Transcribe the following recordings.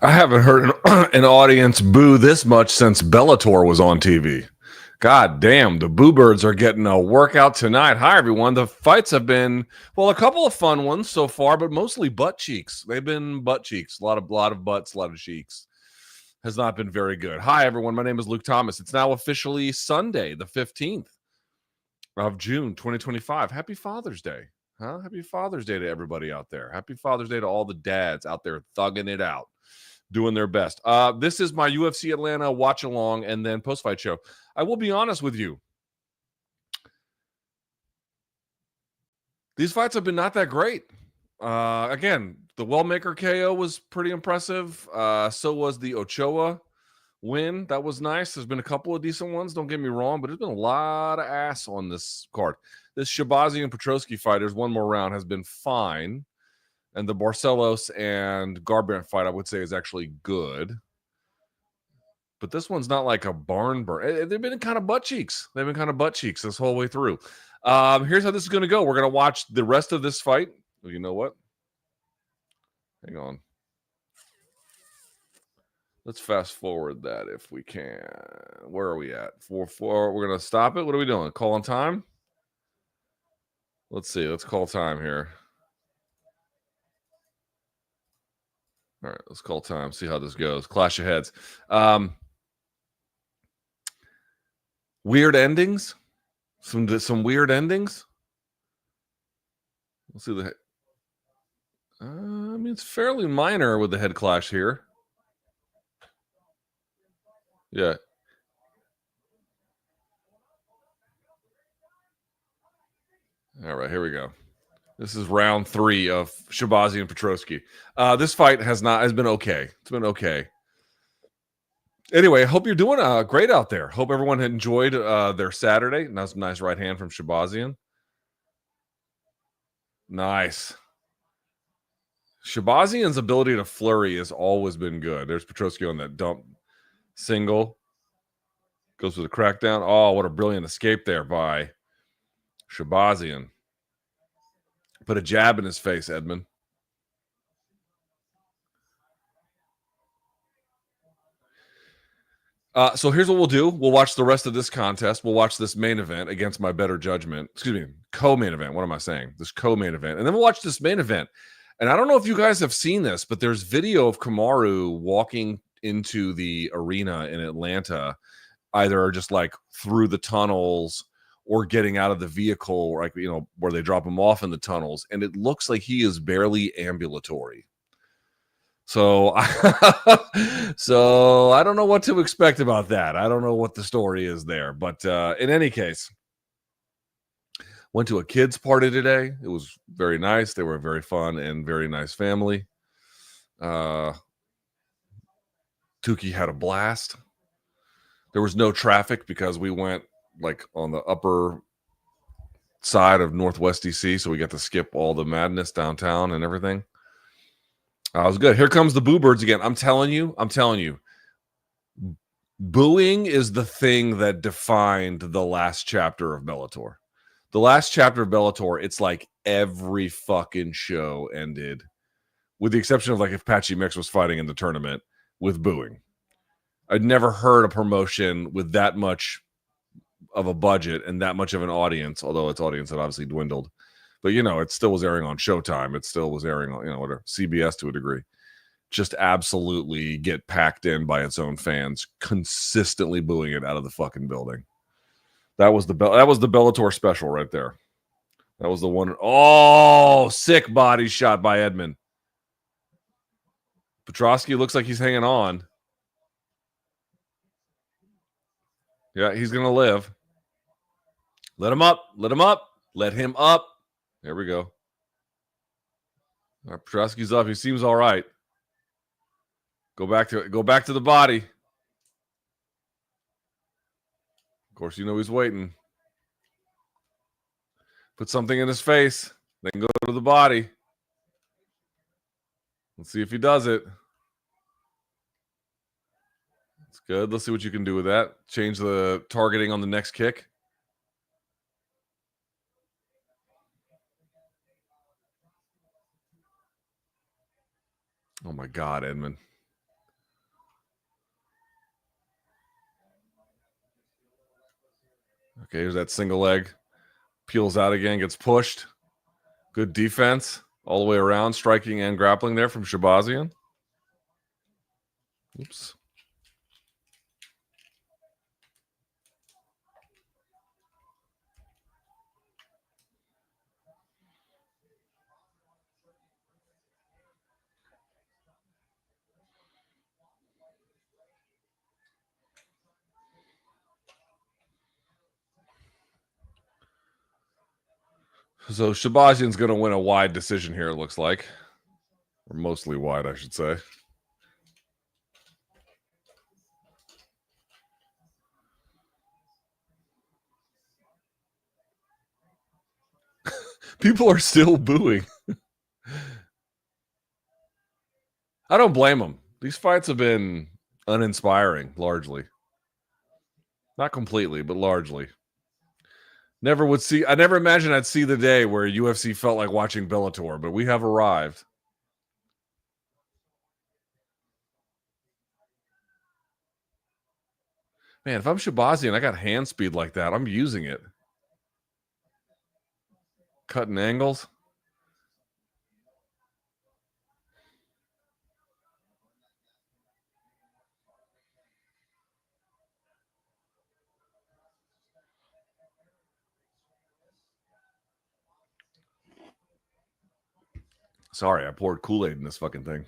I haven't heard an audience boo this much since Bellator was on TV. God damn, the Boo Birds are getting a workout tonight. Hi, everyone. The fights have been, well, a couple of fun ones so far, but mostly butt cheeks. They've been butt cheeks. A lot of butts, a lot of cheeks. Has not been very good. Hi, everyone. My name is Luke Thomas. It's now officially Sunday, the 15th of June, 2025. Happy Father's Day. Huh? Happy Father's Day to everybody out there. Happy Father's Day to all the dads out there thugging it out, doing their best. This is my UFC Atlanta watch along and then post-fight show. I will be honest with you. These fights have been not that great. Again, the Wellmaker KO was pretty impressive. So was the Ochoa win. That was nice. There's been a couple of decent ones, don't get me wrong, but there's been a lot of ass on this card. This Shabazian Petroski fight, there's one more round, has been fine. And the Barcelos and Garbrandt fight, I would say, is actually good. But this one's not like a barn burn. They've been kind of butt cheeks. They've been kind of butt cheeks this whole way through. Here's how this is going to go. We're going to watch the rest of this fight. Oh, you know what? Hang on. Let's fast forward that if we can. Where are we at? 4-4. We're going to stop it. What are we doing? Call on time? Let's see. Let's call time here. All right. Let's call time. See how this goes. Clash of heads. Weird endings. Some weird endings. Let's see the. I mean, it's fairly minor with the head clash here. Yeah. All right, here we go. This is round 3 of Shabazian and Petroski. This fight has been okay. It's been okay. Anyway, I hope you're doing great out there. Hope everyone had enjoyed their Saturday. That's a nice right hand from Shabazian. Nice. Shabazian's ability to flurry has always been good. There's Petroski on that dump single. Goes for the crackdown. Oh, what a brilliant escape there by Shabazian. Put a jab in his face, Edmund. So here's what we'll do. We'll watch the rest of this contest. We'll watch this main event against my better judgment. Excuse me, co-main event. What am I saying? This co-main event. And then we'll watch this main event. And I don't know if you guys have seen this, but there's video of Kamaru walking into the arena in Atlanta, either just like through the tunnels or getting out of the vehicle, like, you know, where they drop him off in the tunnels. And it looks like he is barely ambulatory. So, so I don't know what to expect about that. I don't know what the story is there. But in any case, went to a kids' party today. It was very nice. They were very fun and very nice family. Tuki had a blast. There was no traffic because we went like on the upper side of Northwest DC, so we got to skip all the madness downtown and everything. It was good. Here comes the Boo Birds again. I'm telling you. Booing is the thing that defined the last chapter of Bellator. The last chapter of Bellator, it's like every fucking show ended, with the exception of like if Patchy Mix was fighting in the tournament, with booing. I'd never heard a promotion with that much of a budget and that much of an audience, although its audience had obviously dwindled. But, you know, it still was airing on Showtime. It still was airing on, you know, whatever, CBS to a degree. Just absolutely get packed in by its own fans, consistently booing it out of the fucking building. That was the Bellator special right there. That was the one. Oh, sick body shot by Edmund. Petroski looks like he's hanging on. Yeah, he's going to live. Let him up. Let him up. Let him up. There we go. Petroski's up. He seems all right. Go back to the body. Of course, you know he's waiting. Put something in his face. Then go to the body. Let's see if he does it. That's good. Let's see what you can do with that. Change the targeting on the next kick. Oh my God, Edmund. Okay, here's that single leg. Peels out again, gets pushed. Good defense all the way around, striking and grappling there from Shabazian. Oops. So Shabazian's going to win a wide decision here, it looks like. Or mostly wide, I should say. People are still booing. I don't blame them. These fights have been uninspiring, largely. Not completely, but largely. I never imagined I'd see the day where UFC felt like watching Bellator, but we have arrived. Man, if I'm Shabazian, I got hand speed like that. I'm using it. Cutting angles. Sorry, I poured Kool-Aid in this fucking thing.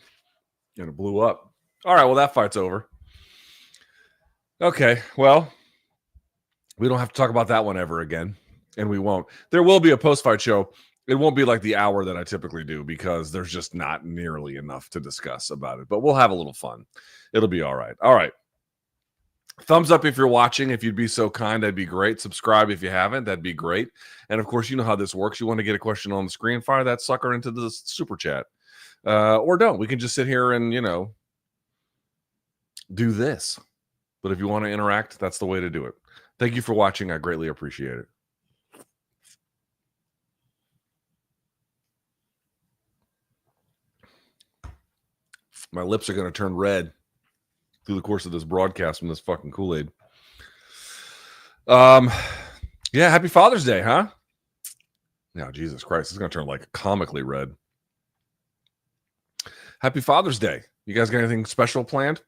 And it blew up. All right, well, that fight's over. Okay, well, we don't have to talk about that one ever again. And we won't. There will be a post-fight show. It won't be like the hour that I typically do because there's just not nearly enough to discuss about it. But we'll have a little fun. It'll be all right. All right. Thumbs up if you're watching. If you'd be so kind, that'd be great. Subscribe if you haven't. That'd be great. And, of course, you know how this works. You want to get a question on the screen, fire that sucker into the super chat. Or don't. We can just sit here and, do this. But if you want to interact, that's the way to do it. Thank you for watching. I greatly appreciate it. My lips are going to turn red through the course of this broadcast from this fucking Kool-Aid. Yeah, happy Father's Day, huh? Now, Jesus Christ, it's going to turn like comically red. Happy Father's Day. You guys got anything special planned?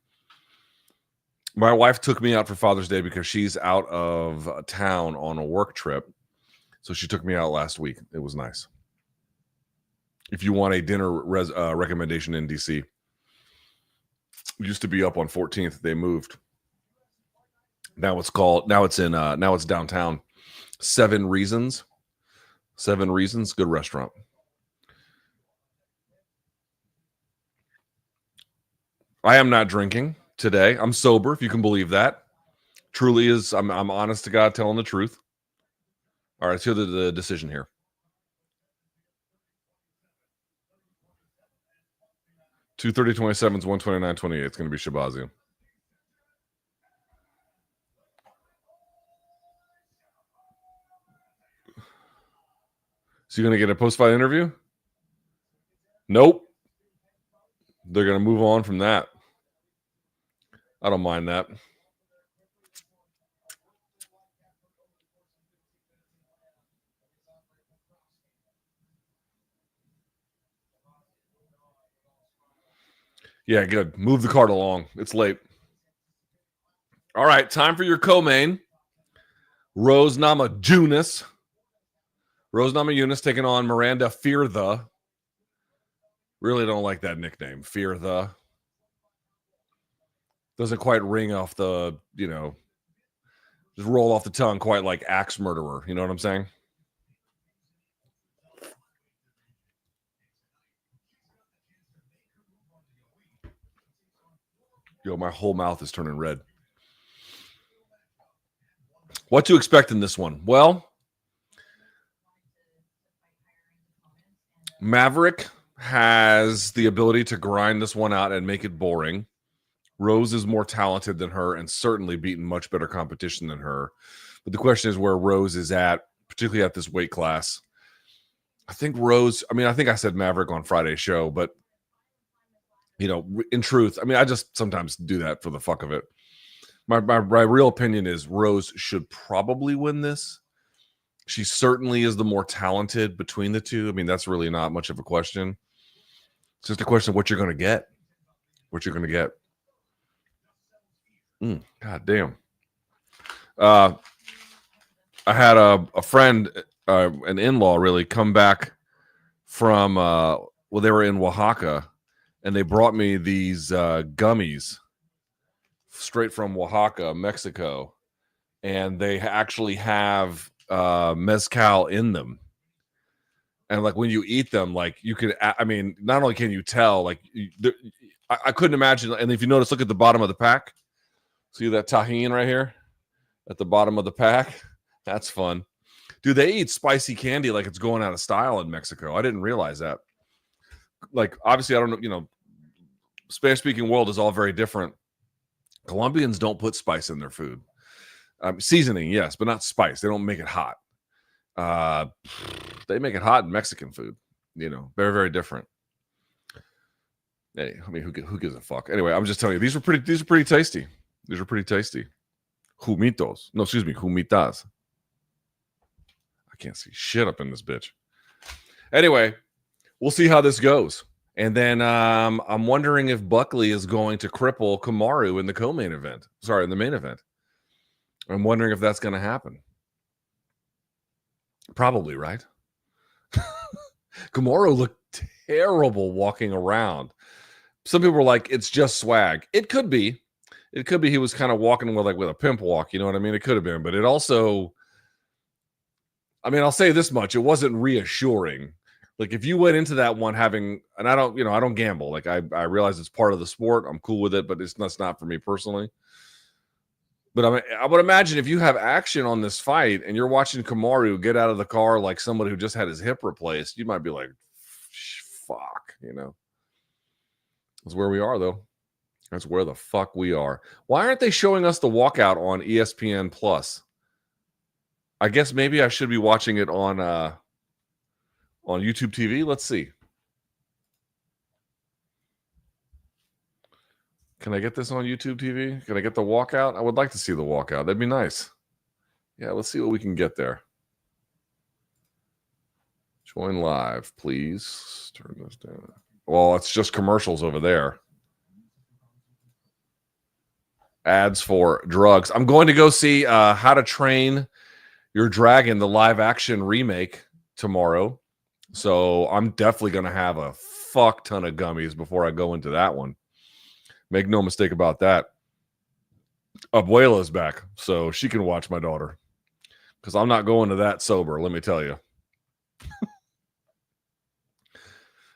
My wife took me out for Father's Day because she's out of town on a work trip. So she took me out last week. It was nice. If you want a dinner recommendation in DC, it used to be up on 14th. They moved. Now it's downtown. 7 Reasons. 7 Reasons. Good restaurant. I am not drinking today. I'm sober, if you can believe that. Truly is. I'm honest to God, telling the truth. All right, let's hear the decision here. $230.27 is $129.28. It's going to be Shabazian. So you're going to get a post-fight interview? Nope. They're going to move on from that. I don't mind that. Yeah, good. Move the card along. It's late. All right, time for your co-main. Rose Namajunas. Rose Namajunas taking on Miranda Fear the. Really don't like that nickname. Fear the. Doesn't quite ring off the, just roll off the tongue quite like axe murderer. You know what I'm saying? Yo, my whole mouth is turning red. What to expect in this one? Well, Maverick has the ability to grind this one out and make it boring. Rose is more talented than her and certainly beaten much better competition than her. But the question is where Rose is at, particularly at this weight class. I think I said Maverick on Friday's show, but, in truth, I just sometimes do that for the fuck of it. My real opinion is Rose should probably win this. She certainly is the more talented between the two. I mean, that's really not much of a question. It's just a question of what you're going to get. What you're going to get. God damn. I had a friend, an in-law really, come back from, they were in Oaxaca, and they brought me these gummies straight from Oaxaca, Mexico. And they actually have mezcal in them. And like when you eat them, like you can, I mean, not only can you tell, like I couldn't imagine. And if you notice, look at the bottom of the pack. See that tahini right here at the bottom of the pack? That's fun. Dude, they eat spicy candy like it's going out of style in Mexico. I didn't realize that. Like, obviously, I don't know, Spanish-speaking world is all very different. Colombians don't put spice in their food. Seasoning, yes, but not spice. They don't make it hot. They make it hot in Mexican food. Very, very different. Hey, I mean, who gives a fuck? Anyway, I'm just telling you, these are pretty tasty. These are pretty tasty. Humitos. No, excuse me, humitas. I can't see shit up in this bitch. Anyway, we'll see how this goes. And then I'm wondering if Buckley is going to cripple Kamaru in the co-main event. Sorry, in the main event. I'm wondering if that's going to happen. Probably, right? Kamaru looked terrible walking around. Some people were like, it's just swag. It could be. It could be he was kind of walking with a pimp walk. You know what I mean? It could have been. But it also, I mean, I'll say this much. It wasn't reassuring. Like if you went into that one having, and I don't gamble. Like I realize it's part of the sport. I'm cool with it, but that's not for me personally. But I would imagine if you have action on this fight and you're watching Kamaru get out of the car like somebody who just had his hip replaced, you might be like, fuck, That's where we are, though. That's where the fuck we are. Why aren't they showing us the walkout on ESPN Plus? I guess maybe I should be watching it on YouTube TV. Let's see. Can I get this on YouTube TV? Can I get the walkout? I would like to see the walkout. That'd be nice. Yeah, let's see what we can get there. Join live, please. Turn this down. Well, it's just commercials over there. Ads for drugs. I'm going to go see How to Train Your Dragon, the live action remake tomorrow. So I'm definitely going to have a fuck ton of gummies before I go into that one. Make no mistake about that. Abuela's back, so she can watch my daughter. Because I'm not going to that sober, let me tell you.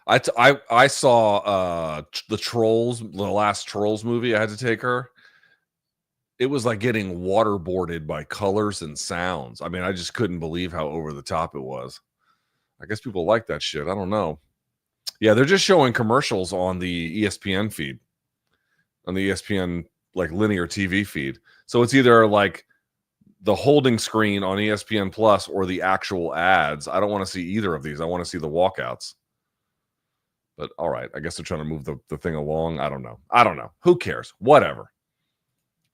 I saw the Trolls, the last Trolls movie. I had to take her. It was like getting waterboarded by colors and sounds. I mean, I just couldn't believe how over the top it was. I guess people like that shit. I don't know. Yeah, they're just showing commercials on the ESPN feed. On the ESPN like linear TV feed. So it's either like the holding screen on ESPN Plus or the actual ads. I don't want to see either of these. I want to see the walkouts. But all right, I guess they're trying to move the thing along. I don't know. Who cares? Whatever.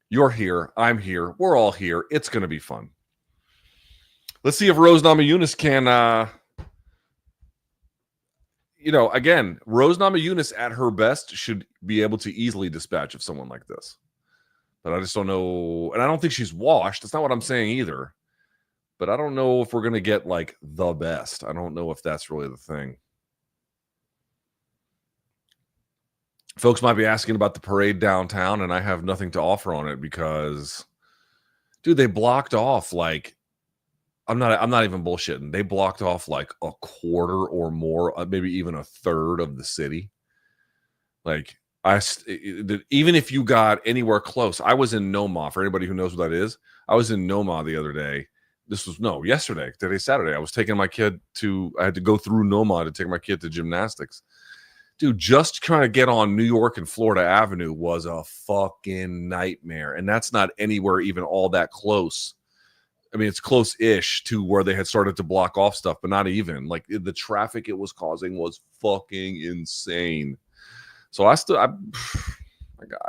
You're here. I'm here. We're all here. It's going to be fun. Let's see if Rose Namajunas can, again, Rose Namajunas at her best should be able to easily dispatch of someone like this. But I just don't know. And I don't think she's washed. That's not what I'm saying either. But I don't know if we're going to get like the best. I don't know if that's really the thing. Folks might be asking about the parade downtown, and I have nothing to offer on it because, dude, they blocked off like, I'm not even bullshitting. They blocked off like a quarter or more, maybe even a third of the city. Like even if you got anywhere close, I was in Noma. For anybody who knows what that is, I was in Noma the other day. Yesterday, today's Saturday. I was taking my kid I had to go through Noma to take my kid to gymnastics. Dude, just trying to get on New York and Florida Avenue was a fucking nightmare. And that's not anywhere even all that close. I mean, it's close-ish to where they had started to block off stuff, but not even. Like, the traffic it was causing was fucking insane. So I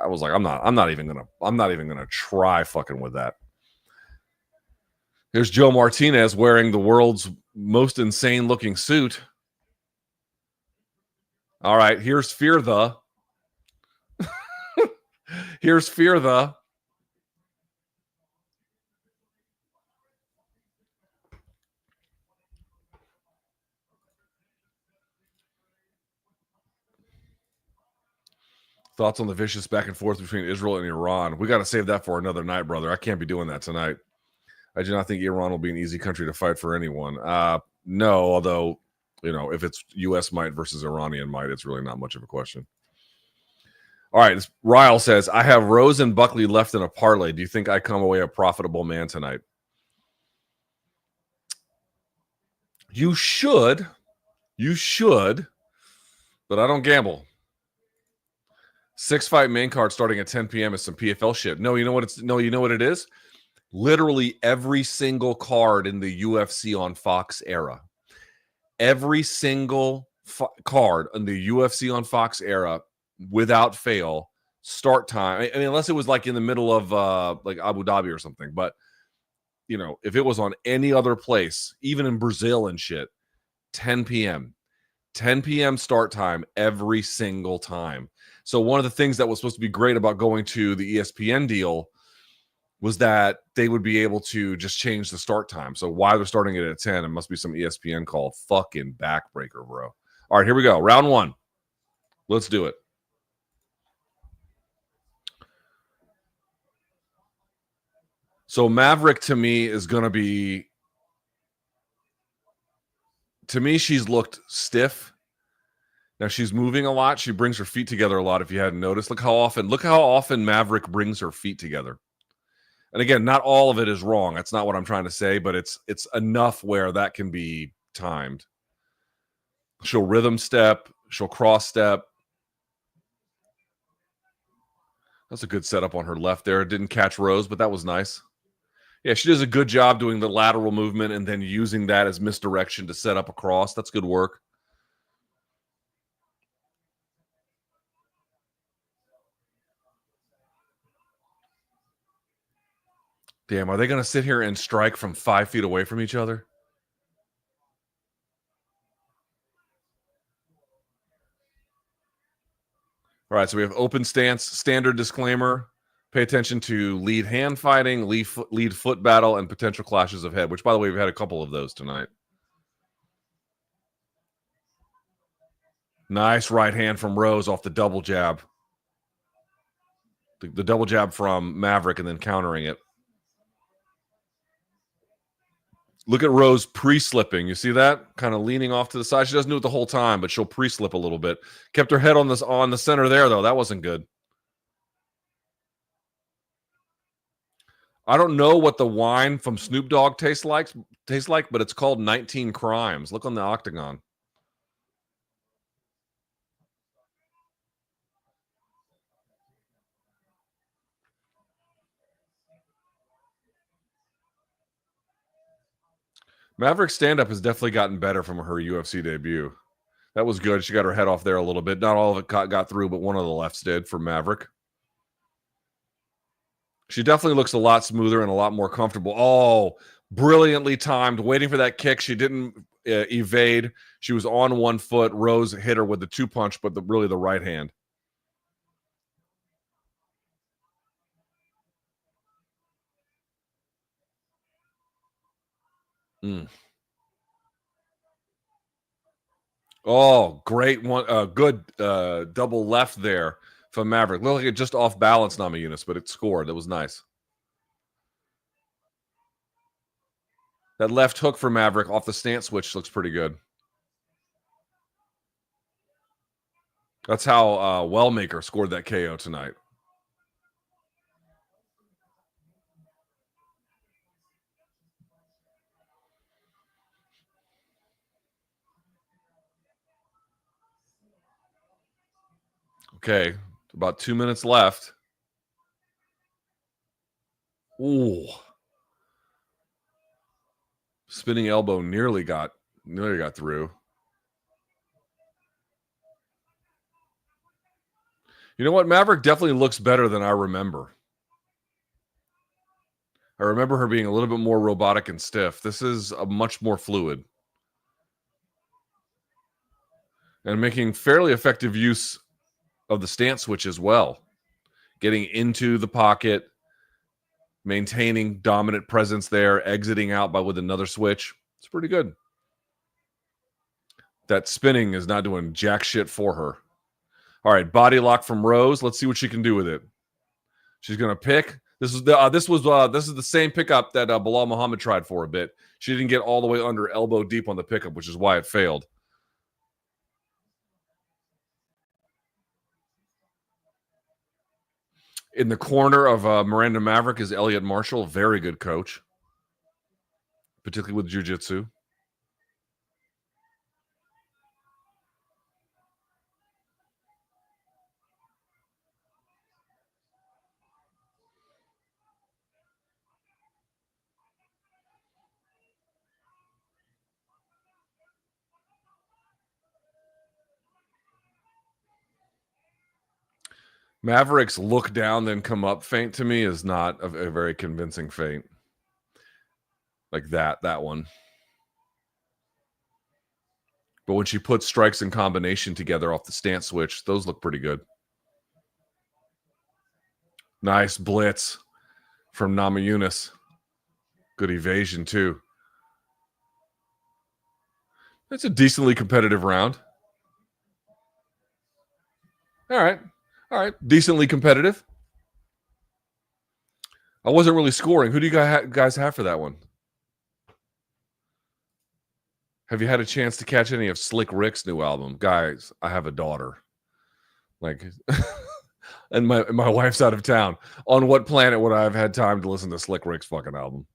I was like, I'm not even gonna try fucking with that. Here's Joe Martinez wearing the world's most insane looking suit. All right, here's Fear the. Here's Fear the. Thoughts on the vicious back and forth between Israel and Iran? We got to save that for another night, brother. I can't be doing that tonight. I do not think Iran will be an easy country to fight for anyone. No, although, if it's U.S. might versus Iranian might, it's really not much of a question. All right, Ryle says, I have Rose and Buckley left in a parlay. Do you think I come away a profitable man tonight? You should, but I don't gamble. 6-fight main card starting at 10 p.m. is some PFL shit. No, you know what it is? Literally every single card in the UFC on Fox era. Every single card in the UFC on Fox era, without fail, start time. I mean, unless it was like in the middle of like Abu Dhabi or something. But, if it was on any other place, even in Brazil and shit, 10 p.m. 10 p.m. start time every single time. So one of the things that was supposed to be great about going to the ESPN deal was that they would be able to just change the start time. So why they're starting it at 10, it must be some ESPN call. Fucking backbreaker, bro. All right, here we go. Round one. Let's do it. So Maverick, to me, is going to be... To me, she's looked stiff. Now she's moving a lot. She brings her feet together a lot, if you hadn't noticed. Look how often Maverick brings her feet together. And again, not all of it is wrong. That's not what I'm trying to say, but it's enough where that can be timed. She'll rhythm step. She'll cross step. That's a good setup on her left there. Didn't catch Rose, but that was nice. Yeah, she does a good job doing the lateral movement and then using that as misdirection to set up a cross. That's good work. Damn, are they going to sit here and strike from 5 feet away from each other? All right, so we have open stance, standard disclaimer. Pay attention to lead hand fighting, lead foot battle, and potential clashes of head, which, by the way, we've had a couple of those tonight. Nice right hand from Rose off the double jab. The double jab from Maverick and then countering it. Look at Rose pre-slipping. You see that? Kind of leaning off to the side. She doesn't do it the whole time, but she'll pre-slip a little bit. Kept her head on the center there, though. That wasn't good. I don't know what the wine from Snoop Dogg tastes like, but it's called 19 Crimes. Look on the octagon. Maverick's stand-up has definitely gotten better from her UFC debut. That was good. She got her head off there a little bit. Not all of it got through, but one of the lefts did for Maverick. She definitely looks a lot smoother and a lot more comfortable. Oh, brilliantly timed. Waiting for that kick. She didn't evade. She was on one foot. Rose hit her with the two punch, but really the right hand. Mm. Oh, great one. Good double left there from Maverick. Looked like it just off balance, Namajunas, but it scored. That was nice. That left hook for Maverick off the stance switch looks pretty good. That's how Wellmaker scored that KO tonight. Okay, about 2 minutes left. Ooh. Spinning elbow nearly got through. You know what? Maverick definitely looks better than I remember. I remember her being a little bit more robotic and stiff. This is a much more fluid and making fairly effective use of the stance switch as well. Getting into the pocket, maintaining dominant presence there, exiting out with another switch. It's pretty good. That spinning is not doing jack shit for her. All right, body lock from Rose. Let's see what she can do with it. She's gonna pick. This is the same pickup that Bilal Muhammad tried for a bit. She didn't get all the way under elbow deep on the pickup, which is why it failed. In the corner of Miranda Maverick is Elliot Marshall, very good coach, particularly with jiu-jitsu. Maverick's look down, then come up feint to me is not a very convincing feint. Like that one. But when she puts strikes in combination together off the stance switch, those look pretty good. Nice blitz from Namajunas. Good evasion, too. That's a decently competitive round. All right. Decently competitive. I wasn't really scoring. Who do you guys have for that one? Have you had a chance to catch any of Slick Rick's new album? Guys, I have a daughter. Like, and my wife's out of town. On what planet would I have had time to listen to Slick Rick's fucking album?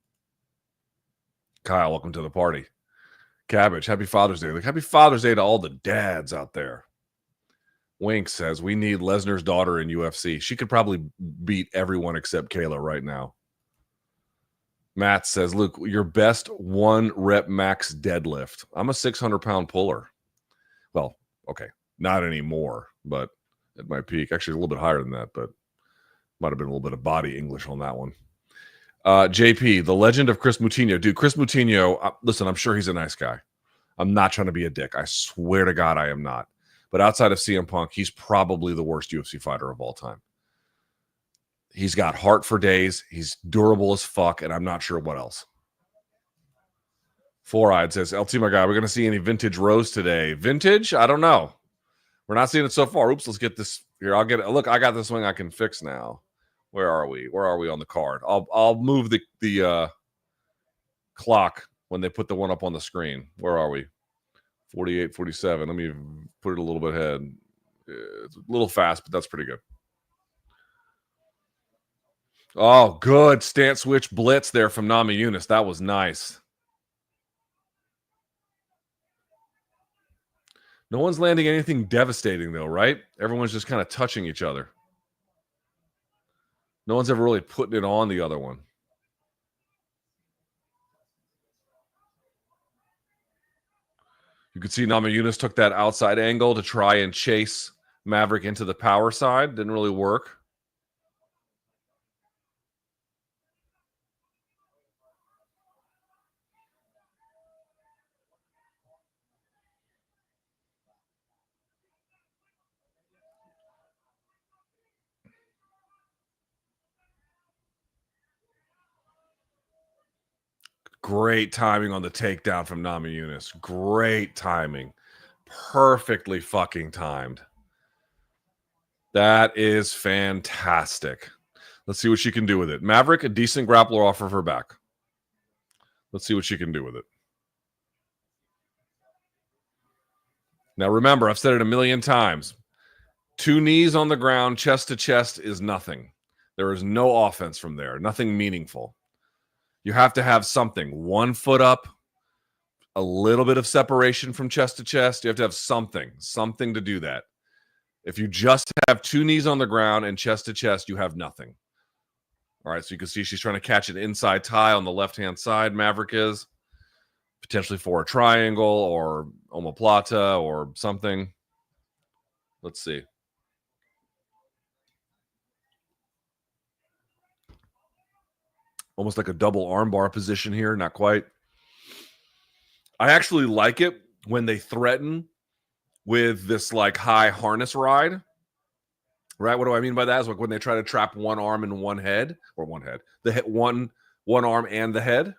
Kyle, welcome to the party. Cabbage, happy Father's Day. Like, happy Father's Day to all the dads out there. Wink says, we need Lesnar's daughter in UFC. She could probably beat everyone except Kayla right now. Matt says, Luke, your best 1 rep max deadlift. I'm a 600-pound puller. Well, okay, not anymore, but at my peak, actually a little bit higher than that, but might have been a little bit of body English on that one. JP, the legend of Chris Moutinho. Dude, Chris Moutinho, listen, I'm sure he's a nice guy. I'm not trying to be a dick. I swear to God I am not. But outside of CM Punk, he's probably the worst UFC fighter of all time. He's got heart for days. He's durable as fuck, and I'm not sure what else. Four-Eyed says, LT, my guy, we're going to see any vintage Rose today. Vintage? I don't know. We're not seeing it so far. Oops, let's get this. Here, I'll get it. Look, I got this wing I can fix now. Where are we? Where are we on the card? I'll move the clock when they put the one up on the screen. Where are we? 48, 47. Let me put it a little bit ahead. It's a little fast, but that's pretty good. Oh, good stance switch blitz there from Namajunas. That was nice. No one's landing anything devastating, though, right? Everyone's just kind of touching each other. No one's ever really putting it on the other one. You could see Namajunas took that outside angle to try and chase Maverick into the power side. Didn't really work. Great timing on the takedown from Namajunas. Great timing. Perfectly fucking timed. That is fantastic. Let's see what she can do with it. Maverick, a decent grappler off of her back. Let's see what she can do with it. Now, remember, I've said it a million times. 2 knees on the ground, chest to chest is nothing. There is no offense from there. Nothing meaningful. You have to have something. 1 foot up, a little bit of separation from chest to chest. You have to have something to do that. If you just have 2 knees on the ground and chest to chest, you have nothing. All right, so you can see she's trying to catch an inside tie on the left-hand side. Maverick is potentially for a triangle or omoplata or something. Let's see. Almost like a double armbar position here. Not quite. I actually like it when they threaten with this like high harness ride. Right? What do I mean by that? Is like when they try to trap one arm and one head, the head, one arm and the head,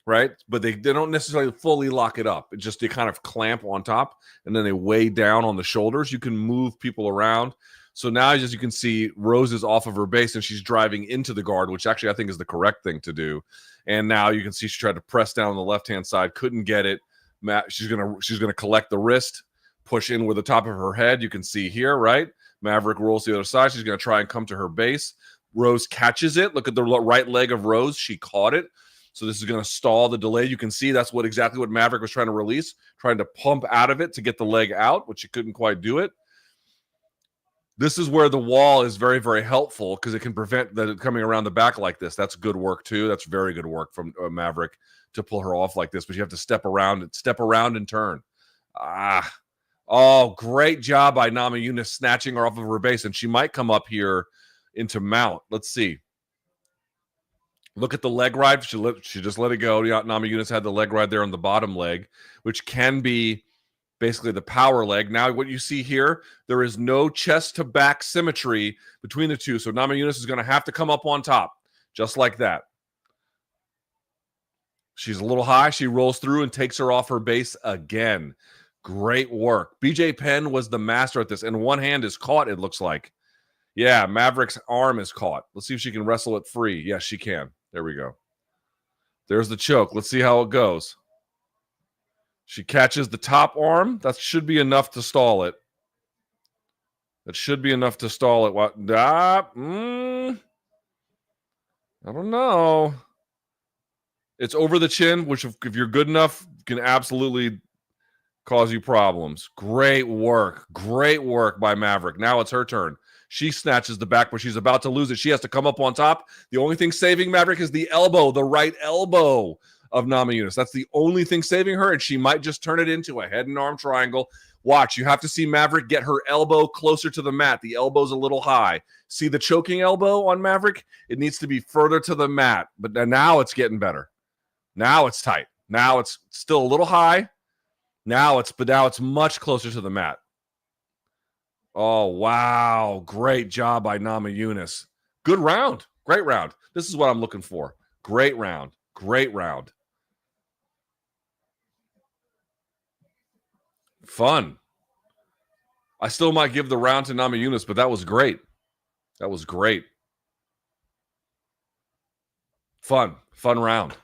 right? But they don't necessarily fully lock it up. It just they kind of clamp on top and then they weigh down on the shoulders. You can move people around. So now, as you can see, Rose is off of her base and she's driving into the guard, which actually I think is the correct thing to do. And now you can see she tried to press down on the left-hand side, couldn't get it. She's gonna collect the wrist, push in with the top of her head. You can see here, right? Maverick rolls to the other side. She's gonna try and come to her base. Rose catches it. Look at the right leg of Rose. She caught it. So this is going to stall the delay. You can see that's exactly what Maverick was trying to release, trying to pump out of it to get the leg out, which she couldn't quite do it. This is where the wall is very, very helpful because it can prevent that coming around the back like this. That's good work too. That's very good work from Maverick to pull her off like this. But you have to step around and turn. Oh, great job by Namajunas snatching her off of her base, and she might come up here into mount. Let's see. Look at the leg ride. She just let it go. Namajunas had the leg ride there on the bottom leg, which can be basically the power leg. Now, what you see here, there is no chest to back symmetry between the two. So Namajunas is going to have to come up on top, just like that. She's a little high. She rolls through and takes her off her base again. Great work. BJ Penn was the master at this, and one hand is caught, it looks like. Yeah, Maverick's arm is caught. Let's see if she can wrestle it free. Yes, she can. There we go. There's the choke. Let's see how it goes. She catches the top arm. That should be enough to stall it. That should be enough to stall it. What? I don't know. It's over the chin, which if you're good enough, can absolutely cause you problems. Great work. Great work by Maverick. Now it's her turn. She snatches the back, but she's about to lose it. She has to come up on top. The only thing saving Maverick is the elbow, the right elbow of Namajunas. That's the only thing saving her, and she might just turn it into a head and arm triangle. Watch, you have to see Maverick get her elbow closer to the mat. The elbow's a little high. See the choking elbow on Maverick? It needs to be further to the mat, but now it's getting better. Now it's tight. Now it's still a little high. Now it's much closer to the mat. Oh, wow. Great job by Namajunas. Good round. Great round. This is what I'm looking for. Great round. Great round. Fun. I still might give the round to Namajunas, but that was great. That was great. Fun. Fun round.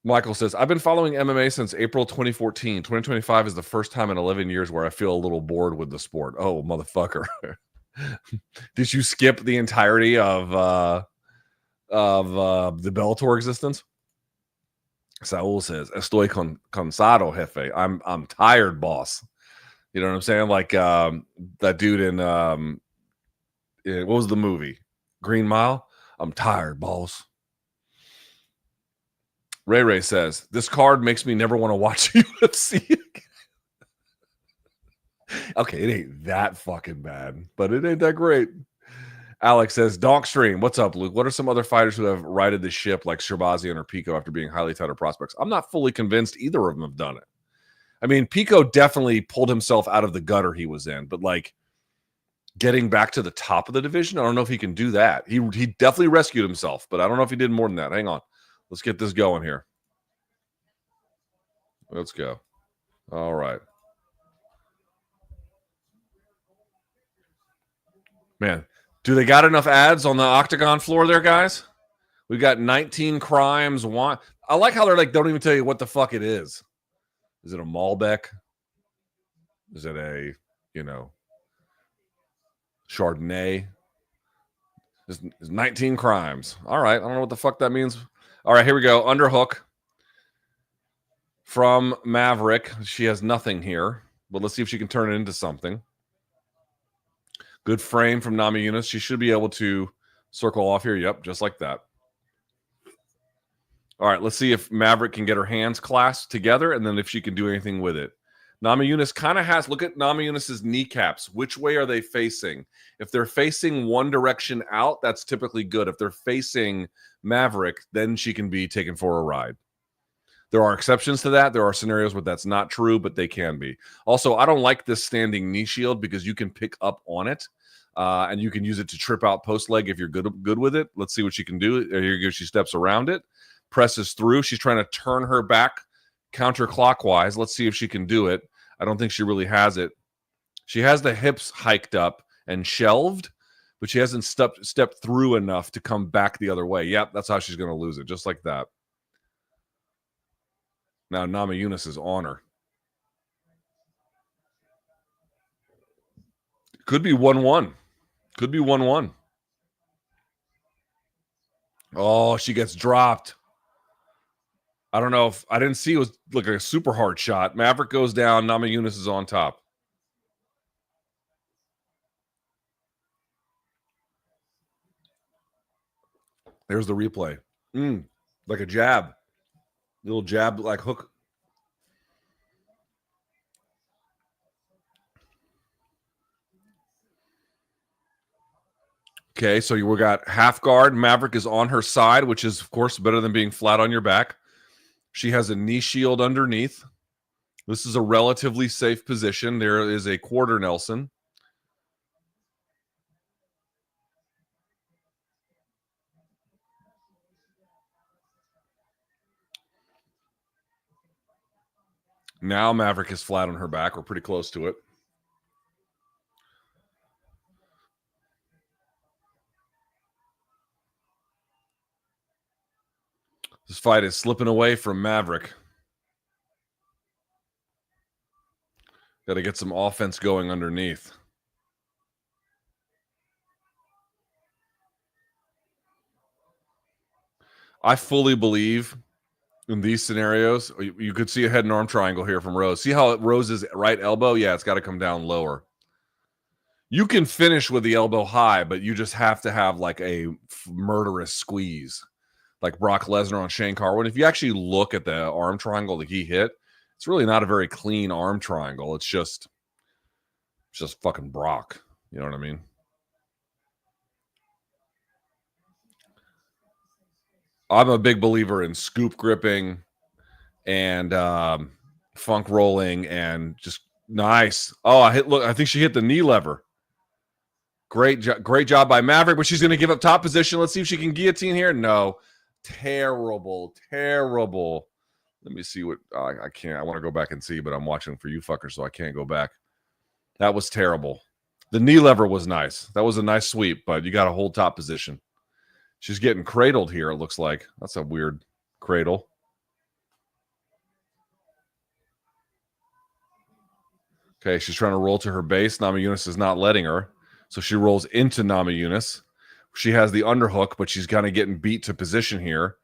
Michael says, I've been following MMA since April 2014. 2025 is the first time in 11 years where I feel a little bored with the sport. Oh, motherfucker. Did you skip the entirety of the Bellator existence? Saul says, Estoy cansado, jefe. I'm tired, boss. You know what I'm saying? Like that dude in what was the movie? Green Mile? I'm tired, boss. Ray says, this card makes me never want to watch UFC again. Okay, it ain't that fucking bad, but it ain't that great. Alex says, Donk Stream, what's up, Luke? What are some other fighters who have righted the ship like Shabazian or Pico after being highly touted prospects? I'm not fully convinced either of them have done it. I mean, Pico definitely pulled himself out of the gutter he was in, but like getting back to the top of the division, I don't know if he can do that. He definitely rescued himself, but I don't know if he did more than that. Hang on. Let's get this going here. Let's go. All right. Man, do they got enough ads on the octagon floor there, guys? We got 19 crimes. I like how they're like, don't even tell you what the fuck it is. Is it a Malbec? Is it a, Chardonnay? There's 19 crimes. All right. I don't know what the fuck that means. All right, here we go. Underhook from Maverick. She has nothing here, but let's see if she can turn it into something. Good frame from Namajunas. She should be able to circle off here. Yep, just like that. All right, let's see if Maverick can get her hands clasped together and then if she can do anything with it. Namajunas kind of has, look at Namajunas' kneecaps. Which way are they facing? If they're facing one direction out, that's typically good. If they're facing Maverick, then she can be taken for a ride. There are exceptions to that. There are scenarios where that's not true, but they can be. Also, I don't like this standing knee shield because you can pick up on it, and you can use it to trip out post leg if you're good with it. Let's see what she can do. Here you go. She steps around it, presses through. She's trying to turn her back counterclockwise. Let's see if she can do it. I don't think she really has it. She has the hips hiked up and shelved, but she hasn't stepped through enough to come back the other way. Yep, that's how she's going to lose it, just like that. Now Namajunas is on her. Could be 1-1. Could be 1-1. Oh, she gets dropped. I don't know if I didn't see it was like a super hard shot. Maverick goes down. Namajunas is on top. There's the replay. Like a jab. Little jab, like hook. Okay, so we got half guard. Maverick is on her side, which is, of course, better than being flat on your back. She has a knee shield underneath. This is a relatively safe position. There is a quarter Nelson. Now Maverick is flat on her back. We're pretty close to it. This fight is slipping away from Maverick. Got to get some offense going underneath. I fully believe in these scenarios, you could see a head and arm triangle here from Rose. See how Rose's right elbow? Yeah, it's got to come down lower. You can finish with the elbow high, but you just have to have like a murderous squeeze, like Brock Lesnar on Shane Carwin. If you actually look at the arm triangle that he hit, it's really not a very clean arm triangle. It's just fucking Brock. You know what I mean? I'm a big believer in scoop gripping and funk rolling and just nice. Oh, I think she hit the knee lever. Great job by Maverick, but she's going to give up top position. Let's see if she can guillotine here. No. Terrible. Let me see what I can't. I want to go back and see, but I'm watching for you fuckers, so I can't go back. That was terrible. The knee lever was nice. That was a nice sweep, but you got to hold top position. She's getting cradled here, it looks like. That's a weird cradle. Okay, she's trying to roll to her base. Namajunas is not letting her. So she rolls into Namajunas. She has the underhook, but she's kind of getting beat to position here.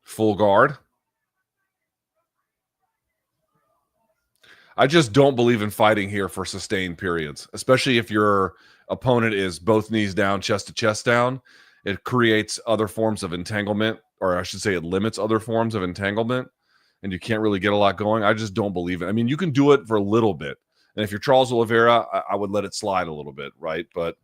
Full guard. I just don't believe in fighting here for sustained periods, especially if your opponent is both knees down, chest to chest down. It creates other forms of entanglement, or I should say it limits other forms of entanglement, and you can't really get a lot going. I just don't believe it. I mean, you can do it for a little bit. And if you're Charles Oliveira, I would let it slide a little bit, right? But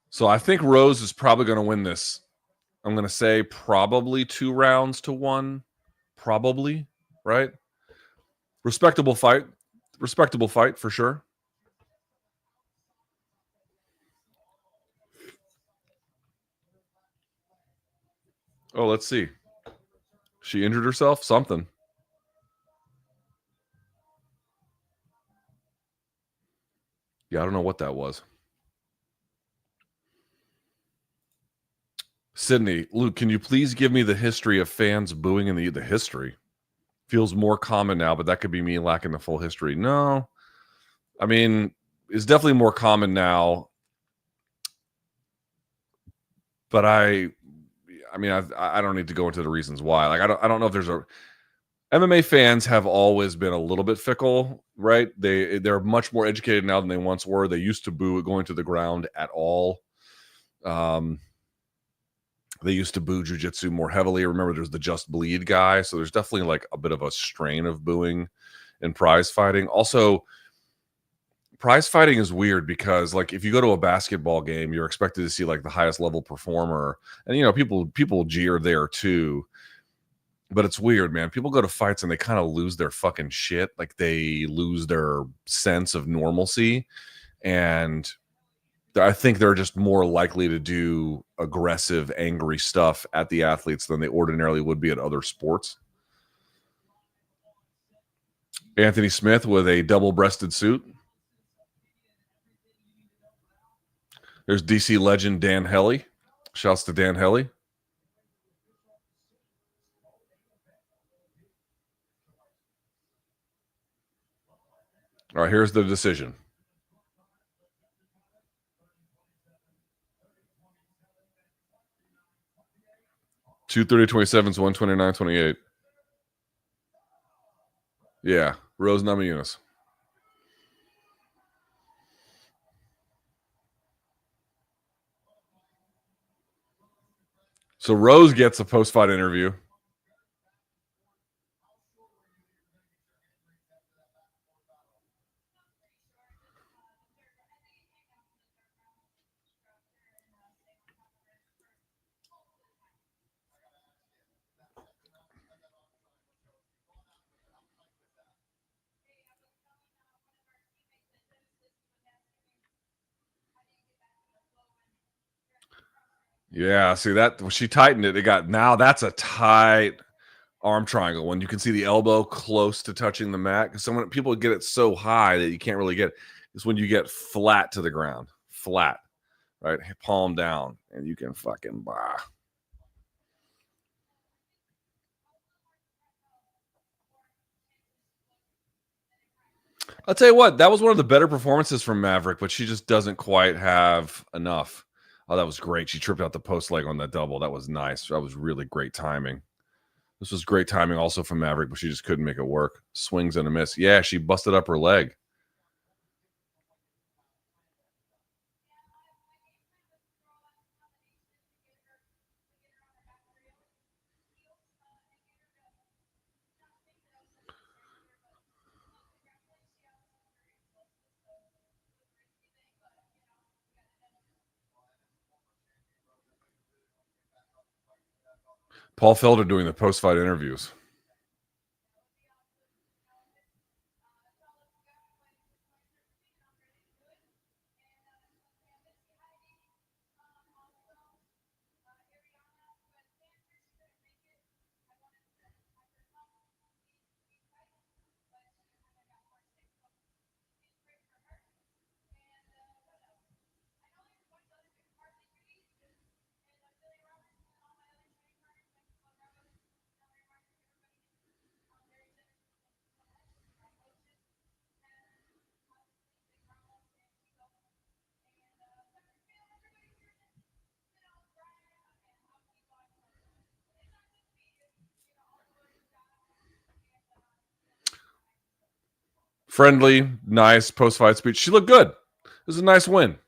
so I think Rose is probably going to win this. I'm going to say probably 2-1. Probably, right? Respectable fight for sure. Oh, let's see. She injured herself? Something. Yeah, I don't know what that was. Sydney, Luke, can you please give me the history of fans booing in the history? Feels more common now, but that could be me lacking the full history. No. I mean, it's definitely more common now. But I mean, I don't need to go into the reasons why. Like, I don't know if there's MMA fans have always been a little bit fickle, right? They're much more educated now than they once were. They used to boo it going to the ground at all. They used to boo jiu-jitsu more heavily. Remember, there's the Just Bleed guy, so there's definitely like a bit of a strain of booing in prize fighting. Also, prize fighting is weird because, like, if you go to a basketball game, you're expected to see like the highest level performer, and you know people jeer there too. But it's weird, man. People go to fights and they kind of lose their fucking shit. Like they lose their sense of normalcy. And I think they're just more likely to do aggressive, angry stuff at the athletes than they ordinarily would be at other sports. Anthony Smith with a double-breasted suit. There's DC legend Dan Hellie. Shouts to Dan Hellie. All right, here's the decision. $230.27 $129.28. Yeah, Rose Namajunas. So Rose gets a post-fight interview. Yeah, see that she tightened it. It got now that's a tight arm triangle when you can see the elbow close to touching the mat. Because someone people get it so high that you can't really get it. It's when you get flat to the ground, flat, right, palm down, and you can fucking bah. I'll tell you what, that was one of the better performances from Maverick, but she just doesn't quite have enough. Oh, that was great. She tripped out the post leg on that double. That was nice. That was really great timing. This was great timing also from Maverick, but she just couldn't make it work. Swings and a miss. Yeah, she busted up her leg. Paul Felder doing the post-fight interviews. Friendly, nice post-fight speech. She looked good. It was a nice win.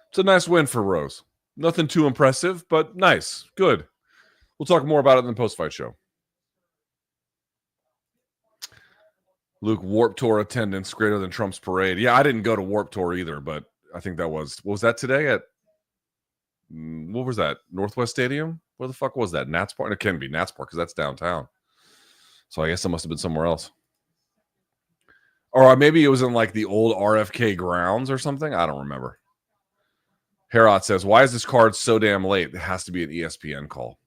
It's a nice win for Rose. Nothing too impressive, but nice. Good. We'll talk more about it in the post-fight show. Luke, Warped Tour attendance greater than Trump's parade. Yeah, I didn't go to Warped Tour either, but I think that was that today at what was that? Northwest Stadium? Where the fuck was that? Nats Park? It can be Nats Park because that's downtown. So I guess it must have been somewhere else. Or maybe it was in like the old RFK grounds or something. I don't remember. Herat says, why is this card so damn late? It has to be an ESPN call.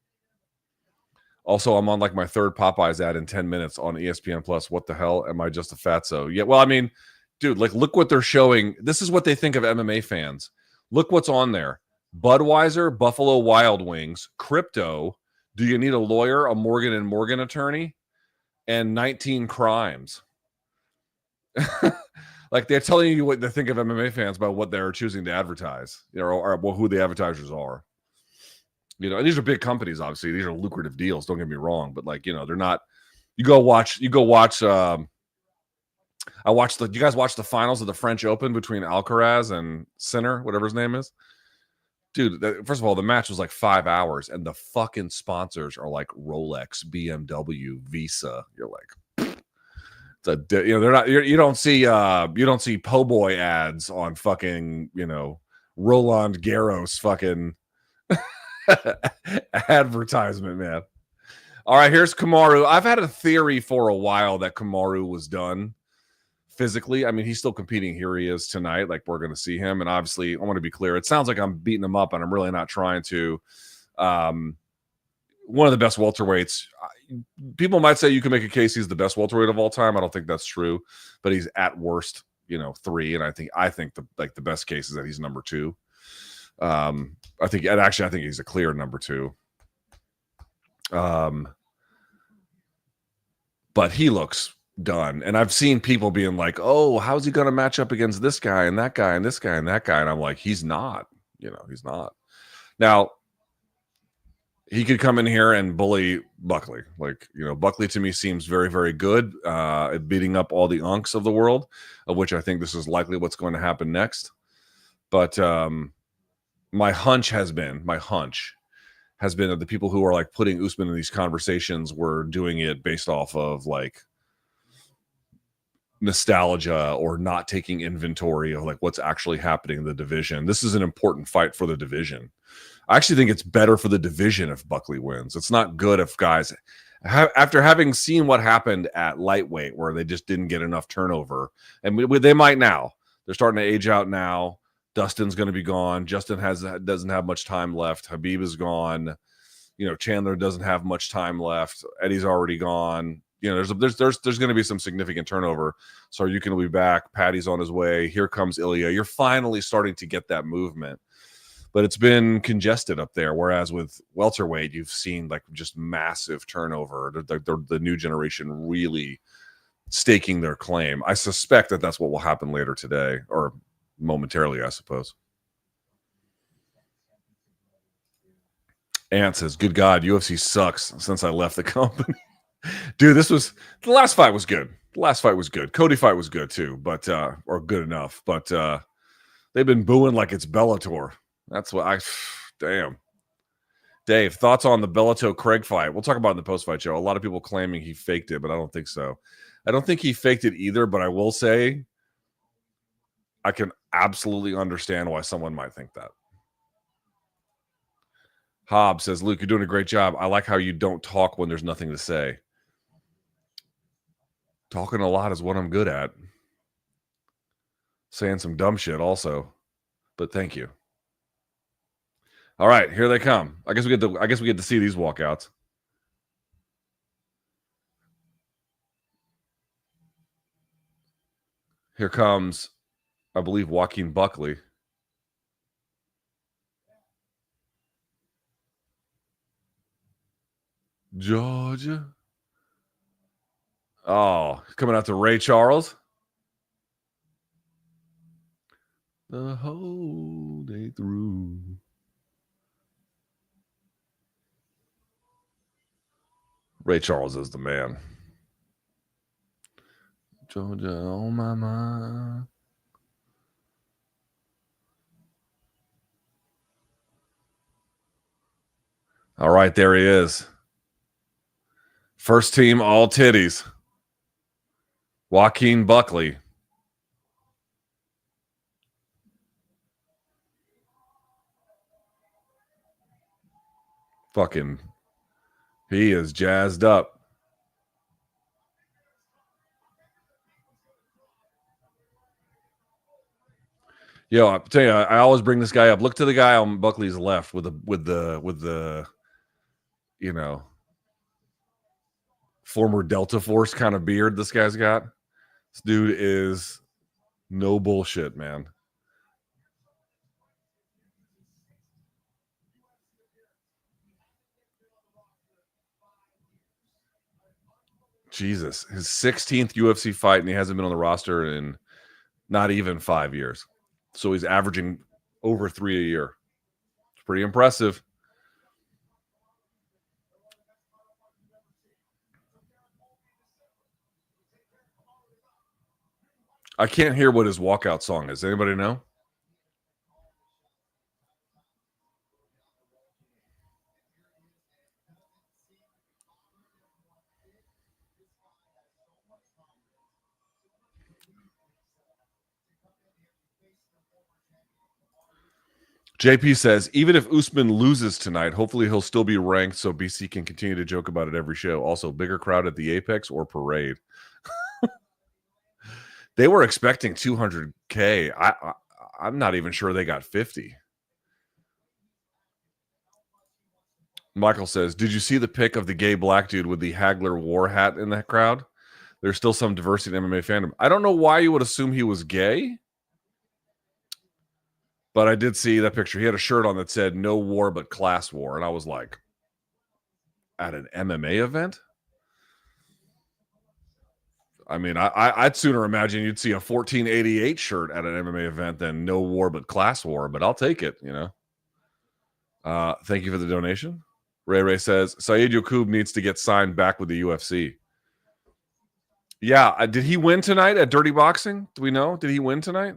Also, I'm on like my third Popeyes ad in 10 minutes on ESPN Plus. What the hell? Am I just a fatso? Yeah, well, I mean, dude, like, look what they're showing. This is what they think of MMA fans. Look what's on there. Budweiser, Buffalo Wild Wings, crypto. Do you need a lawyer, a Morgan and Morgan attorney, and 19 crimes? Like, they're telling you what they think of MMA fans about what they're choosing to advertise, you know, or who the advertisers are. You know, and these are big companies, obviously. These are lucrative deals, don't get me wrong. But, like, you know, they're not You go watch. I watched the. You guys watch the finals of the French Open between Alcaraz and Sinner, whatever his name is. Dude, first of all, the match was like 5 hours, and the fucking sponsors are like Rolex, BMW, Visa. You're like, they're not. You don't see po' boy ads on fucking Roland Garros fucking advertisement, man. All right, here's Kamaru. I've had a theory for a while that Kamaru was done physically. I mean, he's still competing. Here he is tonight. Like, we're going to see him. And obviously, I want to be clear. It sounds like I'm beating him up, and I'm really not trying to. One of the best welterweights. People might say you can make a case he's the best welterweight of all time. I don't think that's true, but he's at worst, 3. And I think the best case is that he's number 2. I think he's a clear number 2. But he looks done. And I've seen people being like, oh, how's he going to match up against this guy and that guy and this guy and that guy? And I'm like, he's not. He's not. Now, he could come in here and bully Buckley. Like, Buckley to me seems very, very good at beating up all the unks of the world, of which I think this is likely what's going to happen next. But my hunch has been that the people who are like putting Usman in these conversations were doing it based off of like nostalgia or not taking inventory of like what's actually happening in the division. This is an important fight for the division. I actually think it's better for the division if Buckley wins. It's not good if guys, after having seen what happened at lightweight where they just didn't get enough turnover, and they might now. They're starting to age out now. Dustin's going to be gone. Justin doesn't have much time left. Habib is gone. Chandler doesn't have much time left. Eddie's already gone. There's going to be some significant turnover. So you can be back. Patty's on his way. Here comes Ilya. You're finally starting to get that movement, but it's been congested up there. Whereas with welterweight, you've seen like just massive turnover. The new generation really staking their claim. I suspect that that's what will happen later today, or momentarily, I suppose. Ant says, good God, UFC sucks since I left the company. Dude, the last fight was good. Cody fight was good too, but or good enough. But they've been booing like it's Bellator. That's what damn. Dave, thoughts on the Bellator Craig fight? We'll talk about it in the post-fight show. A lot of people claiming he faked it, but I don't think so. I don't think he faked it either, but I will say I can absolutely understand why someone might think that. Hobbs says, Luke, you're doing a great job. I like how you don't talk when there's nothing to say. Talking a lot is what I'm good at. Saying some dumb shit also. But thank you. All right, here they come. I guess we get to see these walkouts. Here comes, I believe, Joaquin Buckley. Georgia. Oh, coming out to Ray Charles. The whole day through. Ray Charles is the man. Georgia on my mind. All right, there he is. First team, all titties. Joaquin Buckley. Fucking, he is jazzed up. Yo, I tell you, I always bring this guy up. Look to the guy on Buckley's left with the former Delta Force kind of beard this guy's got. This dude is no bullshit, man. Jesus, his 16th UFC fight, and he hasn't been on the roster in not even 5 years. So he's averaging over 3 a year. It's pretty impressive. I can't hear what his walkout song is. Anybody know? JP says, even if Usman loses tonight, hopefully he'll still be ranked so BC can continue to joke about it every show. Also, bigger crowd at the Apex or Parade. They were expecting 200K. I'm not even sure they got 50. Michael says, did you see the pic of the gay black dude with the Hagler war hat in that crowd? There's still some diversity in MMA fandom. I don't know why you would assume he was gay, but I did see that picture. He had a shirt on that said no war but class war. And I was like, at an MMA event? I mean, I'd sooner imagine you'd see a 1488 shirt at an MMA event than no war but class war, but I'll take it, you know. Thank you for the donation. Ray says, Saeed Yaqub needs to get signed back with the UFC. Yeah, did he win tonight at Dirty Boxing? Do we know? Did he win tonight?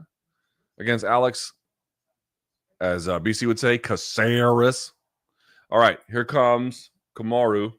Against Alex, as BC would say, Caceres. All right, here comes Kamaru.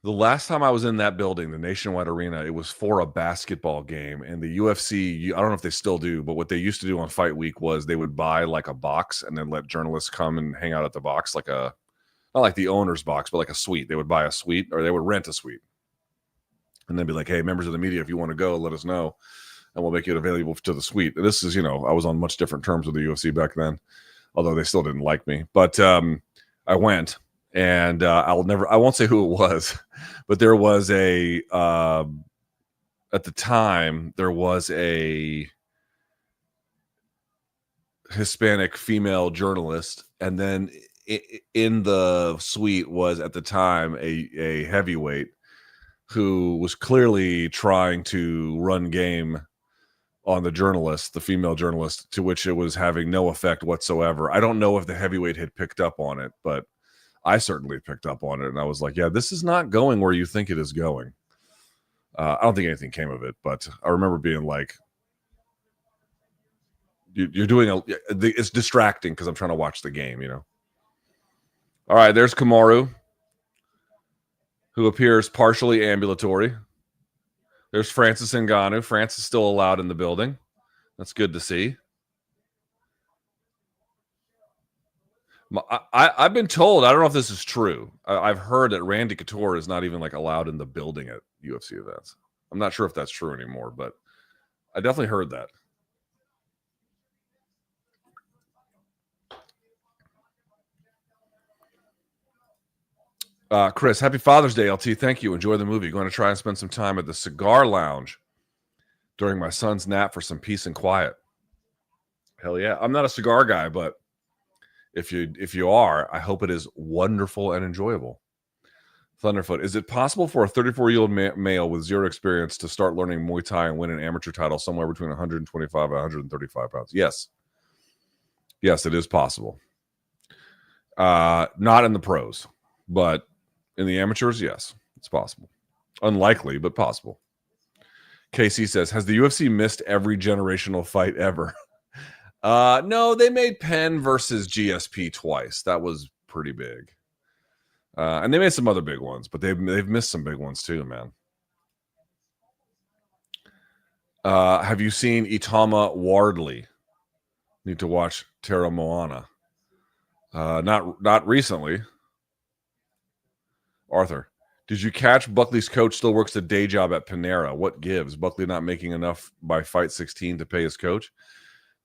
The last time I was in that building, the Nationwide Arena, it was for a basketball game. And the UFC, I don't know if they still do, but what they used to do on Fight Week was they would buy like a box and then let journalists come and hang out at the box, like not like the owner's box, but like a suite. They would buy a suite or they would rent a suite. And then be like, hey, members of the media, if you want to go, let us know. And we'll make it available to the suite. And this is, I was on much different terms with the UFC back then, although they still didn't like me. But I went. And I won't say who it was, but there was at the time, there was a Hispanic female journalist. And then in the suite was at the time a heavyweight who was clearly trying to run game on the female journalist, to which it was having no effect whatsoever. I don't know if the heavyweight had picked up on it, but I certainly picked up on it, and I was like, yeah, this is not going where you think it is going. I don't think anything came of it, but I remember being like, you're doing it's distracting because I'm trying to watch the game, All right, there's Kamaru, who appears partially ambulatory. There's Francis Ngannou. France is still allowed in the building. That's good to see. I've been told, I don't know if this is true. I've heard that Randy Couture is not even like allowed in the building at UFC events. I'm not sure if that's true anymore, but I definitely heard that. Chris, happy Father's Day, LT. Thank you. Enjoy the movie. Going to try and spend some time at the cigar lounge during my son's nap for some peace and quiet. Hell yeah. I'm not a cigar guy, but if you are, I hope it is wonderful and enjoyable. Thunderfoot, is it possible for a 34-year-old male with zero experience to start learning Muay Thai and win an amateur title somewhere between 125 and 135 pounds? Yes. Yes, it is possible. Not in the pros, but in the amateurs, yes, it's possible. Unlikely, but possible. KC says, has the UFC missed every generational fight ever? No, they made Penn versus GSP twice. That was pretty big. And they made some other big ones, but they've missed some big ones too, man. Have you seen Itama Wardley? Need to watch Terra Moana. Not recently. Arthur, did you catch Buckley's coach still works a day job at Panera? What gives? Buckley not making enough by Fight 16 to pay his coach?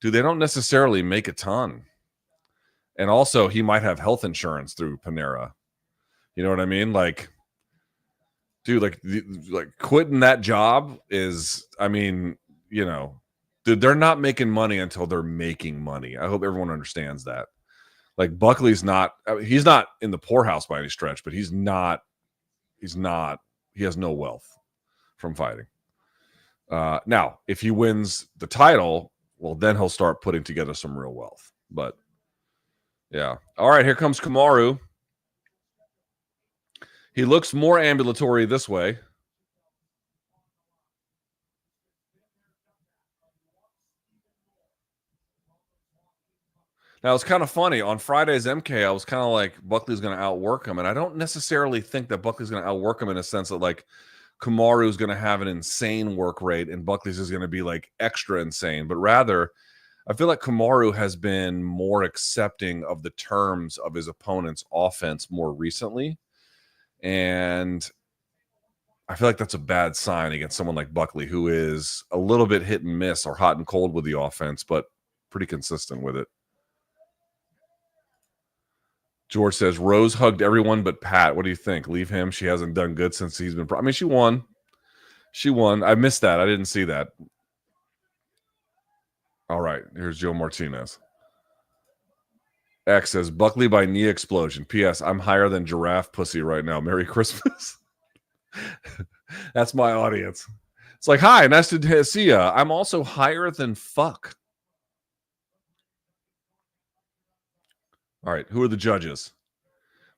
Dude, they don't necessarily make a ton. And also, he might have health insurance through Panera. You know what I mean? Like, dude, like quitting that job is, I mean, dude, they're not making money until they're making money. I hope everyone understands that. Like, Buckley's not, he's not in the poorhouse by any stretch, but he's not He's not. He has no wealth from fighting. Now, if he wins the title, well, then he'll start putting together some real wealth. But yeah. All right, here comes Kamaru. He looks more ambulatory this way. Now, it's kind of funny. On Friday's MK, I was kind of like, Buckley's going to outwork him. And I don't necessarily think that Buckley's going to outwork him in a sense that, like, Kamaru is going to have an insane work rate and Buckley's is going to be, like, extra insane. But rather, I feel like Kamaru has been more accepting of the terms of his opponent's offense more recently. And I feel like that's a bad sign against someone like Buckley, who is a little bit hit and miss or hot and cold with the offense, but pretty consistent with it. George says, Rose hugged everyone but Pat. What do you think? Leave him. She hasn't done good since he's been... I mean, she won. She won. I missed that. I didn't see that. All right. Here's Joe Martinez. X says, Buckley by knee explosion. P.S. I'm higher than giraffe pussy right now. Merry Christmas. That's my audience. It's like, hi, nice to see ya. I'm also higher than fuck. All right, who are the judges?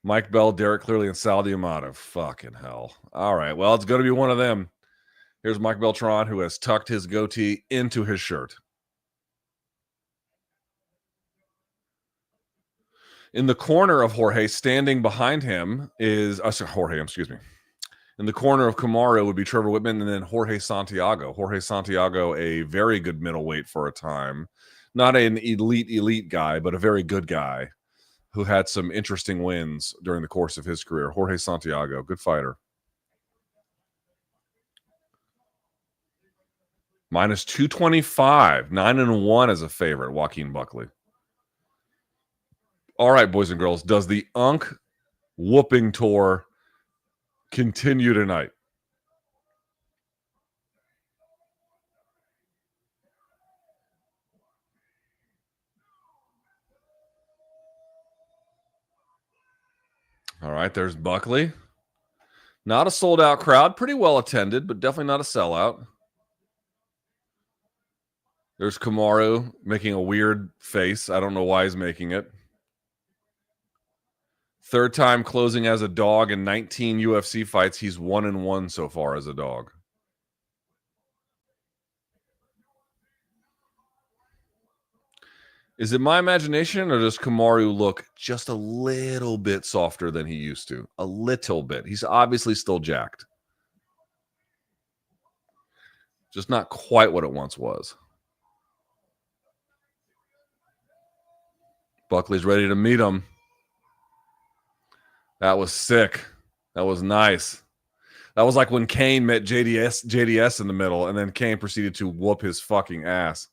Mike Bell, Derek Clearly, and Sal D'Amato. Fucking hell. All right, well, it's going to be one of them. Here's Mike Beltran, who has tucked his goatee into his shirt. In the corner of Jorge, standing behind him is... Jorge, excuse me. In the corner of Kamaru would be Trevor Whitman and then Jorge Santiago. Jorge Santiago, a very good middleweight for a time. Not an elite guy, but a very good guy who had some interesting wins during the course of his career. Jorge Santiago, good fighter. Minus 225, 9-1 as a favorite, Joaquin Buckley. All right, boys and girls, does the Unk whooping tour continue tonight? All right, there's Buckley. Not a sold-out crowd. Pretty well attended, but definitely not a sellout. There's Kamaru making a weird face. I don't know why he's making it. Third time closing as a dog in 19 UFC fights. He's 1-1 so far as a dog. Is it my imagination, or does Kamaru look just a little bit softer than he used to? A little bit. He's obviously still jacked. Just not quite what it once was. Buckley's ready to meet him. That was sick. That was nice. That was like when Kane met JDS in the middle, and then Kane proceeded to whoop his fucking ass.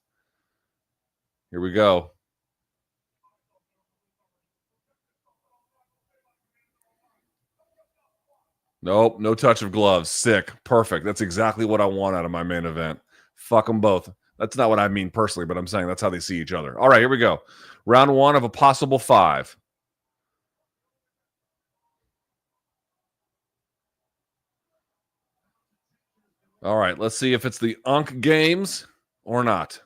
Here we go. Nope, no touch of gloves. Sick. Perfect. That's exactly what I want out of my main event. Fuck them both. That's not what I mean personally, but I'm saying that's how they see each other. All right, here we go. Round 1 of a possible 5. All right, let's see if it's the Unk games or not.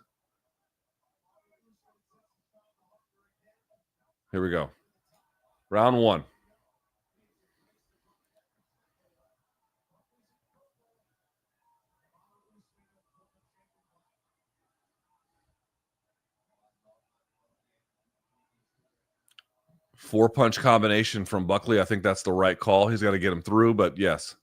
Here we go. Round 1. Four-punch combination from Buckley. I think that's the right call. He's got to get him through, but yes.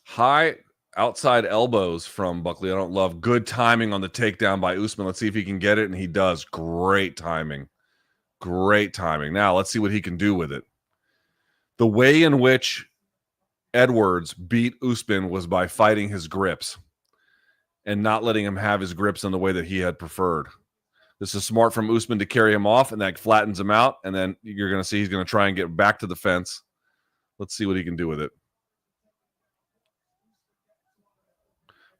High outside elbows from Buckley. I don't love. Good timing on the takedown by Usman. Let's see if he can get it, and he does. Great timing. Great timing. Now, let's see what he can do with it. The way in which Edwards beat Usman was by fighting his grips and not letting him have his grips in the way that he had preferred. This is smart from Usman to carry him off, and that flattens him out, and then you're going to see he's going to try and get back to the fence. Let's see what he can do with it.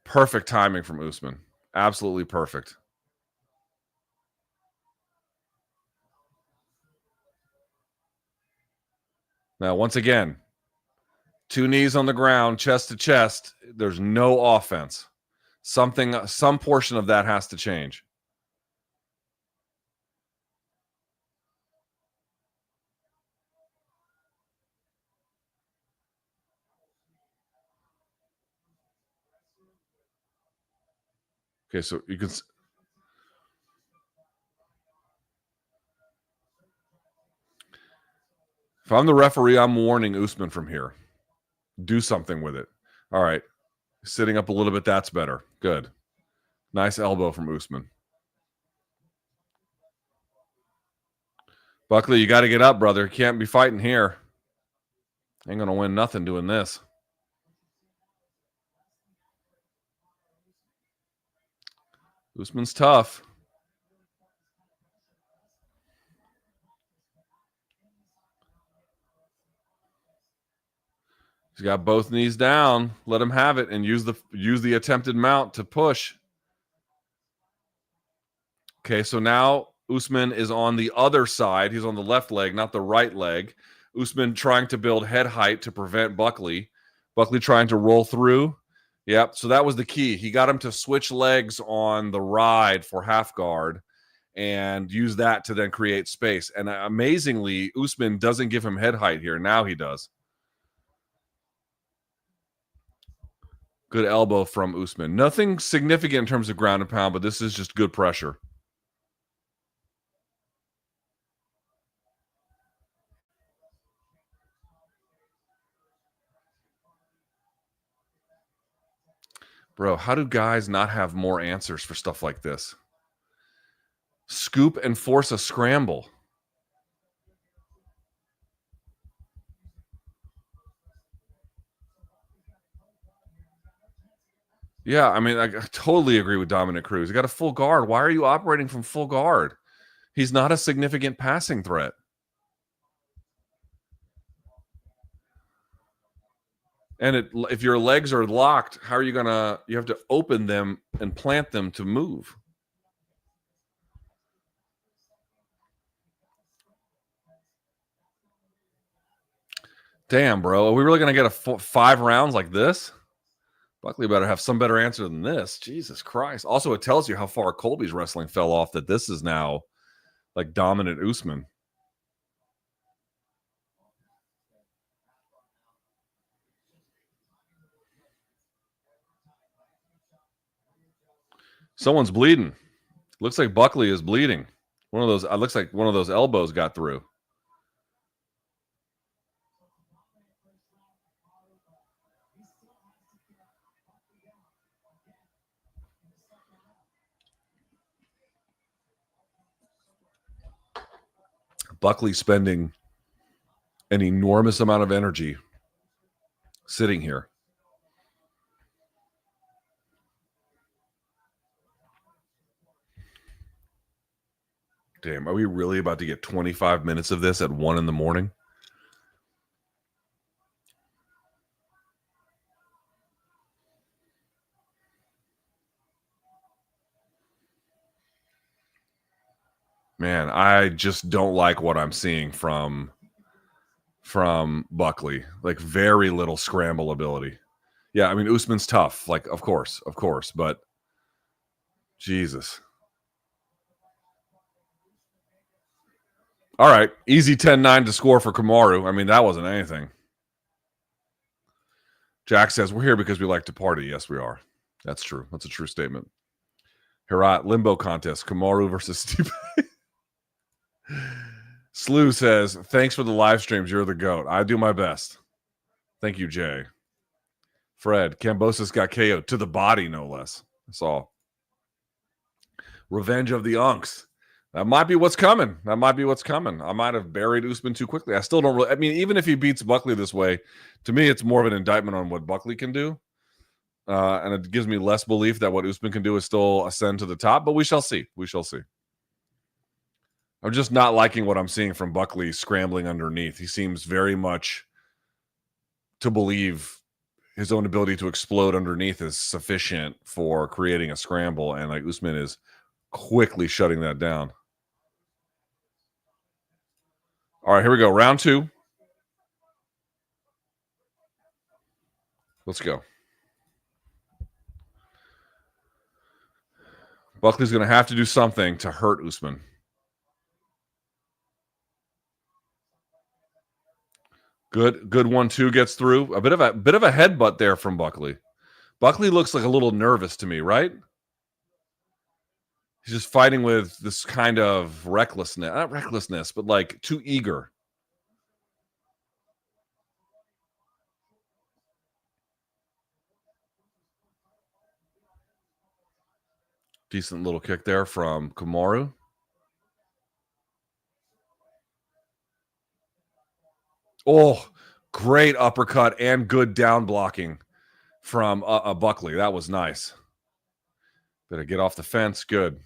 Perfect timing from Usman. Absolutely perfect. Now, once again, 2 knees on the ground, chest to chest. There's no offense. Some portion of that has to change. Okay, so you can. If I'm the referee, I'm warning Usman from here. Do something with it. All right. Sitting up a little bit, that's better. Good. Nice elbow from Usman. Buckley, you got to get up, brother. You can't be fighting here. Ain't going to win nothing doing this. Usman's tough. He's got both knees down. Let him have it and use the attempted mount to push. Okay, so now Usman is on the other side. He's on the left leg, not the right leg. Usman trying to build head height to prevent Buckley. Buckley trying to roll through. Yep, so that was the key. He got him to switch legs on the ride for half guard and use that to then create space. And amazingly, Usman doesn't give him head height here. Now he does. Good elbow from Usman. Nothing significant in terms of ground and pound, but this is just good pressure. Bro, how do guys not have more answers for stuff like this? Scoop and force a scramble. Yeah, I mean, I totally agree with Dominic Cruz. He got a full guard. Why are you operating from full guard? He's not a significant passing threat. And if your legs are locked, how are you going to – you have to open them and plant them to move. Damn, bro. Are we really going to get 5 rounds like this? Buckley better have some better answer than this. Jesus Christ. Also, it tells you how far Colby's wrestling fell off that this is now like dominant Usman. Someone's bleeding. Looks like Buckley is bleeding. One of those, it looks like one of those elbows got through. Buckley spending an enormous amount of energy sitting here. Damn, are we really about to get 25 minutes of this at 1 a.m? Man, I just don't like what I'm seeing from Buckley. Like very little scramble ability. Yeah, I mean Usman's tough. Like of course, but Jesus. All right, easy 10-9 to score for Kamaru. I mean, that wasn't anything. Jack says, we're here because we like to party. Yes, we are. That's true. That's a true statement. Herat, limbo contest. Kamaru versus Stipe. Slew says, thanks for the live streams. You're the GOAT. I do my best. Thank you, Jay. Fred, Kambosos got KO'd to the body, no less. That's all. Revenge of the Unks. That might be what's coming. I might have buried Usman too quickly. I still don't really. I mean, even if he beats Buckley this way, to me, it's more of an indictment on what Buckley can do. And it gives me less belief that what Usman can do is still ascend to the top. But we shall see. I'm just not liking what I'm seeing from Buckley scrambling underneath. He seems very much to believe his own ability to explode underneath is sufficient for creating a scramble, and like Usman is quickly shutting that down. All right, here we go. Round 2. Let's go. Buckley's going to have to do something to hurt Usman. Good 1-2 gets through. A bit of a headbutt there from Buckley. Buckley looks like a little nervous to me, right? He's just fighting with this kind of recklessness. Not recklessness, but like too eager. Decent little kick there from Kamaru. Oh, great uppercut and good down blocking from Buckley. That was nice. Better get off the fence. Good.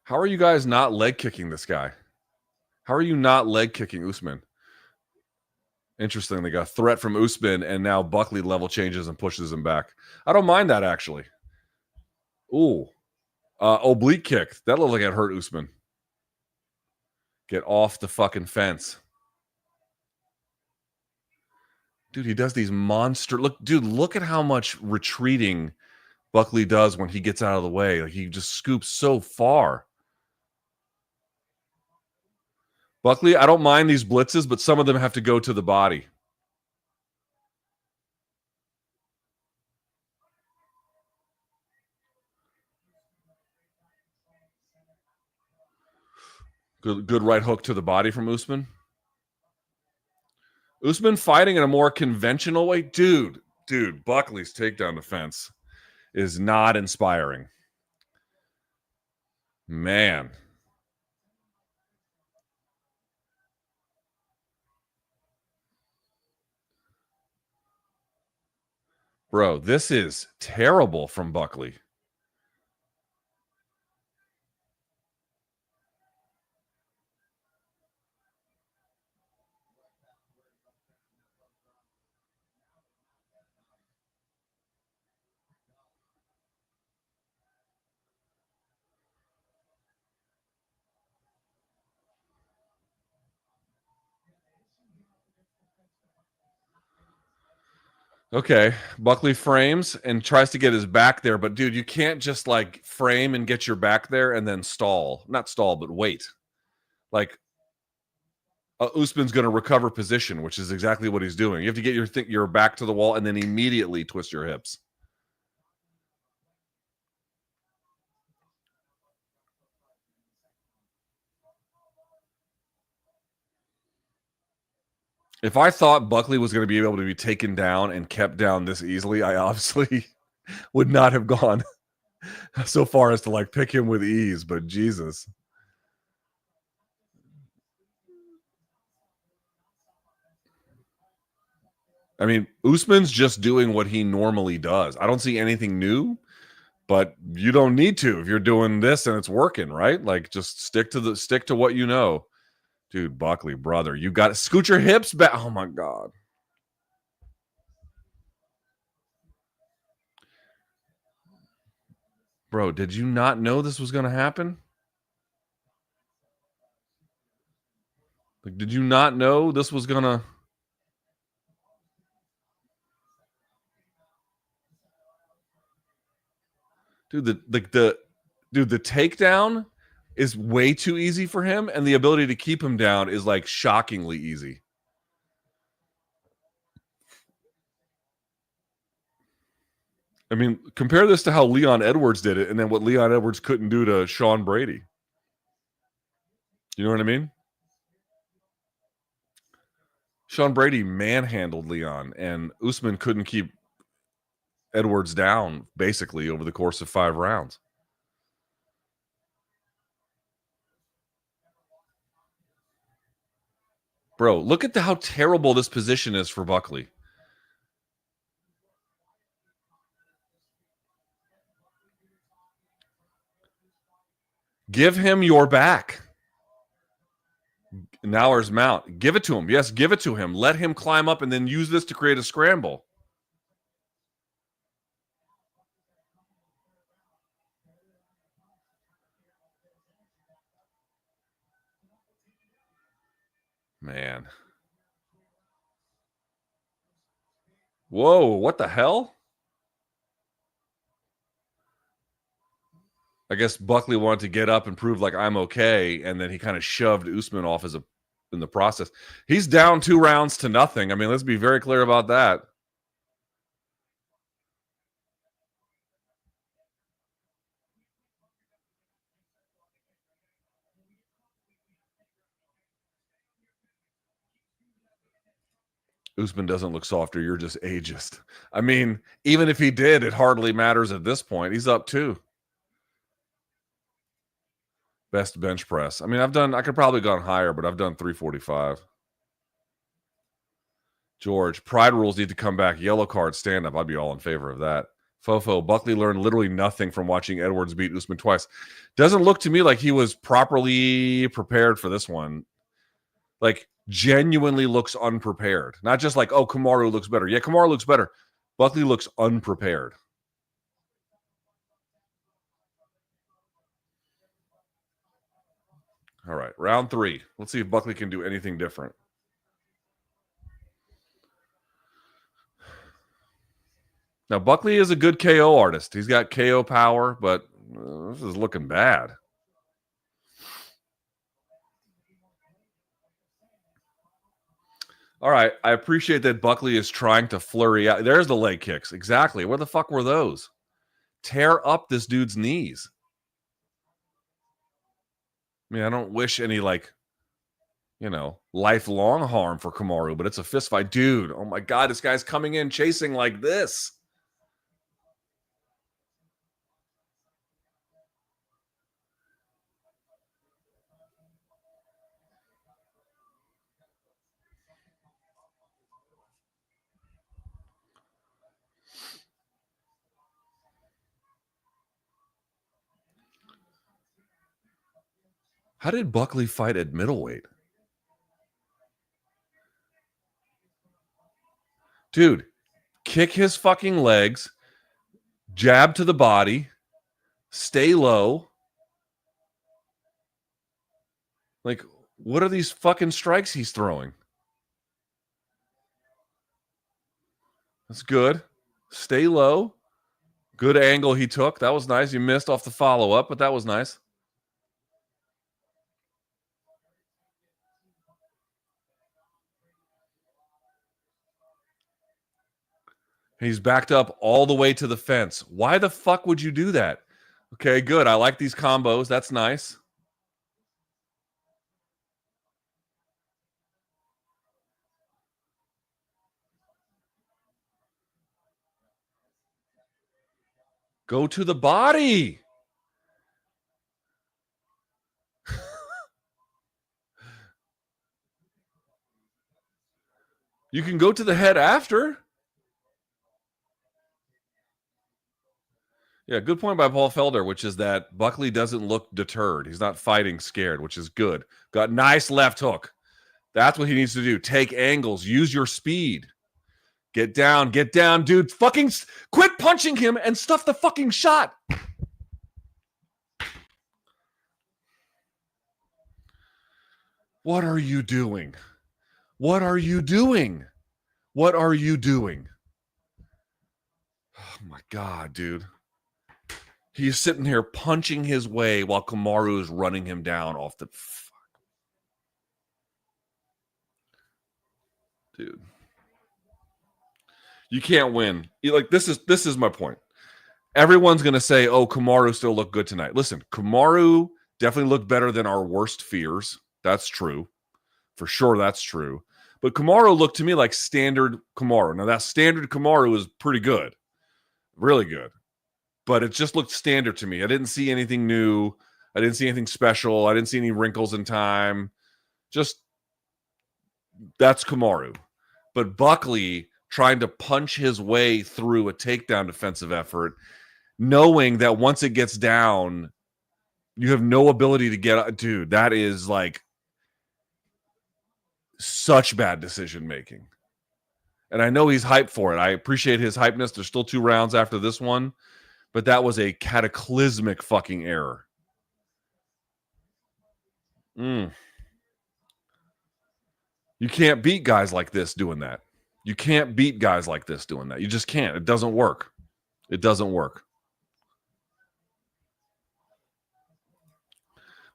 How are you guys not leg kicking this guy? How are you not leg kicking Usman? Interesting. They got a threat from Usman, and now Buckley level changes and pushes him back. I don't mind that, actually. Ooh. Oblique kick. That looked like it hurt Usman. Get off the fucking fence. Dude, he does these monster... Look at how much retreating Buckley does when he gets out of the way. Like, he just scoops so far. Buckley, I don't mind these blitzes, but some of them have to go to the body. Good right hook to the body from Usman. Usman fighting in a more conventional way. Dude, Buckley's takedown defense is not inspiring. Man. Bro, this is terrible from Buckley. Okay, Buckley frames and tries to get his back there, but dude, you can't just like frame and get your back there and then stall. Not stall, but wait. Like Usman's going to recover position, which is exactly what he's doing. You have to get your back to the wall and then immediately twist your hips. If I thought Buckley was going to be able to be taken down and kept down this easily, I obviously would not have gone so far as to like pick him with ease, but Jesus. I mean, Usman's just doing what he normally does. I don't see anything new, but you don't need to if you're doing this and it's working, right? Like just stick to what you know. Dude, Buckley, brother, you got to scoot your hips back. Oh my God. Bro, did you not know this was going to happen? Like, did you not know this was going to... Dude, the takedown is way too easy for him, and the ability to keep him down is like shockingly easy. I mean, compare this to how Leon Edwards did it, and then what Leon Edwards couldn't do to Sean Brady. You know what I mean? Sean Brady manhandled Leon, and Usman couldn't keep Edwards down basically over the course of 5 rounds. Bro, look at how terrible this position is for Buckley. Give him your back. Now there's mount. Give it to him. Yes, give it to him. Let him climb up and then use this to create a scramble. Man. Whoa, what the hell? I guess Buckley wanted to get up and prove like I'm okay, and then he kind of shoved Usman off in the process. He's down 2 rounds to nothing. I mean, let's be very clear about that. Usman doesn't look softer. You're just ageist. I mean, even if he did, it hardly matters at this point. He's up 2. Best bench press. I mean, I could probably gone higher, but I've done 345. George, pride rules need to come back. Yellow card, stand up. I'd be all in favor of that. Fofo, Buckley learned literally nothing from watching Edwards beat Usman twice. Doesn't look to me like he was properly prepared for this one. Like, genuinely looks unprepared. Not just like, oh, Kamaru looks better. Yeah, Kamaru looks better. Buckley looks unprepared. All right, round 3. Let's see if Buckley can do anything different. Now, Buckley is a good KO artist. He's got KO power, but this is looking bad. All right, I appreciate that Buckley is trying to flurry out. There's the leg kicks. Exactly. Where the fuck were those? Tear up this dude's knees. I mean, I don't wish any, like, lifelong harm for Kamaru, but it's a fist fight. Dude, oh my God, this guy's coming in chasing like this. How did Buckley fight at middleweight? Dude, kick his fucking legs, jab to the body, stay low. Like, what are these fucking strikes he's throwing? That's good. Stay low. Good angle he took. That was nice. You missed off the follow-up, but that was nice. He's backed up all the way to the fence. Why the fuck would you do that? Okay, good. I like these combos. That's nice. Go to the body. You can go to the head after. Yeah, good point by Paul Felder, which is that Buckley doesn't look deterred. He's not fighting scared, which is good. Got nice left hook. That's what he needs to do. Take angles. Use your speed. Get down, dude. Fucking quit punching him and stuff the fucking shot. What are you doing? What are you doing? What are you doing? Oh my God, dude. He's sitting here punching his way while Kamaru is running him down off the dude. You can't win. This is my point. Everyone's going to say, oh, Kamaru still looked good tonight. Listen, Kamaru definitely looked better than our worst fears. That's true. For sure, that's true. But Kamaru looked to me like standard Kamaru. Now, that standard Kamaru is pretty good. Really good. But it just looked standard to me. I didn't see anything new. I didn't see anything special. I didn't see any wrinkles in time. Just, that's Kamaru. But Buckley trying to punch his way through a takedown defensive effort, knowing that once it gets down, you have no ability to get, dude, that is like, Such bad decision making. And I know he's hyped for it. I appreciate his hypeness. There's still 2 rounds after this one, but that was a cataclysmic fucking error. You can't beat guys like this doing that. You can't beat guys like this doing that. You just can't. It doesn't work. It doesn't work.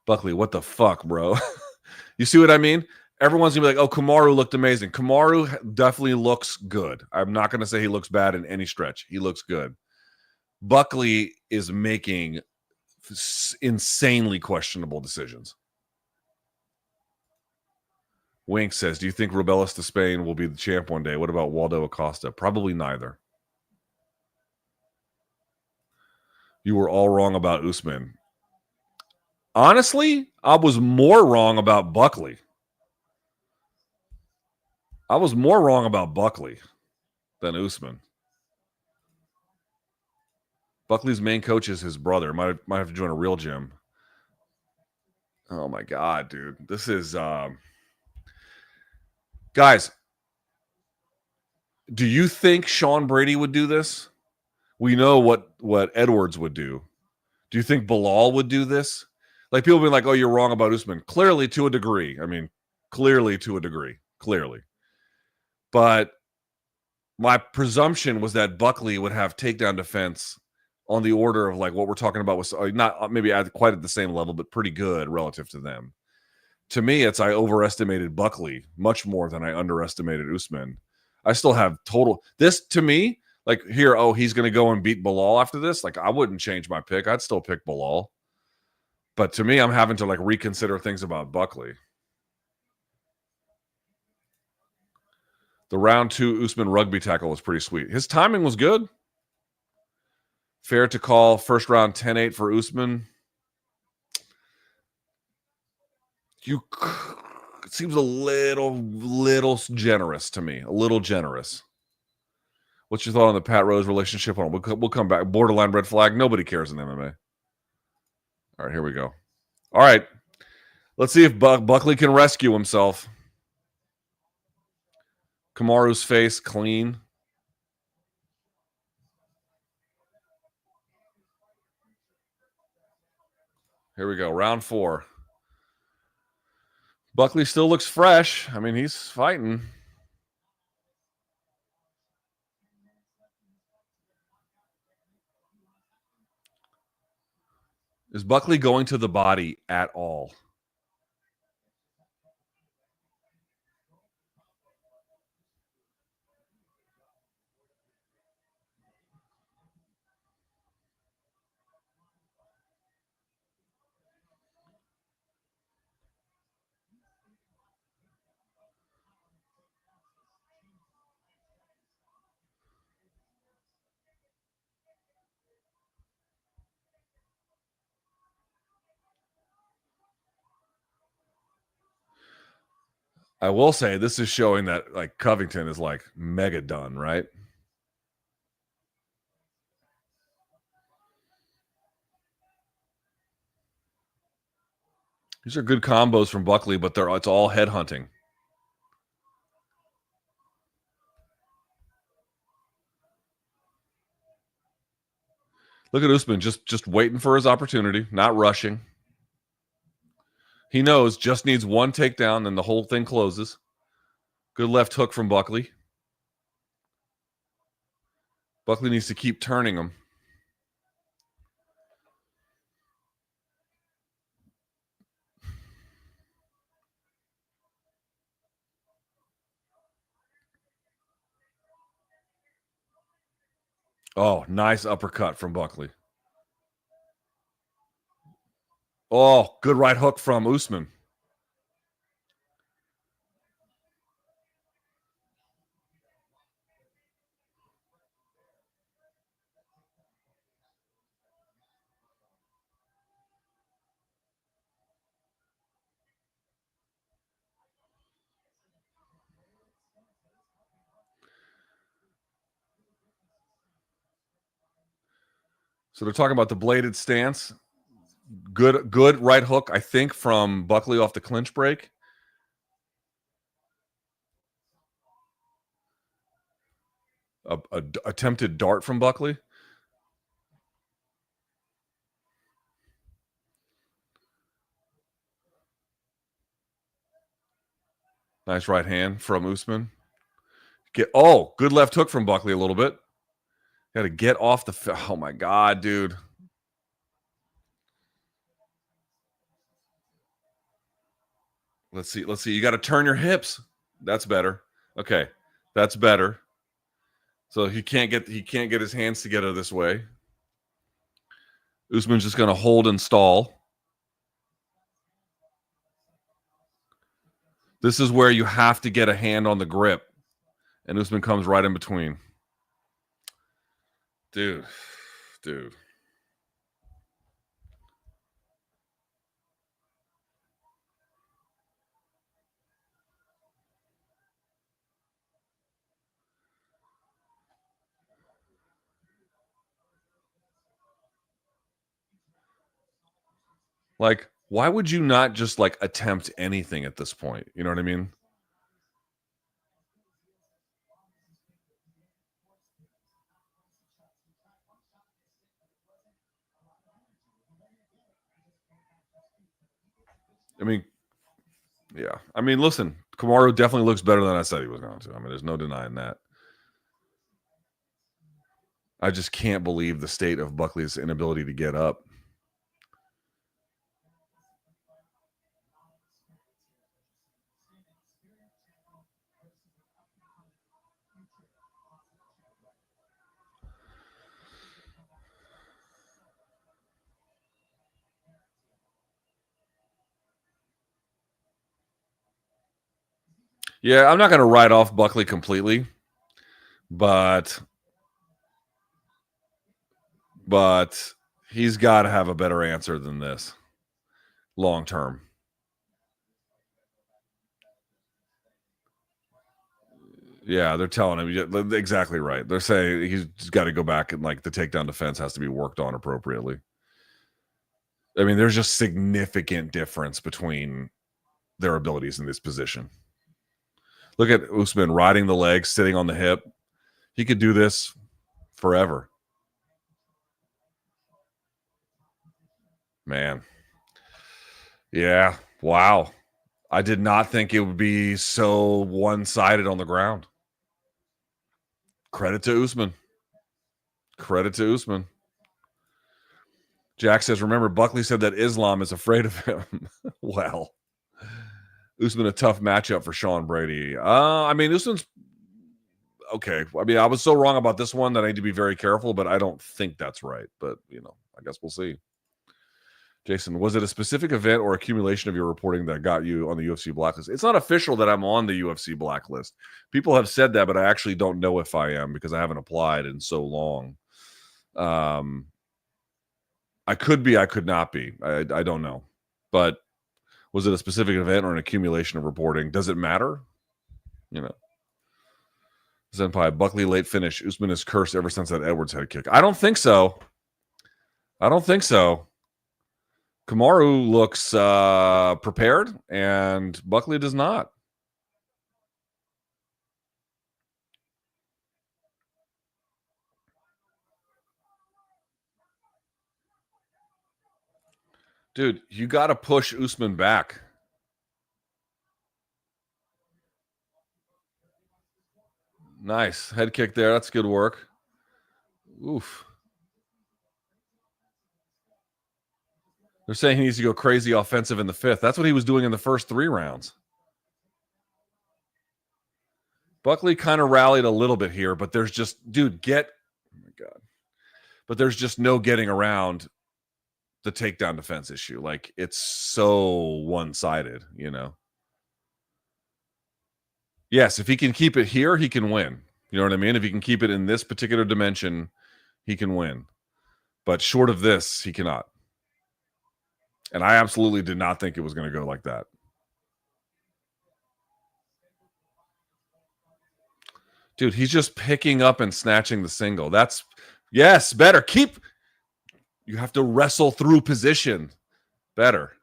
Buckley, what the fuck, bro? You see what I mean? Everyone's going to be like, oh, Kamaru looked amazing. Kamaru definitely looks good. I'm not going to say he looks bad in any stretch. He looks good. Buckley is making insanely questionable decisions. Wink says, do you think Rubelas to Spain will be the champ one day? What about Waldo Acosta? Probably neither. You were all wrong about Usman. Honestly, I was more wrong about Buckley. I was more wrong about Buckley than Usman. Buckley's main coach is his brother. Might have to join a real gym. Oh my God, dude. This is guys, do you think Sean Brady would do this? We know what Edwards would do. Do you think Bilal would do this? Like, people being like, oh, you're wrong about Usman. Clearly, to a degree. I mean, clearly to a degree. Clearly. But my presumption was that Buckley would have takedown defense on the order of like what we're talking about was not maybe quite at the same level, but pretty good relative to them. To me, it's I overestimated Buckley much more than I underestimated Usman. I still have total this to me, like here, oh, he's going to go and beat Bilal after this. Like, I wouldn't change my pick. I'd still pick Bilal. But to me, I'm having to like reconsider things about Buckley. The round 2 Usman rugby tackle was pretty sweet. His timing was good. Fair to call first round 10-8 for Usman. It seems a little generous to me. A little generous. What's your thought on the Pat Rose relationship? We'll come back. Borderline red flag. Nobody cares in MMA. All right, here we go. All right. Let's see if Buckley can rescue himself. Kamaru's face clean. Here we go. Round 4. Buckley still looks fresh. I mean, he's fighting. Is Buckley going to the body at all? I will say this is showing that like Covington is like mega done, right? These are good combos from Buckley, but it's all head hunting. Look at Usman just waiting for his opportunity, not rushing. He knows just needs one takedown and the whole thing closes. Good left hook from Buckley. Buckley needs to keep turning him. Oh, nice uppercut from Buckley. Oh, good right hook from Usman. So they're talking about the bladed stance. Good right hook, I think, from Buckley off the clinch break. A attempted dart from Buckley. Nice right hand from Usman. Good left hook from Buckley a little bit. Got to get off the. Oh my God, dude. Let's see. Let's see. You got to turn your hips. That's better. Okay, that's better. So he can't get his hands together this way. Usman's just going to hold and stall. This is where you have to get a hand on the grip, and Usman comes right in between. Dude. Like, why would you not just like attempt anything at this point? You know what I mean? I mean, yeah. I mean, listen, Kamaru definitely looks better than I said he was going to. I mean, there's no denying that. I just can't believe the state of Buckley's inability to get up. Yeah, I'm not going to write off Buckley completely, but he's got to have a better answer than this long term. Yeah, they're telling him exactly right. They're saying he's got to go back and like the takedown defense has to be worked on appropriately. I mean, there's just significant difference between their abilities in this position. Look at Usman riding the leg, sitting on the hip. He could do this forever. Man. Yeah. Wow. I did not think it would be so one-sided on the ground. Credit to Usman. Jack says, remember, Buckley said that Islam is afraid of him. Well, Usman a tough matchup for Sean Brady. I mean, Usman's okay. I mean, I was so wrong about this one that I need to be very careful, but I don't think that's right. But, I guess we'll see. Jason, was it a specific event or accumulation of your reporting that got you on the UFC blacklist? It's not official that I'm on the UFC blacklist. People have said that, but I actually don't know if I am because I haven't applied in so long. I could be, I could not be. I don't know. But was it a specific event or an accumulation of reporting? Does it matter? Zenpai, Buckley late finish. Usman is cursed ever since that Edwards head kick. I don't think so. Kamaru looks prepared, and Buckley does not. Dude, you got to push Usman back. Nice. Head kick there. That's good work. Oof. They're saying he needs to go crazy offensive in the fifth. That's what he was doing in the first 3 rounds. Buckley kind of rallied a little bit here, but there's just, oh my God. But there's just no getting around the takedown defense issue. Like, it's so one-sided, Yes, if he can keep it here, he can win. You know what I mean? If he can keep it in this particular dimension, he can win. But short of this, he cannot. And I absolutely did not think it was going to go like that. Dude, he's just picking up and snatching the single. Yes, better. You have to wrestle through position. Better.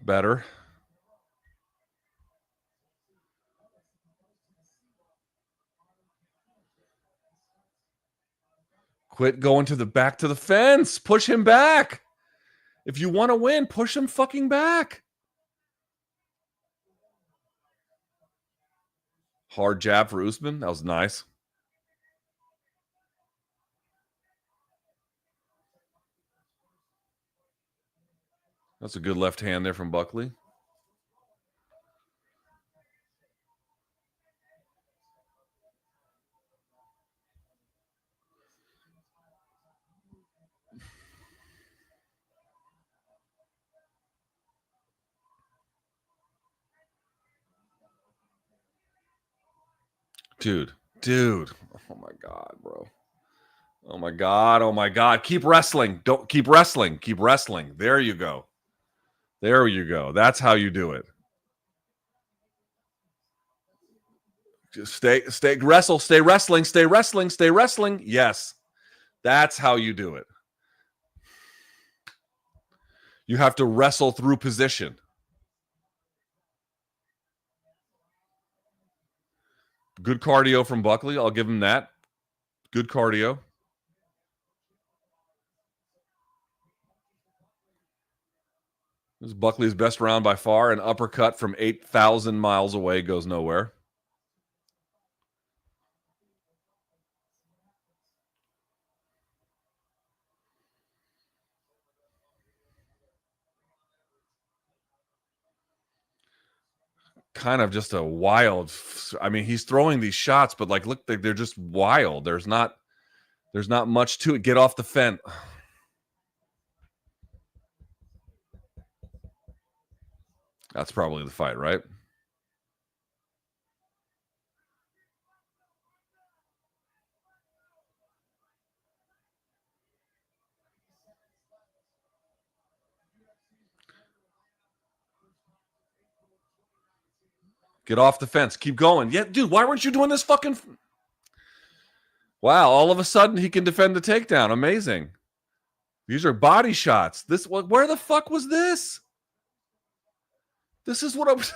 Better. Quit going to the back to the fence. Push him back. If you want to win, push him fucking back. Hard jab for Usman. That was nice. That's a good left hand there from Buckley. Dude. Oh my God, bro. Oh my God. Keep wrestling. Don't keep wrestling. Keep wrestling. There you go. That's how you do it. Just stay wrestle, stay wrestling. Yes. That's how you do it. You have to wrestle through position. Good cardio from Buckley. I'll give him that. Good cardio. This is Buckley's best round by far. An uppercut from 8,000 miles away goes nowhere. Kind of just a wild. I mean, he's throwing these shots, but like, look, they're just wild. There's not much to it. Get off the fence. That's probably the fight, right? Get off the fence. Keep going. Yeah, dude, why weren't you doing this fucking... Wow, all of a sudden he can defend the takedown. Amazing. These are body shots. Where the fuck was this? This is what I was...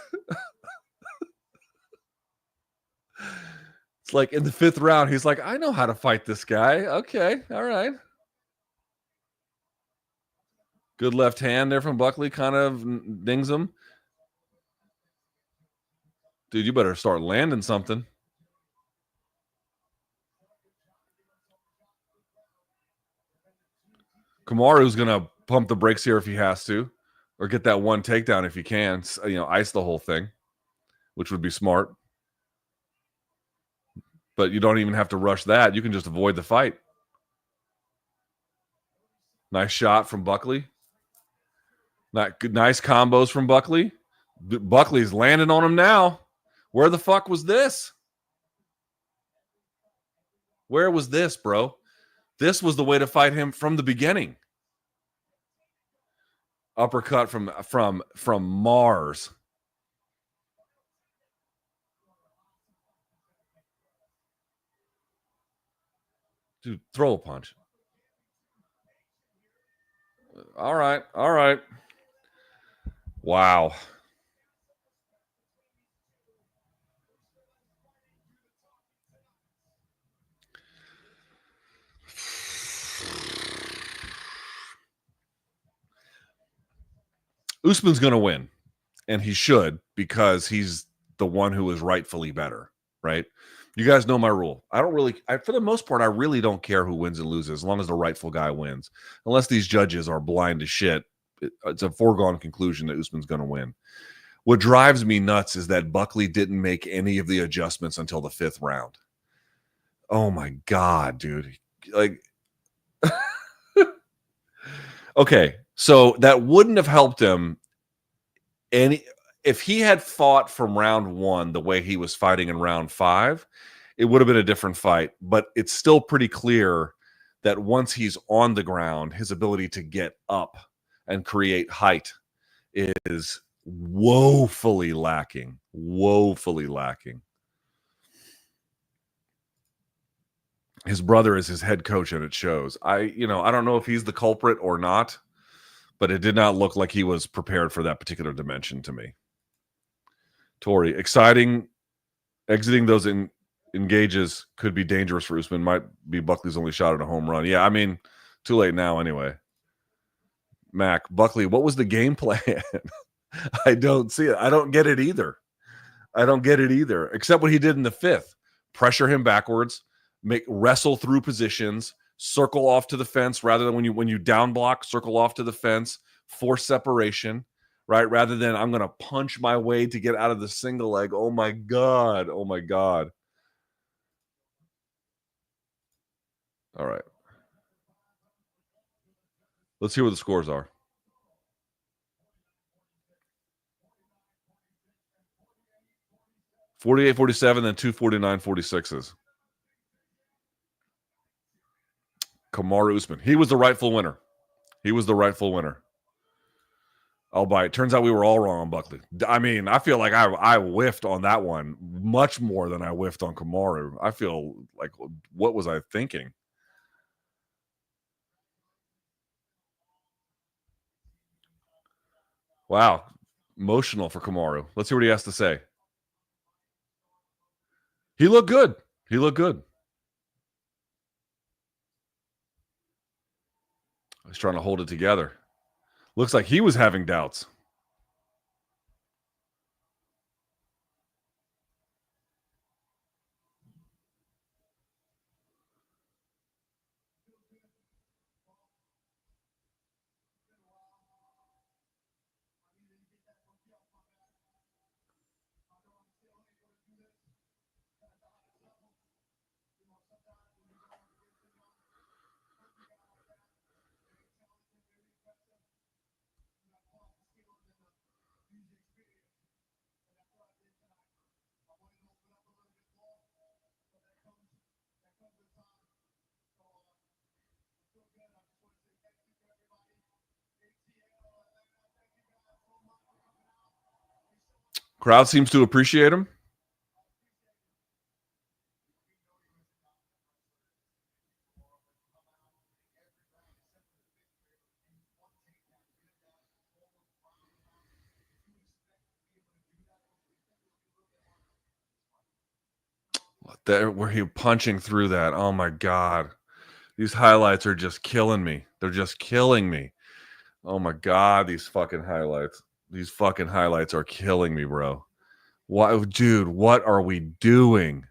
It's like in the 5th round, he's like, I know how to fight this guy. Okay, all right. Good left hand there from Buckley. Kind of dings him. Dude, you better start landing something. Kamaru's going to pump the brakes here if he has to, or get that one takedown if he can. You know, ice the whole thing, which would be smart. But you don't even have to rush that. You can just avoid the fight. Nice shot from Buckley. Nice combos from Buckley. Buckley's landing on him now. Where the fuck was this? Where was this, bro? This was the way to fight him from the beginning. Uppercut from Mars. Dude, throw a punch. All right. Wow. Usman's going to win, and he should, because he's the one who is rightfully better, right? You guys know my rule. For the most part, I really don't care who wins and loses as long as the rightful guy wins. Unless these judges are blind as shit, it's a foregone conclusion that Usman's going to win. What drives me nuts is that Buckley didn't make any of the adjustments until the 5th round. Oh my God, dude. Like, okay, so that wouldn't have helped him if he had fought from round 1 the way he was fighting in round 5, it would have been a different fight. But it's still pretty clear that once he's on the ground, his ability to get up and create height is woefully lacking. His brother is his head coach, and it shows. I don't know if he's the culprit or not, but it did not look like he was prepared for that particular dimension to me. Tori, exciting. Exiting those engages could be dangerous for Usman. Might be Buckley's only shot at a home run. Yeah, I mean, too late now anyway. Mac, Buckley, what was the game plan? I don't see it. I don't get it either. Except what he did in the fifth. Pressure him backwards, wrestle through positions, circle off to the fence rather than when you down block, circle off to the fence, force separation, right? Rather than I'm going to punch my way to get out of the single leg. Oh my God. Oh my God. All right. Let's hear what the scores are. 48-47, then 249-46s. Kamaru Usman. He was the rightful winner. I'll buy it. Turns out we were all wrong on Buckley. I mean, I feel like I whiffed on that one much more than I whiffed on Kamaru. I feel like, what was I thinking? Wow. Emotional for Kamaru. Let's see what he has to say. He looked good. He's trying to hold it together. Looks like he was having doubts. Crowd seems to appreciate him. Where he punching through that. Oh my God. These highlights are just killing me. They're just killing me. Oh my God, these fucking highlights. These fucking highlights are killing me, bro. What, dude, what are we doing?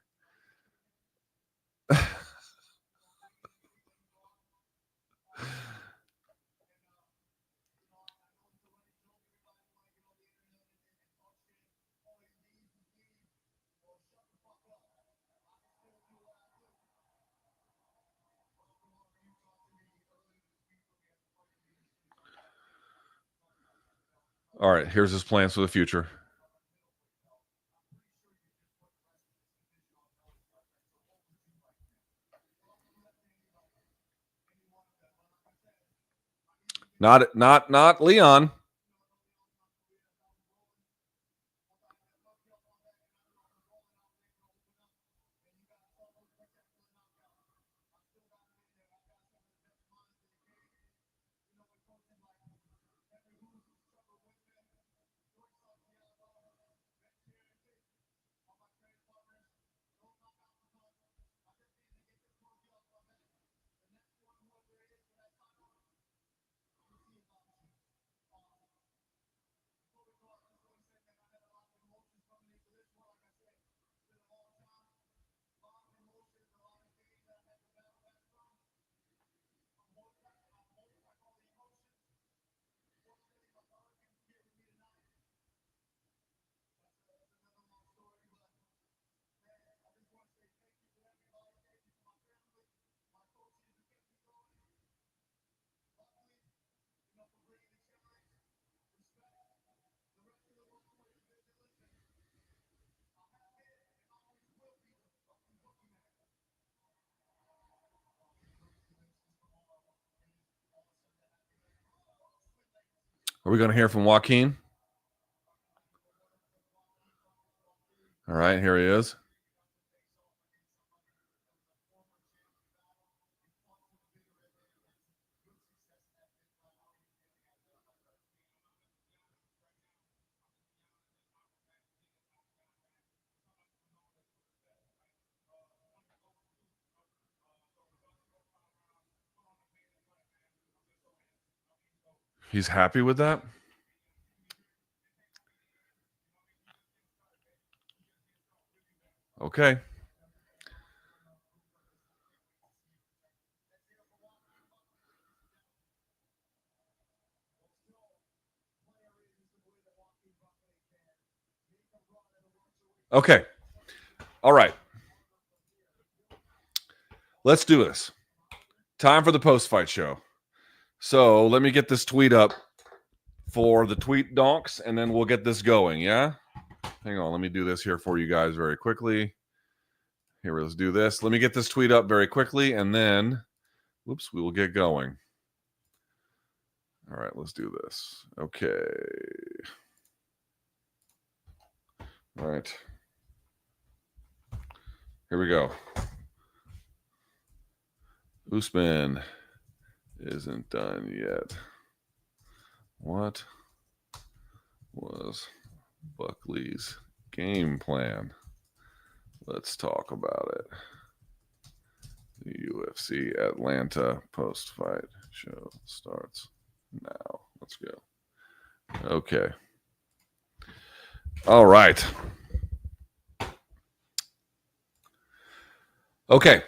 All right, here's his plans for the future. Not Leon. Are we going to hear from Joaquin? All right, here he is. He's happy with that? Okay. Okay. All right. Let's do this. Time for the post-fight show. So let me get this tweet up for the tweet donks, and then we'll get this going, yeah? Hang on, let me do this here for you guys very quickly. Here, let's do this. Let me get this tweet up very quickly, and then, whoops, we will get going. All right, let's do this. Okay. All right. Here we go. Usman isn't done yet. What was Buckley's game plan? Let's talk about it. The UFC Atlanta post-fight show starts now. Let's go. Okay. All right. Okay.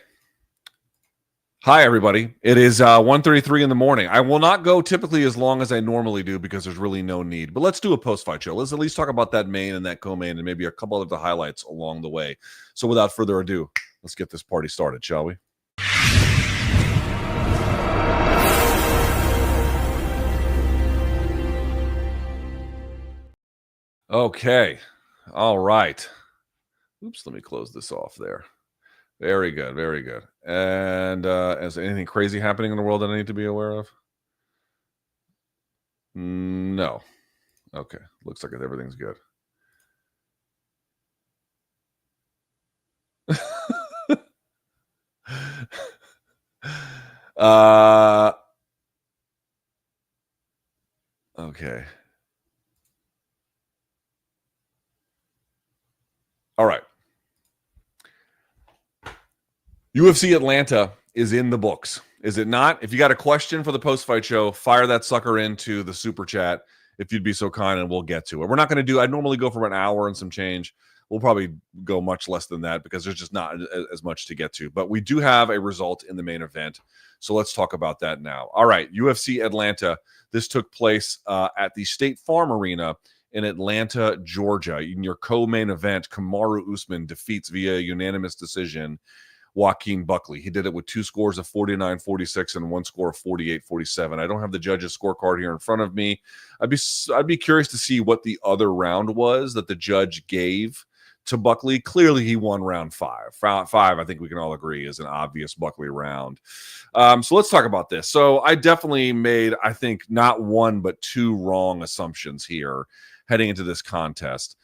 Hi, everybody. It is 1:33 in the morning. I will not go typically as long as I normally do because there's really no need. But let's do a post-fight show. Let's at least talk about that main and that co-main and maybe a couple of the highlights along the way. So without further ado, let's get this party started, shall we? Okay. All right. Oops, let me close this off there. Very good. Very good. And is there anything crazy happening in the world that I need to be aware of? No. Okay. Looks like everything's good. Okay. All right. UFC Atlanta is in the books. Is it not? If you got a question for the post-fight show, fire that sucker into the super chat if you'd be so kind, and we'll get to it. We're not going to do, I normally go for an hour and some change. We'll probably go much less than that because there's just not as much to get to. But we do have a result in the main event. So let's talk about that now. All right, UFC Atlanta. This took place at the State Farm Arena in Atlanta, Georgia. In your co-main event, Kamaru Usman defeats via unanimous decision Joaquin Buckley. He did it with two scores of 49-46 and one score of 48-47. I don't have the judges' scorecard here in front of me. I'd be curious to see what the other round was that the judge gave to Buckley. Clearly, he won round five. Round five, I think we can all agree, is an obvious Buckley round. So let's talk about this. So I definitely made, I think, not one but two wrong assumptions here heading into this contest.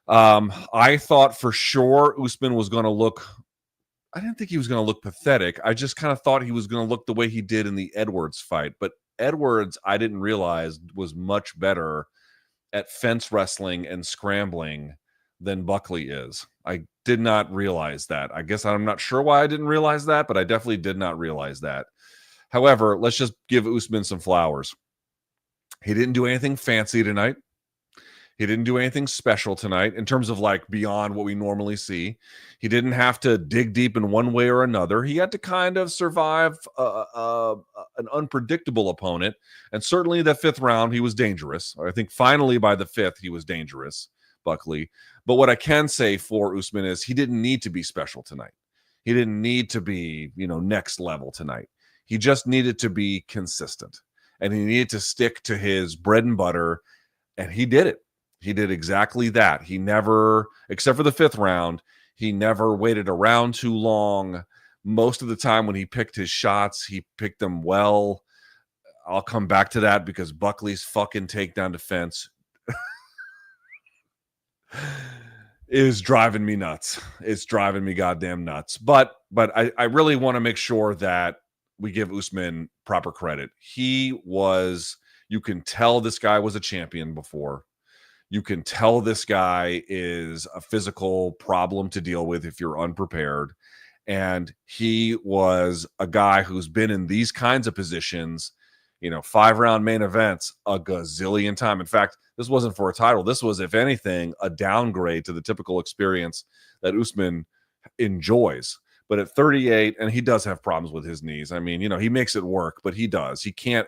I thought for sure Usman was going to look, I didn't think he was going to look pathetic. I just kind of thought he was going to look the way he did in the Edwards fight. But Edwards, I didn't realize, was much better at fence wrestling and scrambling than Buckley is. I did not realize that. I guess I'm not sure why I didn't realize that, but I definitely did not realize that. However, let's just give Usman some flowers. He didn't do anything fancy tonight. He didn't do anything special tonight in terms of like beyond what we normally see. He didn't have to dig deep in one way or another. He had to kind of survive an unpredictable opponent. And certainly the fifth round, he was dangerous. I think finally by the fifth, he was dangerous, Buckley. But what I can say for Usman is he didn't need to be special tonight. He didn't need to be, next level tonight. He just needed to be consistent. And he needed to stick to his bread and butter. And he did it. He did exactly that. He never, except for the fifth round, he never waited around too long. Most of the time when he picked his shots, he picked them well. I'll come back to that because Buckley's fucking takedown defense is driving me nuts. It's driving me goddamn nuts. But I really want to make sure that we give Usman proper credit. You can tell this guy was a champion before. You can tell this guy is a physical problem to deal with if you're unprepared. And he was a guy who's been in these kinds of positions, 5-round main events a gazillion time. In fact, this wasn't for a title. This was, if anything, a downgrade to the typical experience that Usman enjoys. But at 38, and he does have problems with his knees. I mean, he makes it work, but he does. He can't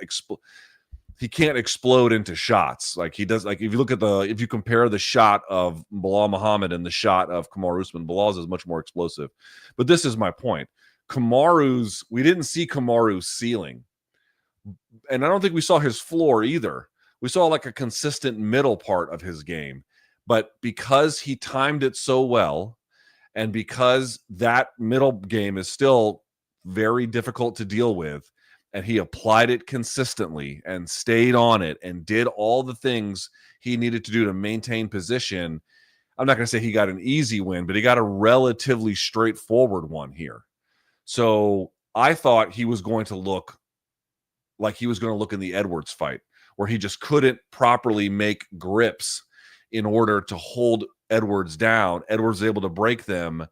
explode into shots like he does. Like if you compare the shot of Bilal Muhammad and the shot of Kamaru Usman, Bilal's is much more explosive. But this is my point. We didn't see Kamaru's ceiling. And I don't think we saw his floor either. We saw like a consistent middle part of his game. But because he timed it so well, and because that middle game is still very difficult to deal with, and he applied it consistently and stayed on it and did all the things he needed to do to maintain position, I'm not going to say he got an easy win, but he got a relatively straightforward one here. So I thought he was going to look like he was going to look in the Edwards fight, where he just couldn't properly make grips in order to hold Edwards down. Edwards was able to break them,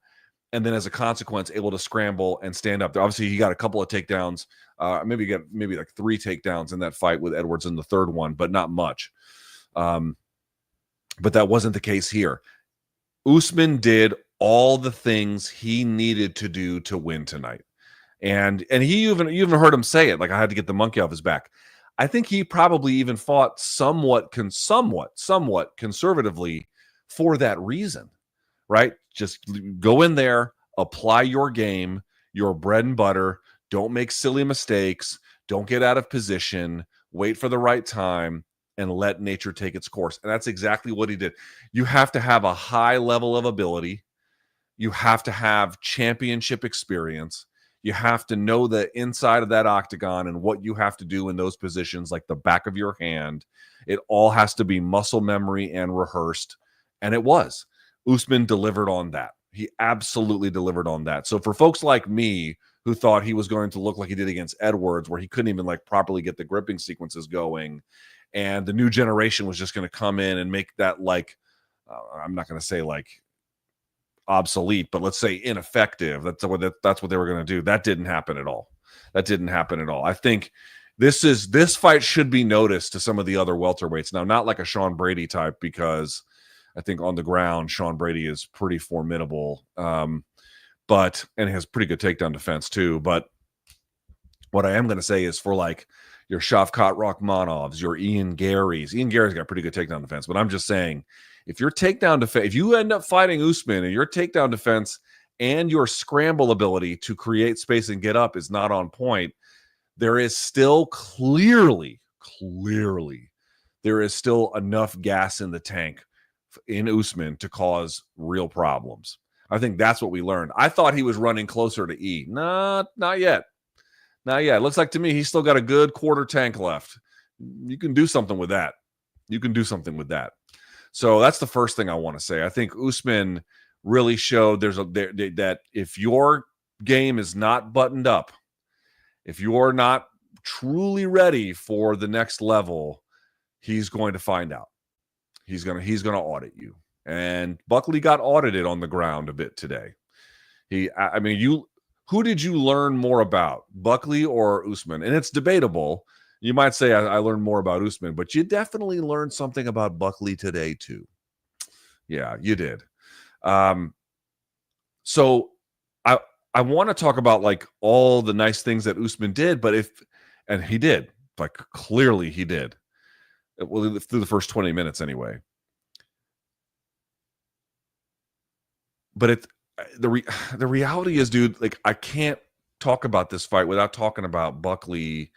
and then as a consequence, able to scramble and stand up there. Obviously, he got a couple of takedowns. Maybe like 3 takedowns in that fight with Edwards in the third one, but not much. But that wasn't the case here. Usman did all the things he needed to do to win tonight. And you even heard him say it, like, I had to get the monkey off his back. I think he probably even fought somewhat conservatively for that reason, right? Just go in there, apply your game, your bread and butter. Don't make silly mistakes. Don't get out of position. Wait for the right time and let nature take its course. And that's exactly what he did. You have to have a high level of ability. You have to have championship experience. You have to know the inside of that octagon and what you have to do in those positions like the back of your hand. It all has to be muscle memory and rehearsed. And it was. Usman delivered on that. He absolutely delivered on that. So for folks like me who thought he was going to look like he did against Edwards, where he couldn't even like properly get the gripping sequences going, and the new generation was just going to come in and make that like, I'm not going to say like obsolete, but let's say ineffective. That's what they were going to do. That didn't happen at all. I think this fight should be noticed to some of the other welterweights. Now, not like a Sean Brady type, because I think on the ground, Sean Brady is pretty formidable, and has pretty good takedown defense too. But what I am going to say is for like your Shavkat Rakhmonovs, your Ian Gary's got pretty good takedown defense. But I'm just saying, if your takedown defense, if you end up fighting Usman and your takedown defense and your scramble ability to create space and get up is not on point, there is still clearly, there is still enough gas in the tank in Usman to cause real problems. I think that's what we learned. I thought he was running closer to E. Not yet. It looks like to me he's still got a good quarter tank left. You can do something with that. So that's the first thing I want to say. I think Usman really showed that if your game is not buttoned up, if you're not truly ready for the next level, he's going to find out. He's going to audit you. And Buckley got audited on the ground a bit today. Who did you learn more about, Buckley or Usman? And it's debatable. You might say I learned more about Usman, but you definitely learned something about Buckley today too. Yeah, you did. So I want to talk about like all the nice things that Usman did, and he did, like clearly he did. Well, through the first 20 minutes anyway. But the reality is, dude, like I can't talk about this fight without talking about Buckley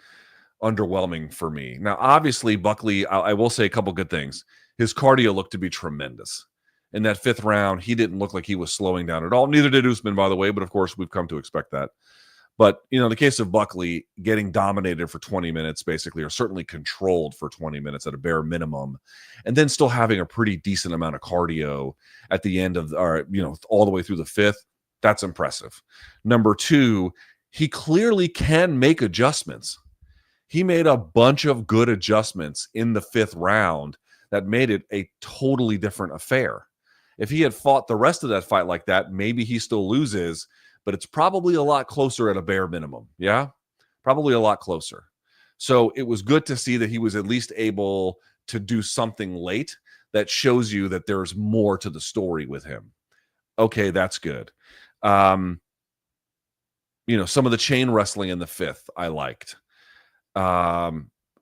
underwhelming for me. Now, obviously, Buckley, I will say a couple good things. His cardio looked to be tremendous. In that 5th round, he didn't look like he was slowing down at all. Neither did Usman, by the way, but of course, we've come to expect that. But, in the case of Buckley, getting dominated for 20 minutes, basically, or certainly controlled for 20 minutes at a bare minimum, and then still having a pretty decent amount of cardio at the end of, all the way through the 5th, that's impressive. Number 2, he clearly can make adjustments. He made a bunch of good adjustments in the 5th round that made it a totally different affair. If he had fought the rest of that fight like that, maybe he still loses, but it's probably a lot closer at a bare minimum. Yeah, probably a lot closer. So it was good to see that he was at least able to do something late that shows you that there's more to the story with him. Okay, that's good. Some of the chain wrestling in the 5th I liked.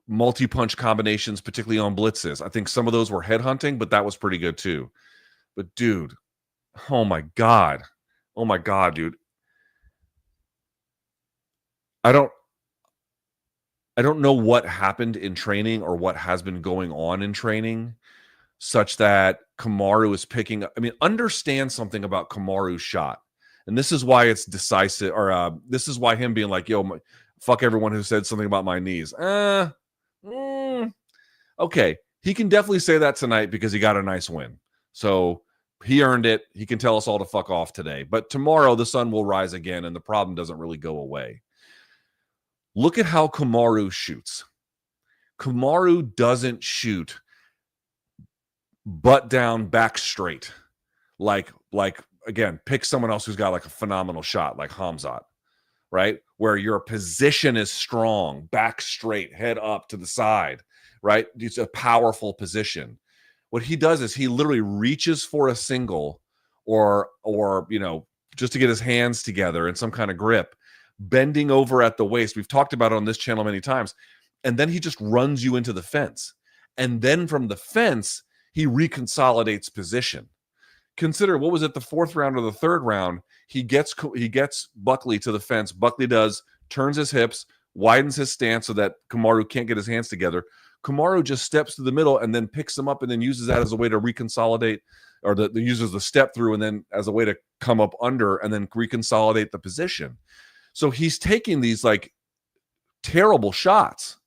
Multi-punch combinations, particularly on blitzes. I think some of those were headhunting, but that was pretty good too. But dude, oh my God, dude. I don't know what happened in training or what has been going on in training such that Kamaru is picking up. I mean, understand something about Kamaru's shot. And this is why it's decisive, or this is why him being like, yo, fuck everyone who said something about my knees. Okay. He can definitely say that tonight because he got a nice win. So he earned it. He can tell us all to fuck off today. But tomorrow the sun will rise again and the problem doesn't really go away. Look at how Kamaru shoots. Kamaru doesn't shoot butt down, back straight. Like again, pick someone else who's got like a phenomenal shot, like Hamzat, right? Where your position is strong, back straight, head up to the side, right? It's a powerful position. What he does is he literally reaches for a single or just to get his hands together in some kind of grip, bending over at the waist. We've talked about it on this channel many times. And then he just runs you into the fence. And then from the fence, he reconsolidates position. Consider, what was it, the 4th round or the 3rd round? He gets Buckley to the fence. Buckley turns his hips, widens his stance so that Kamaru can't get his hands together. Kamaru just steps to the middle and then picks him up and then uses that as a way to reconsolidate, or uses the step through and then as a way to come up under and then reconsolidate the position. So he's taking these like terrible shots,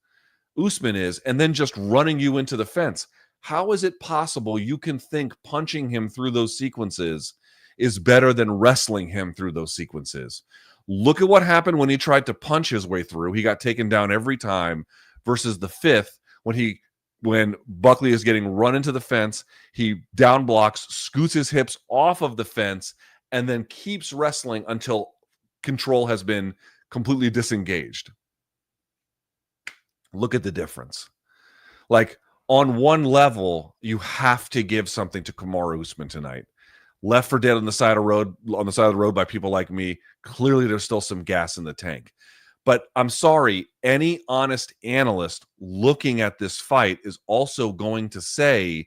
Usman is, and then just running you into the fence. How is it possible you can think punching him through those sequences is better than wrestling him through those sequences? Look at what happened when he tried to punch his way through. He got taken down every time versus the 5th when Buckley is getting run into the fence, he down blocks, scoots his hips off of the fence, and then keeps wrestling until control has been completely disengaged. Look at the difference. Like, on one level, you have to give something to Kamaru Usman tonight. Left for dead on the side of the road by people like me. Clearly, there's still some gas in the tank. But I'm sorry, any honest analyst looking at this fight is also going to say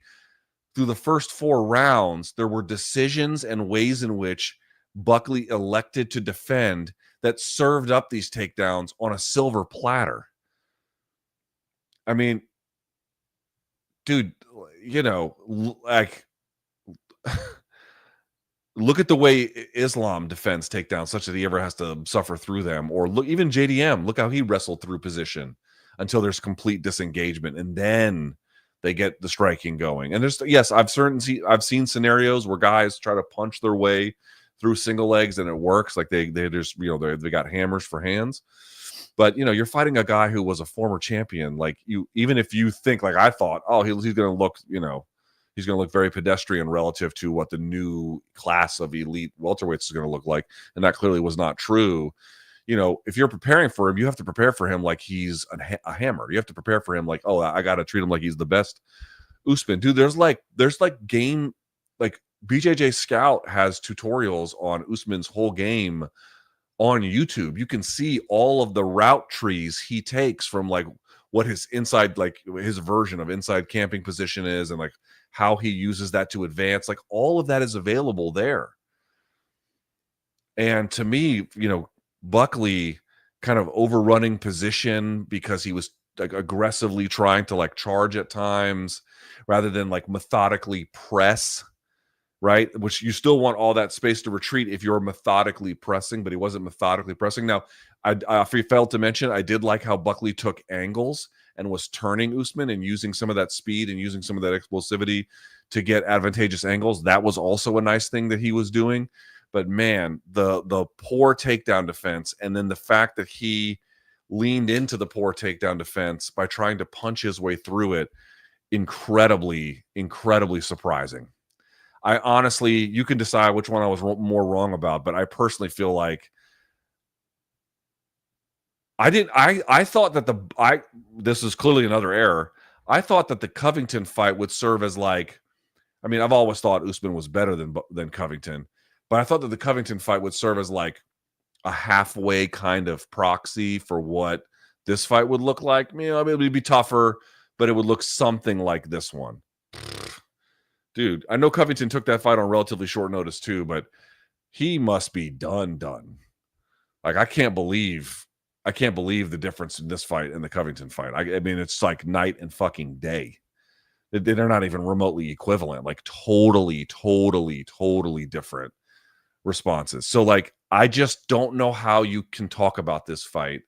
through the first 4 rounds, there were decisions and ways in which Buckley elected to defend that served up these takedowns on a silver platter. I mean, dude, like, look at the way Islam defends takedowns such that he ever has to suffer through them. Or look, even JDM, look how he wrestled through position until there's complete disengagement. And then they get the striking going. And I've seen scenarios where guys try to punch their way through single legs and it works. Like they just, they got hammers for hands. But, you're fighting a guy who was a former champion. Like, even if you think, like I thought, oh, he's going to look, he's going to look very pedestrian relative to what the new class of elite welterweights is going to look like. And that clearly was not true. If you're preparing for him, you have to prepare for him like he's a hammer. You have to prepare for him like, oh, I got to treat him like he's the best Usman. Dude, there's BJJ Scout has tutorials on Usman's whole game on YouTube. You can see all of the route trees he takes from like what his inside, like his version of inside camping position is, and like how he uses that to advance. Like, all of that is available there. And to me, Buckley kind of overrunning position because he was like aggressively trying to like charge at times rather than like methodically press, right? Which you still want all that space to retreat if you're methodically pressing, but he wasn't methodically pressing. Now, I failed to mention, I did like how Buckley took angles and was turning Usman and using some of that speed and using some of that explosivity to get advantageous angles. That was also a nice thing that he was doing. But man, the poor takedown defense, and then the fact that he leaned into the poor takedown defense by trying to punch his way through it, incredibly, incredibly surprising. I honestly, you can decide which one I was more wrong about, but I personally feel like I thought that this is clearly another error. I thought that the Covington fight would serve as like, I mean, I've always thought Usman was better than Covington, but I thought that the Covington fight would serve as like a halfway kind of proxy for what this fight would look like. You know, I mean, it would be tougher, but it would look something like this one. Dude, I know Covington took that fight on relatively short notice too, but he must be done. Like I can't believe the difference in this fight and the Covington fight. I mean, it's like night and fucking day. They're not even remotely equivalent. Like totally different responses. So like, I just don't know how you can talk about this fight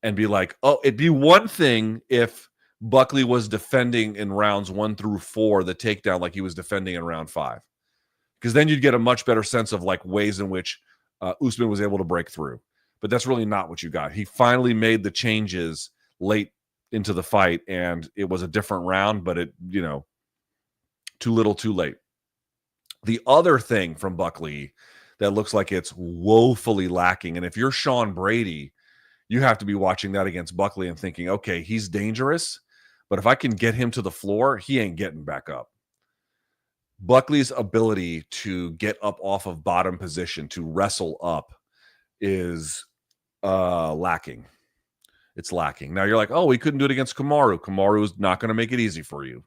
and be like, oh, it'd be one thing if Buckley was defending in rounds 1 through 4 the takedown like he was defending in round 5, because then you'd get a much better sense of like ways in which Usman was able to break through. But that's really not what you got. He finally made the changes late into the fight, and it was a different round, but it, you know, too little, too late. The other thing from Buckley that looks like it's woefully lacking, and if you're Sean Brady, you have to be watching that against Buckley and thinking, okay, he's dangerous, but if I can get him to the floor, he ain't getting back up. Buckley's ability to get up off of bottom position, to wrestle up, is lacking. It's lacking. Now you're like, oh, he couldn't do it against Kamaru. Kamaru is not going to make it easy for you.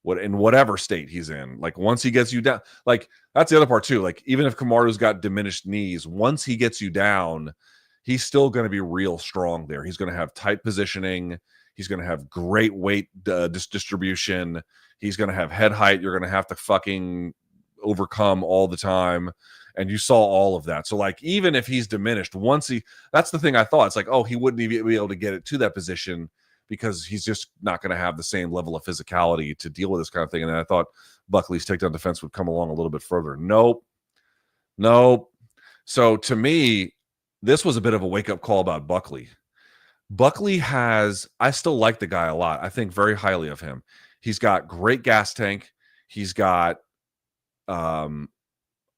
In whatever state he's in. Like once he gets you down, like that's the other part too. Like even if Kamaru's got diminished knees, once he gets you down, he's still going to be real strong there. He's going to have tight positioning. He's going to have great weight distribution. He's going to have head height. You're going to have to fucking overcome all the time. And you saw all of that. So like, even if he's diminished, that's the thing I thought. It's like, oh, he wouldn't even be able to get it to that position because he's just not going to have the same level of physicality to deal with this kind of thing. And then I thought Buckley's takedown defense would come along a little bit further. Nope. So to me, this was a bit of a wake-up call about Buckley. I still like the guy a lot. I think very highly of him. He's got great gas tank. He's got a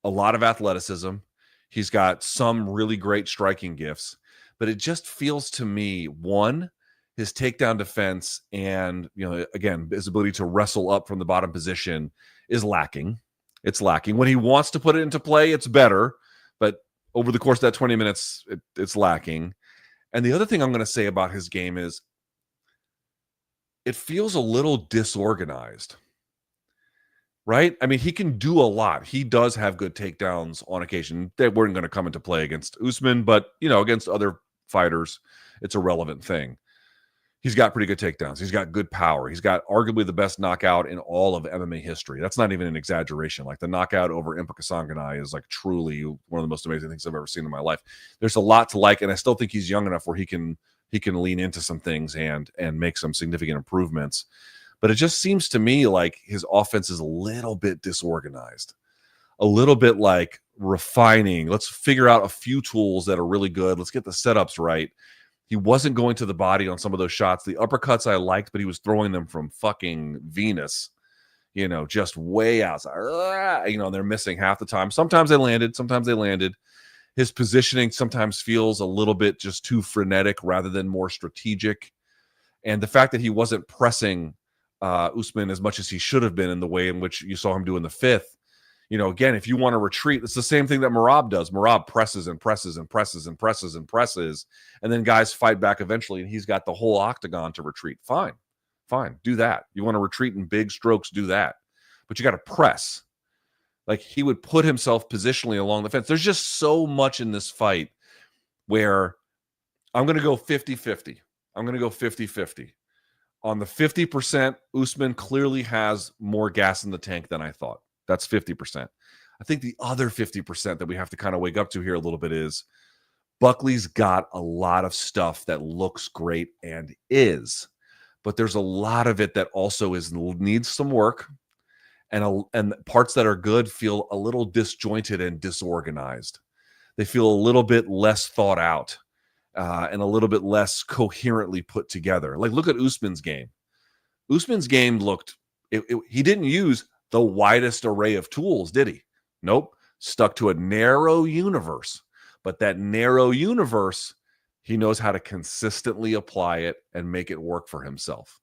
lot of athleticism. He's got some really great striking gifts. But it just feels to me, one, his takedown defense and, you know, again, his ability to wrestle up from the bottom position is lacking. It's lacking. When he wants to put it into play, it's better. But over the course of that 20 minutes, it's lacking. And the other thing I'm going to say about his game is it feels a little disorganized, right? I mean, he can do a lot. He does have good takedowns on occasion. They weren't going to come into play against Usman, but, you know, against other fighters, it's a relevant thing. He's got pretty good takedowns. He's got good power. He's got arguably the best knockout in all of MMA history. That's not even an exaggeration. Like the knockout over Impa Kasanganay is like truly one of the most amazing things I've ever seen in my life. There's a lot to like, and I still think he's young enough where he can lean into some things and make some significant improvements. But it just seems to me like his offense is a little bit disorganized, a little bit like refining. Let's figure out a few tools that are really good. Let's get the setups right. He wasn't going to the body on some of those shots. The uppercuts I liked, but he was throwing them from fucking Venus, you know, just way outside. You know, they're missing half the time. Sometimes they landed. His positioning sometimes feels a little bit just too frenetic rather than more strategic. And the fact that he wasn't pressing Usman as much as he should have been in the way in which you saw him do in the 5th. You know, again, if you want to retreat, it's the same thing that Merab does. Merab presses and presses and presses and presses and presses, and then guys fight back eventually, and he's got the whole octagon to retreat. Fine. Do that. You want to retreat in big strokes, do that. But you got to press. Like, he would put himself positionally along the fence. There's just so much in this fight where I'm going to go 50-50. I'm going to go 50-50. On the 50%, Usman clearly has more gas in the tank than I thought. That's 50%. I think the other 50% that we have to kind of wake up to here a little bit is Buckley's got a lot of stuff that looks great and is, but there's a lot of it that also needs some work, and parts that are good feel a little disjointed and disorganized. They feel a little bit less thought out and a little bit less coherently put together. Like, look at Usman's game. Usman's game looked, he didn't use the widest array of tools, did he? Nope. Stuck to a narrow universe. But that narrow universe, He knows how to consistently apply it and make it work for himself.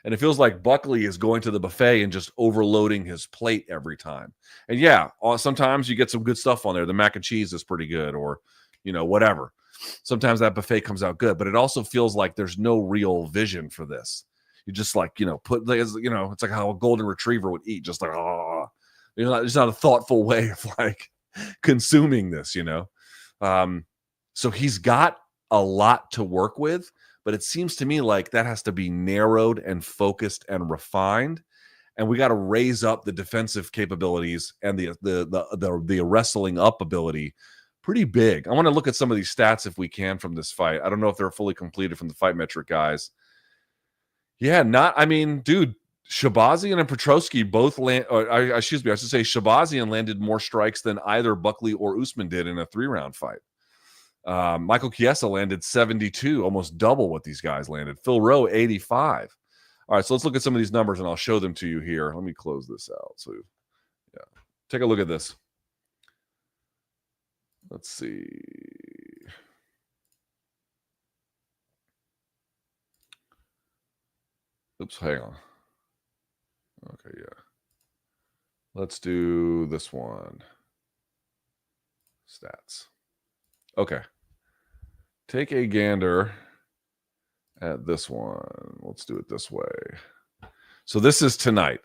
And it feels like Buckley is going to the buffet and just overloading his plate every time. And yeah, sometimes you get some good stuff on there. The mac and cheese is pretty good, or, whatever. Sometimes that buffet comes out good, but it also feels like there's no real vision for this. You just like, it's like how a golden retriever would eat, just like, it's not a thoughtful way of like consuming this, So he's got a lot to work with, but it seems to me like that has to be narrowed and focused and refined. And we got to raise up the defensive capabilities and the wrestling up ability pretty big. I want to look at some of these stats if we can from this fight. I don't know if they're fully completed from the Fight Metric guys. Yeah, dude, Shabazian and Petroski both I should say Shabazian landed more strikes than either Buckley or Usman did in a 3-round fight. Michael Chiesa landed 72, almost double what these guys landed. Phil Rowe, 85. All right, so let's look at some of these numbers, and I'll show them to you here. Let me close this out. So, yeah, take a look at this. Let's see. Oops, hang on. Okay, yeah. Let's do this one. Stats. Okay. Take a gander at this one. Let's do it this way. So this is tonight.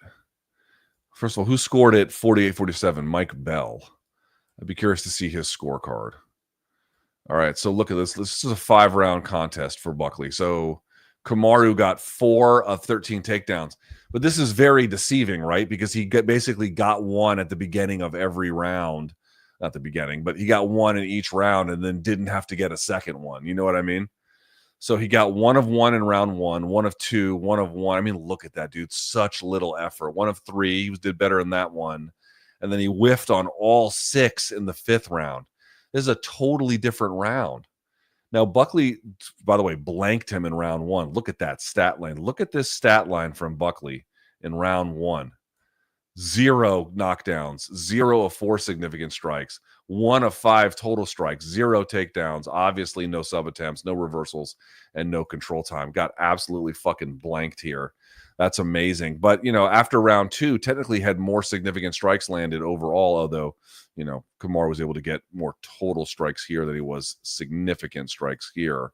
First of all, who scored it 48-47? Mike Bell. I'd be curious to see his scorecard. All right, so look at this. This is a 5-round contest for Buckley. So Kamaru got 4 of 13 takedowns. But this is very deceiving, right? Because he basically got one at the beginning of every round. Not the beginning, but he got one in each round and then didn't have to get a second one. You know what I mean? So he got 1 of 1 in round 1, 1 of 2, 1 of 1. I mean, look at that, dude. Such little effort. 1 of 3. He did better in that one. And then he whiffed on all 6 in the 5th round. This is a totally different round. Now, Buckley, by the way, blanked him in round 1. Look at that stat line. Look at this stat line from Buckley in round 1. 0 knockdowns, 0 of 4 significant strikes, 1 of 5 total strikes, 0 takedowns, obviously no sub attempts, no reversals, and no control time. Got absolutely fucking blanked here. That's amazing. But, after round 2, technically had more significant strikes landed overall, although, Kamaru was able to get more total strikes here than he was significant strikes here.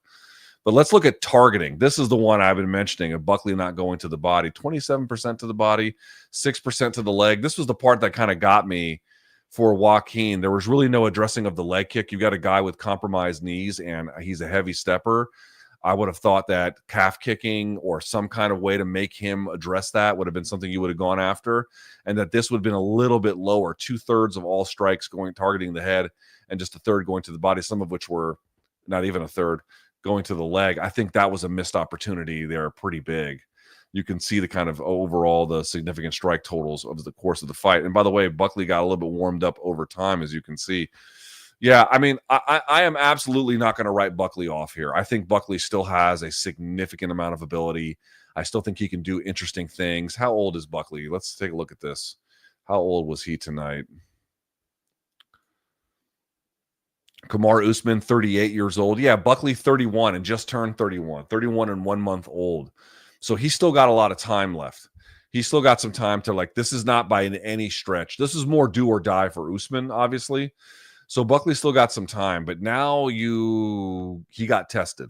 But let's look at targeting. This is the one I've been mentioning of Buckley not going to the body. 27% to the body, 6% to the leg. This was the part that kind of got me for Joaquin. There was really no addressing of the leg kick. You got a guy with compromised knees, and he's a heavy stepper. I would have thought that calf kicking or some kind of way to make him address that would have been something you would have gone after, and that this would have been a little bit lower. 2/3 of all strikes targeting the head, and just a third going to the body, some of which were not even a third going to the leg. I think that was a missed opportunity there, pretty big. You can see the kind of overall the significant strike totals over the course of the fight. And by the way, Buckley got a little bit warmed up over time, as you can see. Yeah, I mean, I am absolutely not going to write Buckley off here. I think Buckley still has a significant amount of ability. I still think he can do interesting things. How old is Buckley? Let's take a look at this. How old was he tonight? Kamaru Usman, 38 years old. Yeah, Buckley, 31 and just turned 31. 31 and 1 month old. So he's still got a lot of time left. He's still got some time to, this is not by any stretch. This is more do or die for Usman, obviously. So Buckley still got some time, but now he got tested.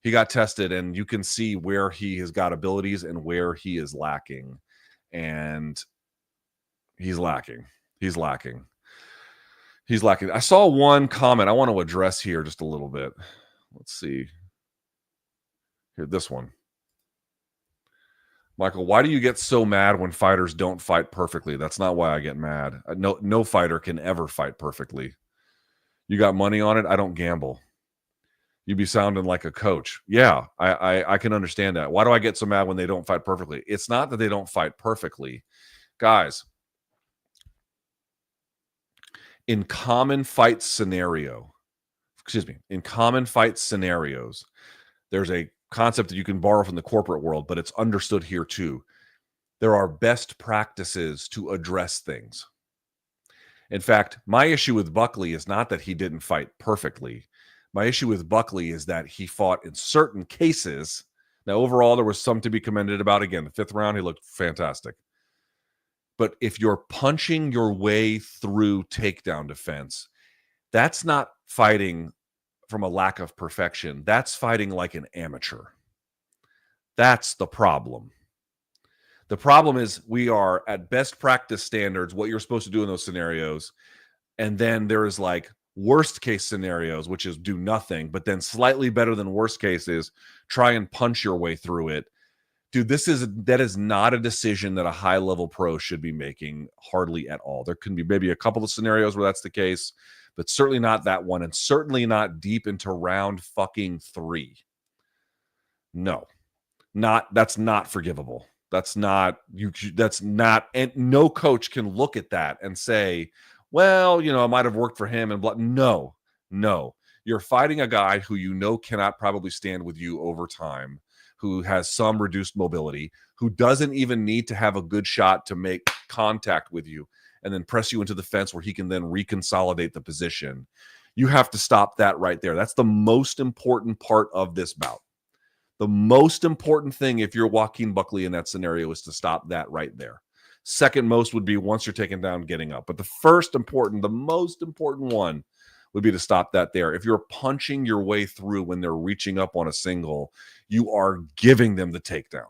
He got tested, and you can see where he has got abilities and where he is lacking. And he's lacking. He's lacking. He's lacking. I saw one comment I want to address here just a little bit. Let's see. Here, this one. Michael, why do you get so mad when fighters don't fight perfectly? That's not why I get mad. No fighter can ever fight perfectly. You got money on it? I don't gamble. You be sounding like a coach. Yeah, I can understand that. Why do I get so mad when they don't fight perfectly? It's not that they don't fight perfectly. Guys, in common fight scenarios, there's a concept that you can borrow from the corporate world, but it's understood here too. There are best practices to address things. In fact, my issue with Buckley is not that he didn't fight perfectly. My issue with Buckley is that he fought in certain cases. Now, overall, there was some to be commended about. Again, the 5th round, he looked fantastic. But if you're punching your way through takedown defense, that's not fighting from a lack of perfection. That's fighting like an amateur. That's the problem. The problem is we are at best practice standards, what you're supposed to do in those scenarios. And then there is like worst case scenarios, which is do nothing, but then slightly better than worst case is try and punch your way through it. Dude, that is not a decision that a high level pro should be making hardly at all. There can be maybe a couple of scenarios where that's the case, but certainly not that one, and certainly not deep into round fucking 3. No, that's not forgivable. That's not, and no coach can look at that and say, well, it might have worked for him and blah. No. You're fighting a guy who cannot probably stand with you over time, who has some reduced mobility, who doesn't even need to have a good shot to make contact with you and then press you into the fence where he can then reconsolidate the position. You have to stop that right there. That's the most important part of this bout. The most important thing, if you're Joaquin Buckley in that scenario, is to stop that right there. Second most would be once you're taken down, getting up. But the most important one would be to stop that there. If you're punching your way through when they're reaching up on a single, you are giving them the takedown.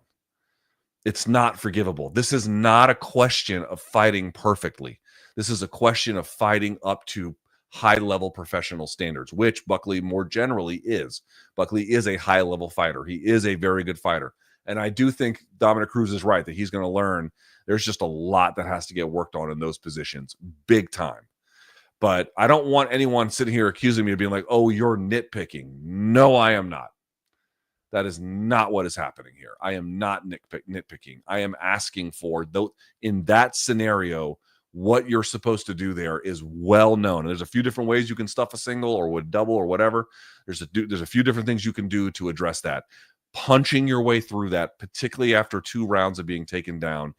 It's not forgivable. This is not a question of fighting perfectly. This is a question of fighting up to high-level professional standards, which Buckley more generally is. Buckley is a high-level fighter. He is a very good fighter. And I do think Dominic Cruz is right that he's going to learn there's just a lot that has to get worked on in those positions, big time. But I don't want anyone sitting here accusing me of being like, oh, you're nitpicking. No, I am not. That is not what is happening here. I am not nitpicking. I am asking for, in that scenario, what you're supposed to do there is well known. And there's a few different ways you can stuff a single or would double or whatever. There's a few different things you can do to address that. Punching your way through that, particularly after 2 rounds of being taken down,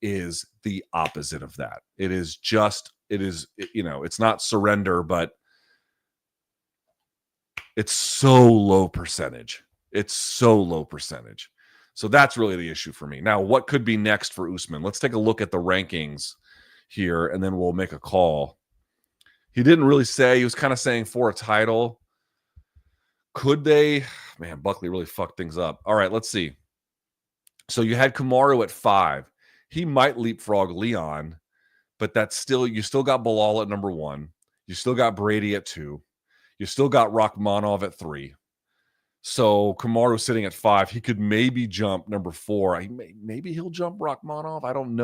is the opposite of that. It's not surrender, but it's so low percentage. So that's really the issue for me. Now, what could be next for Usman? Let's take a look at the rankings here, and then we'll make a call. He didn't really say. He was kind of saying for a title. Could they? Man, Buckley really fucked things up. All right, let's see. So you had Kamaru at 5. He might leapfrog Leon, but you still got Bilal at number 1. You still got Brady at 2. You still got Rakhmonov at 3. So Kamaru sitting at 5. He could maybe jump number 4. Maybe he'll jump Rakhmonov. I don't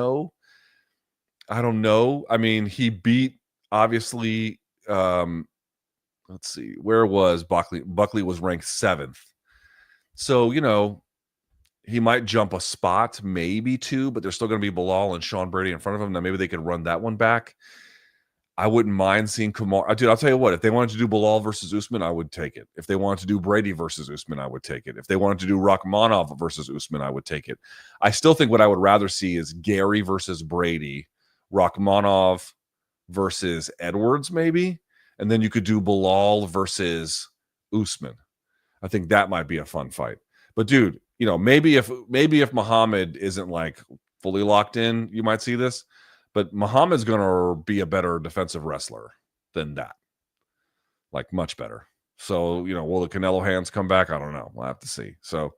know. I mean, he beat, obviously, let's see. Where was Buckley? Buckley was ranked 7th. So, he might jump a spot, maybe 2, but there's still going to be Bilal and Sean Brady in front of him. Now, maybe they could run that one back. I wouldn't mind seeing Kamaru. Dude, I'll tell you what. If they wanted to do Bilal versus Usman, I would take it. If they wanted to do Brady versus Usman, I would take it. If they wanted to do Rakhmonov versus Usman, I would take it. I still think what I would rather see is Gary versus Brady, Rakhmonov versus Edwards, maybe. And then you could do Bilal versus Usman. I think that might be a fun fight. But, dude, maybe if Muhammad isn't like fully locked in, you might see this. But Muhammad's going to be a better defensive wrestler than that. Like, much better. So, will the Canelo hands come back? I don't know. We'll have to see. So,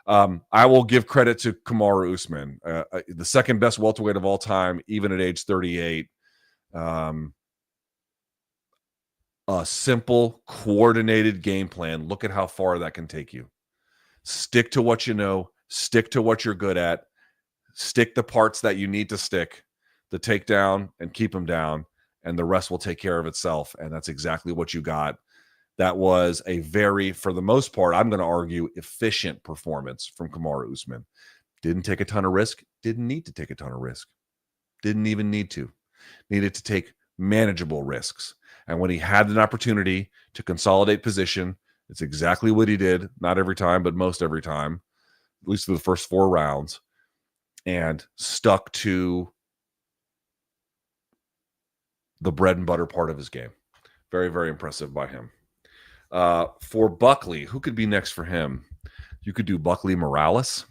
I will give credit to Kamaru Usman, the second best welterweight of all time, even at age 38. A simple, coordinated game plan. Look at how far that can take you. Stick to what you know. Stick to what you're good at. Stick the parts that you need to stick. The takedown and keep them down, and the rest will take care of itself. And that's exactly what you got. That was a very, for the most part, I'm going to argue, efficient performance from Kamaru Usman. Didn't take a ton of risk. Didn't need to take a ton of risk. Didn't even need to. Needed to take manageable risks. And when he had an opportunity to consolidate position, it's exactly what he did. Not every time, but most every time, at least through the first 4 rounds, and stuck to the bread and butter part of his game. Very, very impressive by him. For Buckley, who could be next for him? You could do Buckley Morales.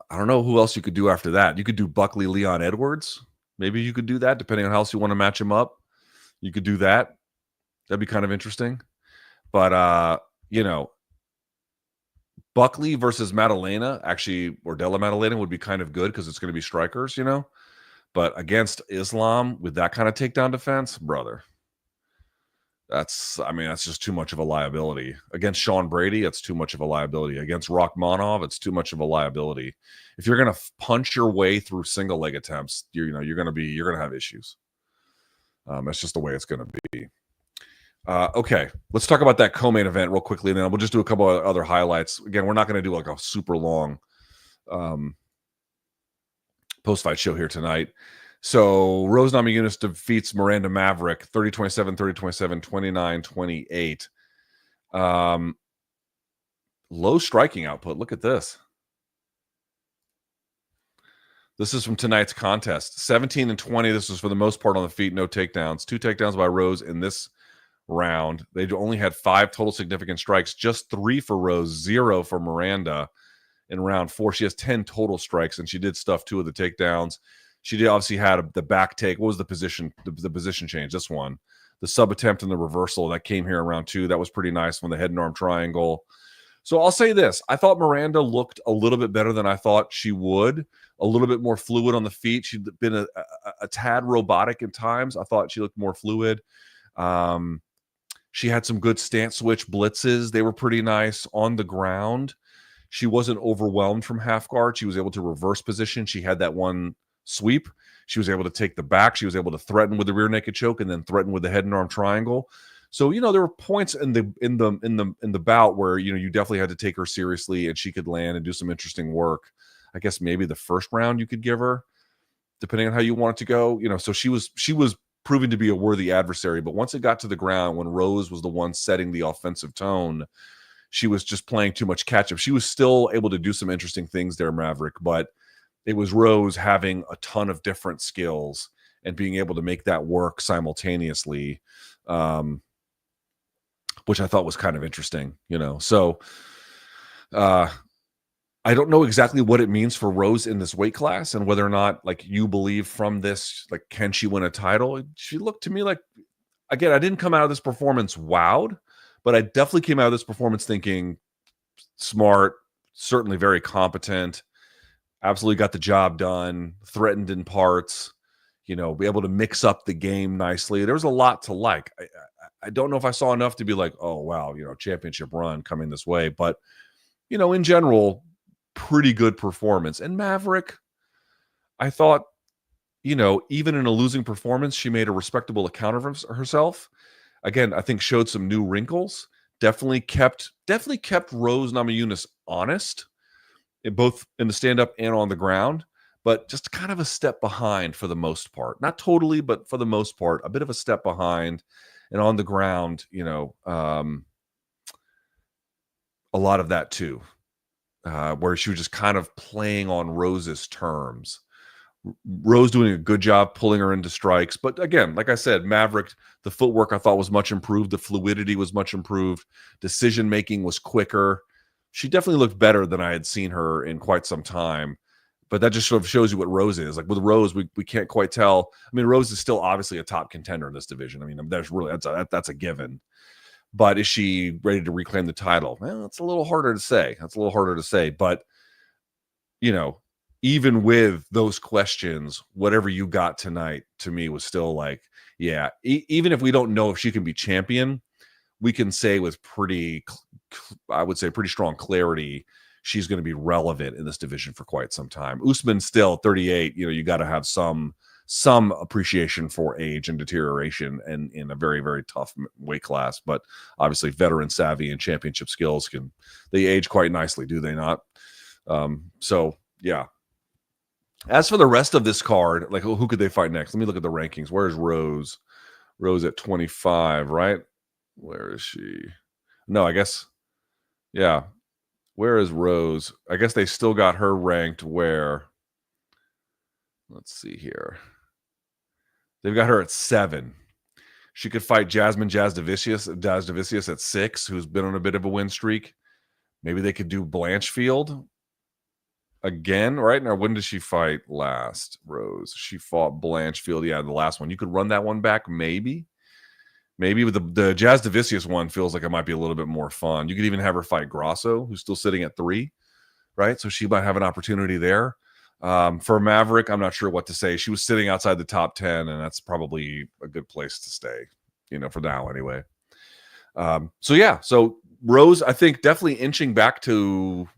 I don't know who else you could do after that. You could do Buckley Leon Edwards. Maybe you could do that, depending on how else you want to match him up. You could do that. That'd be kind of interesting. But Buckley versus Maddalena, actually, or Della Maddalena would be kind of good because it's going to be strikers, But against Islam with that kind of takedown defense, brother, that's just too much of a liability. Against Sean Brady, it's too much of a liability. Against Rachmanov, it's too much of a liability. If you're going to punch your way through single leg attempts, you're going to have issues. That's just the way it's going to be. Okay, let's talk about that co-main event real quickly, and then we'll just do a couple of other highlights. Again, we're not going to do like a super long post-fight show here tonight. So Rose Namajunas defeats Miranda Maverick 30-27, 30-27, 29-28. Low striking output. Look at this. This is from tonight's contest. 17-20. This was for the most part on the feet, no takedowns. 2 takedowns by Rose in this round. They only had 5 total significant strikes, just 3 for Rose, 0 for Miranda in round 4. She has 10 total strikes, and she did stuff 2 of the takedowns. She did obviously had the back take. What was the position? The position change. This one, the sub attempt and the reversal that came here in round 2. That was pretty nice from the head and arm triangle. So I'll say this: I thought Miranda looked a little bit better than I thought she would. A little bit more fluid on the feet. She'd been a tad robotic at times. I thought she looked more fluid. She had some good stance switch blitzes. They were pretty nice on the ground. She wasn't overwhelmed from half guard. She was able to reverse position. She had that one sweep. She was able to take the back. She was able to threaten with the rear naked choke and then threaten with the head and arm triangle. So there were points in the bout where you definitely had to take her seriously and she could land and do some interesting work. I guess maybe the first round you could give her, depending on how you want it to go. So she was proving to be a worthy adversary. But once it got to the ground, when Rose was the one setting the offensive tone, she was just playing too much catch up. She was still able to do some interesting things there, Maverick, but it was Rose having a ton of different skills and being able to make that work simultaneously, which I thought was kind of interesting, So I don't know exactly what it means for Rose in this weight class and whether or not, like, you believe from this, like, can she win a title? She looked to me like, again, I didn't come out of this performance wowed, but I definitely came out of this performance thinking smart, certainly very competent, absolutely got the job done, threatened in parts, be able to mix up the game nicely. There was a lot to like. I don't know if I saw enough to be like, oh, wow, championship run coming this way. But, in general, pretty good performance. And Maverick, I thought, even in a losing performance, she made a respectable account of herself. Again, I think showed some new wrinkles. Definitely kept Rose Namajunas honest, both in the stand-up and on the ground, but just kind of a step behind for the most part. Not totally, but for the most part, a bit of a step behind. And on the ground, a lot of that too, where she was just kind of playing on Rose's terms. Rose doing a good job pulling her into strikes. But again, like I said, Maverick, the footwork I thought was much improved. The fluidity was much improved. Decision-making was quicker. She definitely looked better than I had seen her in quite some time. But that just sort of shows you what Rose is. Like with Rose, we can't quite tell. I mean, Rose is still obviously a top contender in this division. I mean, that's a given. But is she ready to reclaim the title? Well, it's a little harder to say. But, even with those questions, whatever you got tonight to me was still like, yeah, even if we don't know if she can be champion, we can say with pretty strong clarity, she's going to be relevant in this division for quite some time. Usman still 38, you got to have some appreciation for age and deterioration and in a very, very tough weight class. But obviously veteran savvy and championship skills they age quite nicely, do they not? So yeah. As for the rest of this card, like who could they fight next? Let me look at the rankings. Where's Rose? Rose at 25, right? Where is she? No, I guess, yeah. Where is Rose? I guess they still got her ranked where? Let's see here. They've got her at 7. She could fight Jasmine Jasdavicius at 6, who's been on a bit of a win streak. Maybe they could do Blanchfield again, right? Now, when did she fight last, Rose? She fought Blanchfield. Yeah, the last one. You could run that one back, maybe. Maybe with the Jasdavicius one feels like it might be a little bit more fun. You could even have her fight Grasso, who's still sitting at 3, right? So she might have an opportunity there. For Maverick, I'm not sure what to say. She was sitting outside the top 10, and that's probably a good place to stay, for now anyway. So Rose, I think, definitely inching back to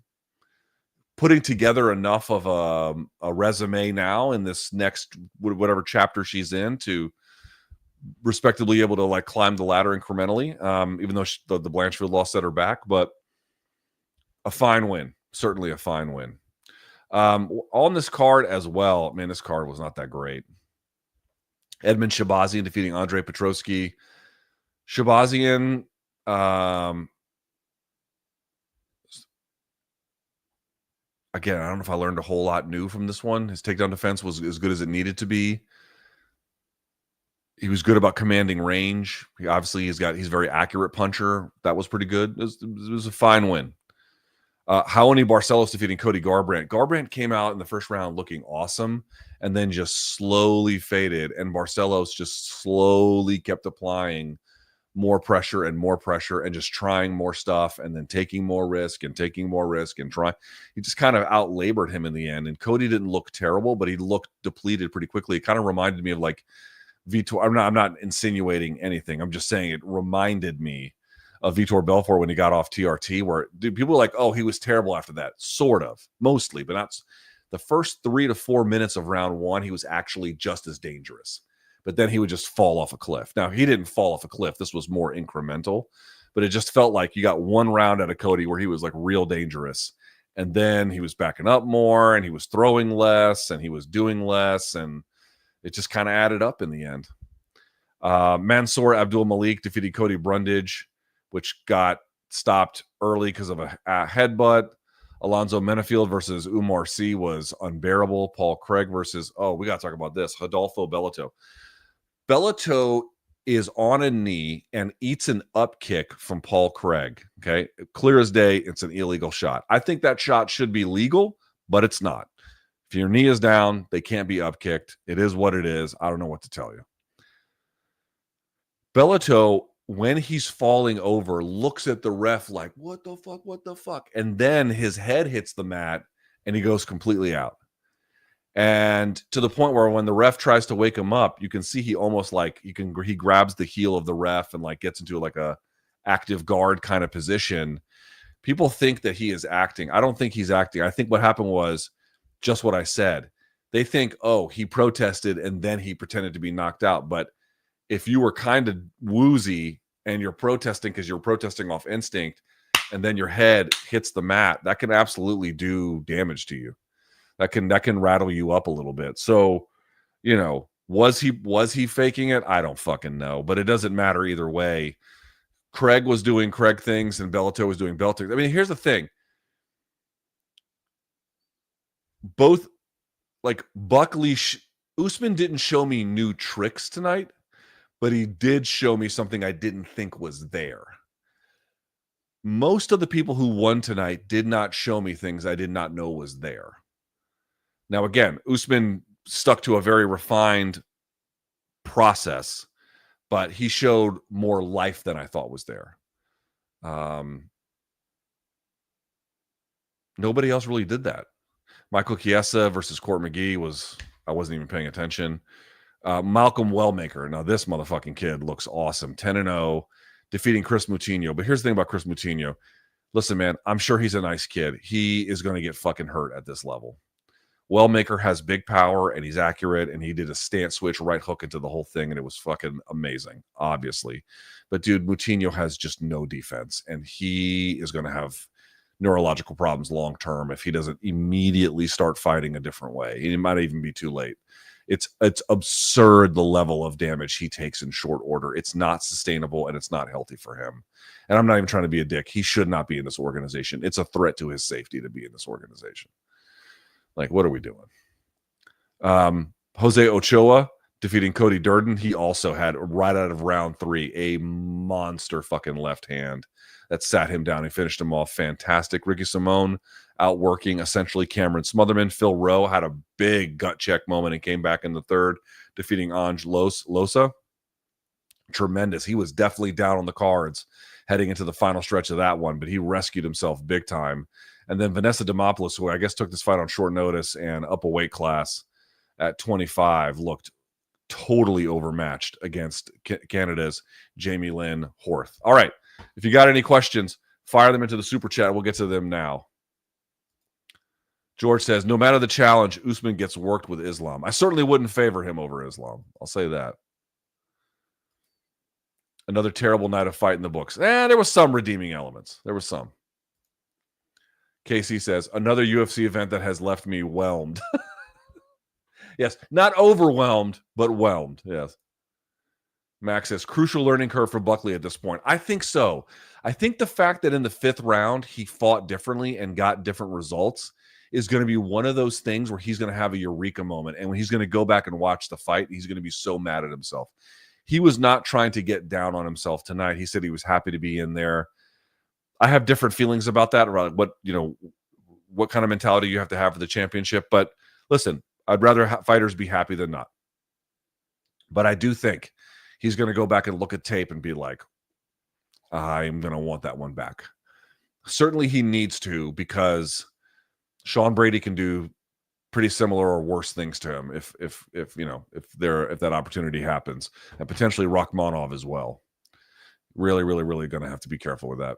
putting together enough of a resume now in this next whatever chapter she's in to respectably able to like climb the ladder incrementally, even though the Blanchfield loss set her back, but a fine win, certainly a fine win. On this card as well, man, this card was not that great. Edmund Shabazian defeating Andre Petroski. Shabazian, again, I don't know if I learned a whole lot new from this one. His takedown defense was as good as it needed to be. He was good about commanding range. He's a very accurate puncher. That was pretty good. It was a fine win. Raoni Barcelos defeating Cody Garbrandt. Garbrandt came out in the first round looking awesome and then just slowly faded. And Barcelos just slowly kept applying more pressure and just trying more stuff and then taking more risk and trying. He just kind of outlabored him in the end. And Cody didn't look terrible, but he looked depleted pretty quickly. It kind of reminded me of like Vitor. I'm not insinuating anything. I'm just saying it reminded me of Vitor Belfort when he got off TRT, where people were like, oh, he was terrible after that. Sort of, mostly, but not the first 3 to 4 minutes of round 1. He was actually just as dangerous, but then he would just fall off a cliff. Now, he didn't fall off a cliff. This was more incremental, but it just felt like you got one round out of Cody where he was like real dangerous. And then he was backing up more and he was throwing less and he was doing less. And it just kind of added up in the end. Mansour Abdul Malik defeated Cody Brundage, which got stopped early because of a headbutt. Alonzo Menefield versus Umar Sy was unbearable. Paul Craig versus, we got to talk about this, Rodolfo Bellato. Bellato is on a knee and eats an up kick from Paul Craig. Okay. Clear as day, it's an illegal shot. I think that shot should be legal, but it's not. If your knee is down, they can't be up kicked. It is what it is. I don't know what to tell you. Bellato, when he's falling over, looks at the ref like, what the fuck? And then his head hits the mat and he goes completely out. And to the point where when the ref tries to wake him up, you can see he almost like he grabs the heel of the ref and like gets into like a active guard kind of position. People think that he is acting. I don't think he's acting. I think what happened was just what I said. They think, he protested and then he pretended to be knocked out. But if you were kind of woozy and you're protesting because you're protesting off instinct and then your head hits the mat, that can absolutely do damage to you. That can rattle you up a little bit. So, was he faking it? I don't fucking know, but it doesn't matter either way. Craig was doing Craig things and Bellato was doing Bellato. I mean, here's the thing. Both, like Buckley, Usman didn't show me new tricks tonight, but he did show me something I didn't think was there. Most of the people who won tonight did not show me things I did not know was there. Now, again, Usman stuck to a very refined process, but he showed more life than I thought was there. Nobody else really did that. Michael Chiesa versus Court McGee I wasn't even paying attention. Malcolm Wellmaker. Now, this motherfucking kid looks awesome. 10-0, defeating Chris Moutinho. But here's the thing about Chris Moutinho. Listen, man, I'm sure he's a nice kid. He is going to get fucking hurt at this level. Wellmaker has big power, and he's accurate, and he did a stance switch right hook into the whole thing, and it was fucking amazing, obviously. But, dude, Moutinho has just no defense, and he is going to have neurological problems long-term if he doesn't immediately start fighting a different way. It might even be too late. It's absurd the level of damage he takes in short order. It's not sustainable, and it's not healthy for him. And I'm not even trying to be a dick. He should not be in this organization. It's a threat to his safety to be in this organization. Like, what are we doing? Jose Ochoa defeating Cody Durden. He also had, right out of round 3, a monster fucking left hand that sat him down and finished him off fantastic. Ricky Simone outworking essentially Cameron Smotherman. Phil Rowe had a big gut check moment and came back in the third, defeating Ange Losa. Tremendous. He was definitely down on the cards heading into the final stretch of that one, but he rescued himself big time. And then Vanessa Demopoulos, who I guess took this fight on short notice and up a weight class at 25, looked totally overmatched against Canada's Jamie Lynn Horth. All right. If you got any questions, fire them into the super chat. We'll get to them now. George says, no matter the challenge, Usman gets worked with Islam. I certainly wouldn't favor him over Islam. I'll say that. Another terrible night of fight in the books. There was some redeeming elements. There was some. Casey says, another UFC event that has left me whelmed. Yes, not overwhelmed, but whelmed. Yes. Max says, crucial learning curve for Buckley at this point. I think so. I think the fact that in the 5th round he fought differently and got different results is going to be one of those things where he's going to have a eureka moment. And when he's going to go back and watch the fight, he's going to be so mad at himself. He was not trying to get down on himself tonight. He said he was happy to be in there. I have different feelings about that, about what kind of mentality you have to have for the championship. But listen, I'd rather fighters be happy than not. But I do think he's going to go back and look at tape and be like, I'm going to want that one back. Certainly he needs to, because Sean Brady can do pretty similar or worse things to him if that opportunity happens, and potentially Rachmanov as well. Really, really, really going to have to be careful with that.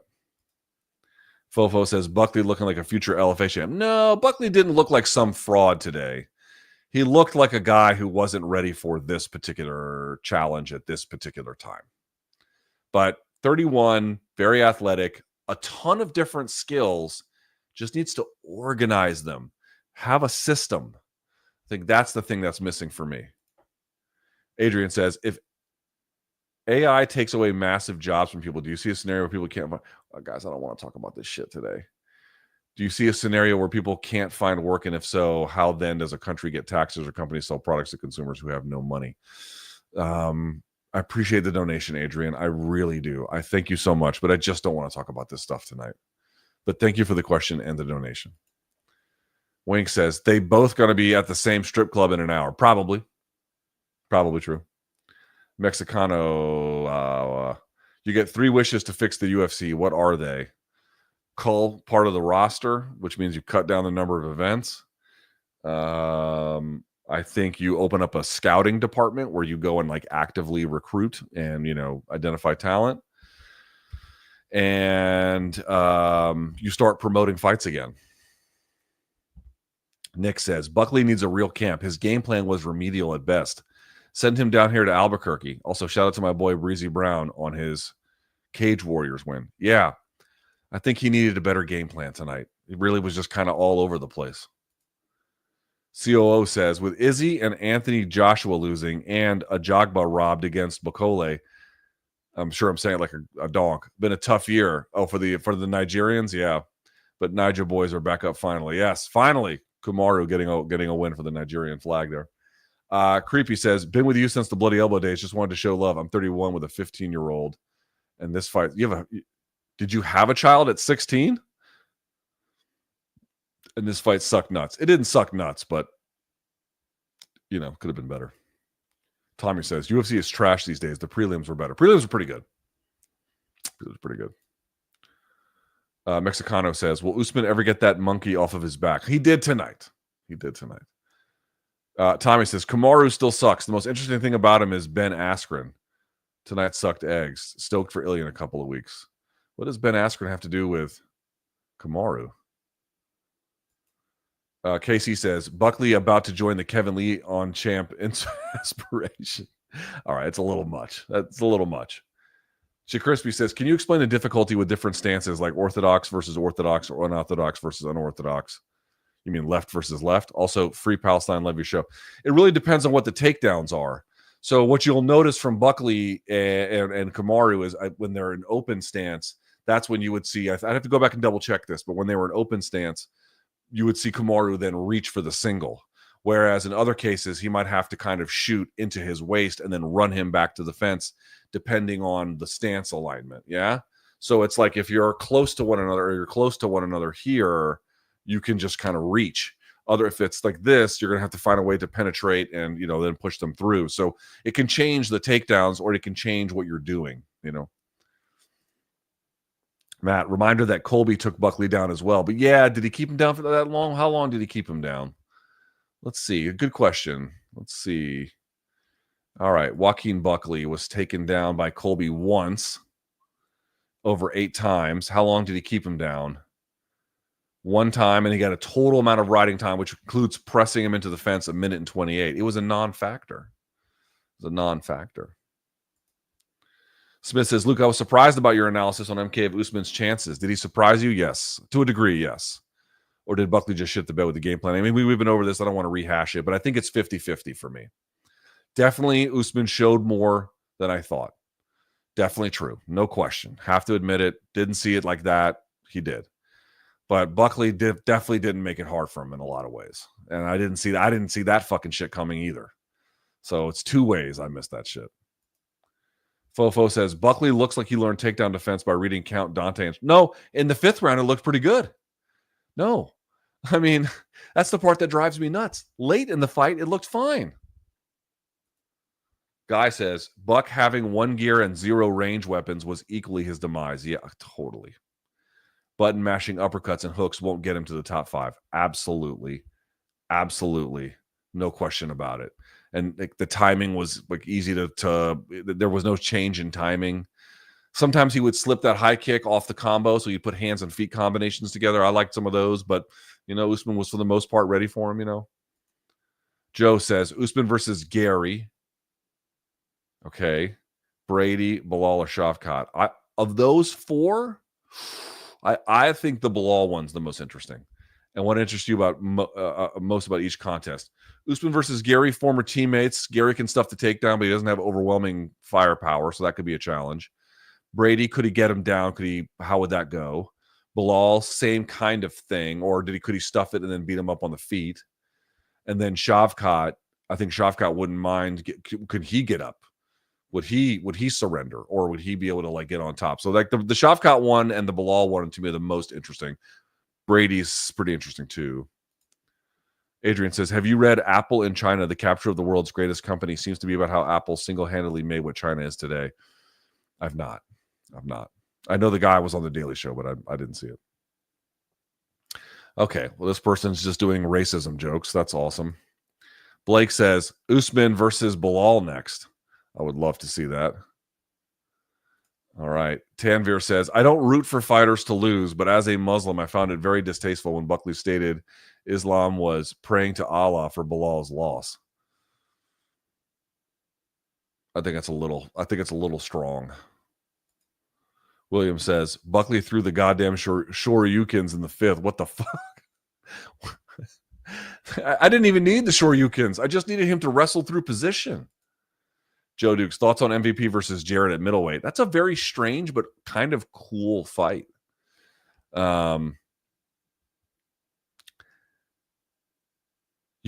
Fofo says Buckley looking like a future LFA champ. No, Buckley didn't look like some fraud today. He looked like a guy who wasn't ready for this particular challenge at this particular time. But 31, very athletic, a ton of different skills, just needs to organize them. Have a system. I think that's the thing that's missing for me. Adrian says, if AI takes away massive jobs from people, do you see a scenario where people can't find... guys, I don't want to talk about this shit today. Do you see a scenario where people can't find work? And if so, how then does a country get taxes or companies sell products to consumers who have no money? I appreciate the donation, Adrian. I really do. I thank you so much, but I just don't want to talk about this stuff tonight. But thank you for the question and the donation. Wink says, they both going to be at the same strip club in an hour. Probably. Probably true. Mexicano, you get 3 wishes to fix the UFC. What are they? Cull part of the roster, which means you cut down the number of events. I think you open up a scouting department where you go and like actively recruit and, identify talent. And you start promoting fights again. Nick says, Buckley needs a real camp. His game plan was remedial at best. Send him down here to Albuquerque. Also, shout out to my boy Breezy Brown on his Cage Warriors win. Yeah, I think he needed a better game plan tonight. It really was just kind of all over the place. COO says, with Izzy and Anthony Joshua losing and Ajagba robbed against Bakole, I'm sure I'm saying it like a donk. Been a tough year. Oh, for the Nigerians, yeah. But Niger boys are back up finally. Yes, finally. Kamaru getting a win for the Nigerian flag there. Creepy says, been with you since the bloody elbow days. Just wanted to show love. I'm 31 with a 15-year-old. And this fight, did you have a child at 16? And this fight sucked nuts. It didn't suck nuts, but could have been better. Tommy says, UFC is trash these days. The prelims were better. Prelims were pretty good. Mexicano says, will Usman ever get that monkey off of his back? He did tonight. Tommy says, Kamaru still sucks. The most interesting thing about him is Ben Askren. Tonight sucked eggs. Stoked for Ilya in a couple of weeks. What does Ben Askren have to do with Kamaru? KC says, Buckley about to join the Kevin Lee on champ aspiration. All right, it's a little much. That's a little much. Crispy says, can you explain the difficulty with different stances like orthodox versus orthodox or unorthodox versus unorthodox? You mean left versus left? Also, Free Palestine, love your show. It really depends on what the takedowns are. So what you'll notice from Buckley and Kamaru is when they're in open stance, that's when you would see, I'd have to go back and double check this, but when they were in open stance, you would see Kamaru then reach for the single. Whereas in other cases, he might have to kind of shoot into his waist and then run him back to the fence, depending on the stance alignment. Yeah. So it's like if you're close to one another or you're close to one another here, you can just kind of reach. If it's like this, you're going to have to find a way to penetrate and, then push them through. So it can change the takedowns or it can change what you're doing, Matt, reminder that Colby took Buckley down as well. But yeah, did he keep him down for that long? How long did he keep him down? Let's see. A good question. Let's see. All right. Joaquin Buckley was taken down by Colby once over 8 times. How long did he keep him down? 1 time, and he got a total amount of riding time, which includes pressing him into the fence 1 minute and 28. It was a non-factor. Smith says, Luke, I was surprised about your analysis on MK of Usman's chances. Did he surprise you? Yes. To a degree, yes. Or did Buckley just shit the bed with the game plan? I mean, we've been over this. I don't want to rehash it, but I think it's 50-50 for me. Definitely, Usman showed more than I thought. Definitely true. No question. Have to admit it. Didn't see it like that. He did. But Buckley definitely didn't make it hard for him in a lot of ways. And I didn't see that fucking shit coming either. So it's 2 ways I missed that shit. Fofo says, Buckley looks like he learned takedown defense by reading Count Dante. No, in the 5th round, it looked pretty good. No. I mean, that's the part that drives me nuts. Late in the fight, it looked fine. Guy says, Buck having 1 gear and 0 range weapons was equally his demise. Yeah, totally. Button mashing uppercuts and hooks won't get him to the top 5. Absolutely. Absolutely. No question about it. And like the timing was like easy to there was no change in timing. Sometimes he would slip that high kick off the combo, so you put hands and feet combinations together. I liked some of those, but Usman was for the most part ready for him. Joe says Usman versus Gary. Okay, Brady, Bilal, or Shavkat. Of those 4, I think the Bilal one's the most interesting. And what interests you about most about each contest? Usman versus Gary, former teammates. Gary can stuff the takedown, but he doesn't have overwhelming firepower, so that could be a challenge. Brady, could he get him down? How would that go? Bilal, same kind of thing, or could he stuff it and then beat him up on the feet? And then Shavkat, I think Shavkat wouldn't mind. Could he get up? Would he surrender, or would he be able to get on top? So like the Shavkat one and the Bilal one to me are the most interesting. Brady's pretty interesting too. Adrian says, have you read Apple in China, the capture of the world's greatest company seems to be about how Apple single-handedly made what China is today? I've not. I know the guy was on the Daily Show, but I didn't see it. Okay, well, this person's just doing racism jokes. That's awesome. Blake says, Usman versus Bilal next. I would love to see that. All right. Tanvir says, I don't root for fighters to lose, but as a Muslim, I found it very distasteful when Buckley stated Islam was praying to Allah for Bilal's loss. I think it's a little strong. William says, Buckley threw the goddamn Shoryukens in the 5th. What the fuck? I didn't even need the Shoryukens. I just needed him to wrestle through position. Joe Dukes, thoughts on MVP versus Jarrett at middleweight? That's a very strange but kind of cool fight. You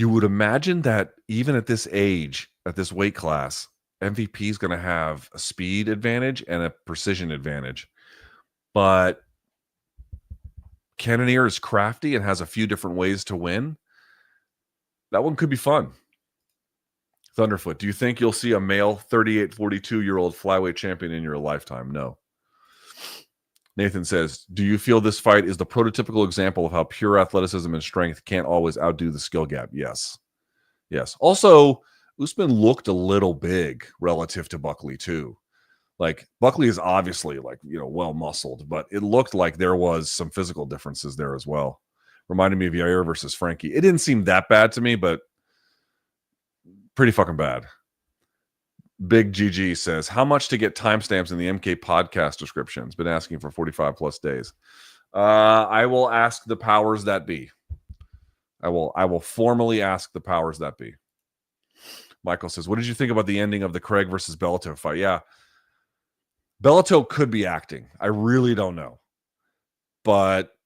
would imagine that even at this age, at this weight class, MVP is going to have a speed advantage and a precision advantage. But Cannonier is crafty and has a few different ways to win. That one could be fun. Thunderfoot, do you think you'll see a male 38, 42-year-old flyweight champion in your lifetime? No. Nathan says, do you feel this fight is the prototypical example of how pure athleticism and strength can't always outdo the skill gap? Yes. Also, Usman looked a little big relative to Buckley, too. Like, Buckley is obviously, well-muscled, but it looked like there was some physical differences there as well. Reminded me of Yair versus Frankie. It didn't seem that bad to me, but pretty fucking bad. Big GG says, how much to get timestamps in the MK podcast descriptions? Been asking for 45 plus days. I will ask the powers that be. I will formally ask the powers that be. Michael says, what did you think about the ending of the Craig versus Bellato fight? Yeah. Bellato could be acting. I really don't know. But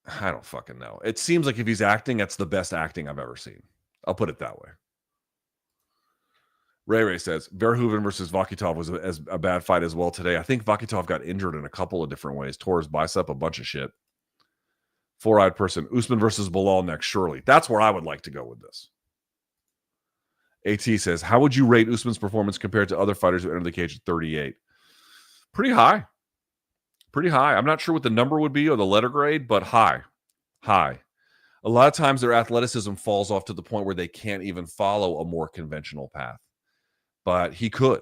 I don't fucking know. It seems like if he's acting, that's the best acting I've ever seen. I'll put it that way. Ray says, Verhoeven versus Vakitov was a bad fight as well today. I think Vakitov got injured in a couple of different ways. Tore his bicep, a bunch of shit. Four-eyed person. Usman versus Bilal next, surely. That's where I would like to go with this. AT says, how would you rate Usman's performance compared to other fighters who entered the cage at 38? Pretty high. Pretty high. I'm not sure what the number would be or the letter grade, but high. High. A lot of times their athleticism falls off to the point where they can't even follow a more conventional path. But he could.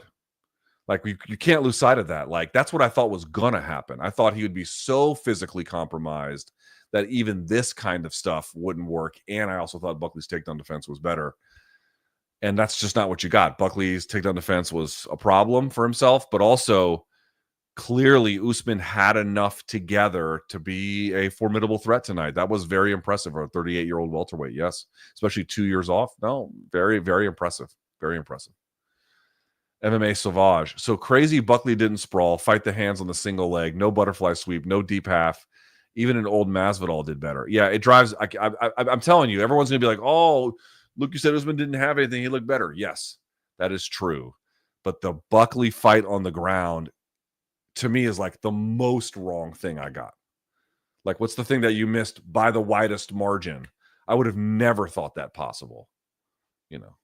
Like, you can't lose sight of that. Like, that's what I thought was going to happen. I thought he would be so physically compromised that even this kind of stuff wouldn't work. And I also thought Buckley's takedown defense was better. And that's just not what you got. Buckley's takedown defense was a problem for himself, but also clearly Usman had enough together to be a formidable threat tonight. That was very impressive for a 38-year-old welterweight. Yes, especially 2 years off. No, very, very impressive. Very impressive. MMA Sauvage. So crazy Buckley didn't sprawl, fight the hands on the single leg, no butterfly sweep, no deep half. Even an old Masvidal did better. Yeah, it drives. I'm telling you, everyone's going to be like, oh, Luke, you said Usman didn't have anything. He looked better. Yes, that is true. But the Buckley fight on the ground, to me, is like the most wrong thing I got. Like, what's the thing that you missed by the widest margin? I would have never thought that possible. You know.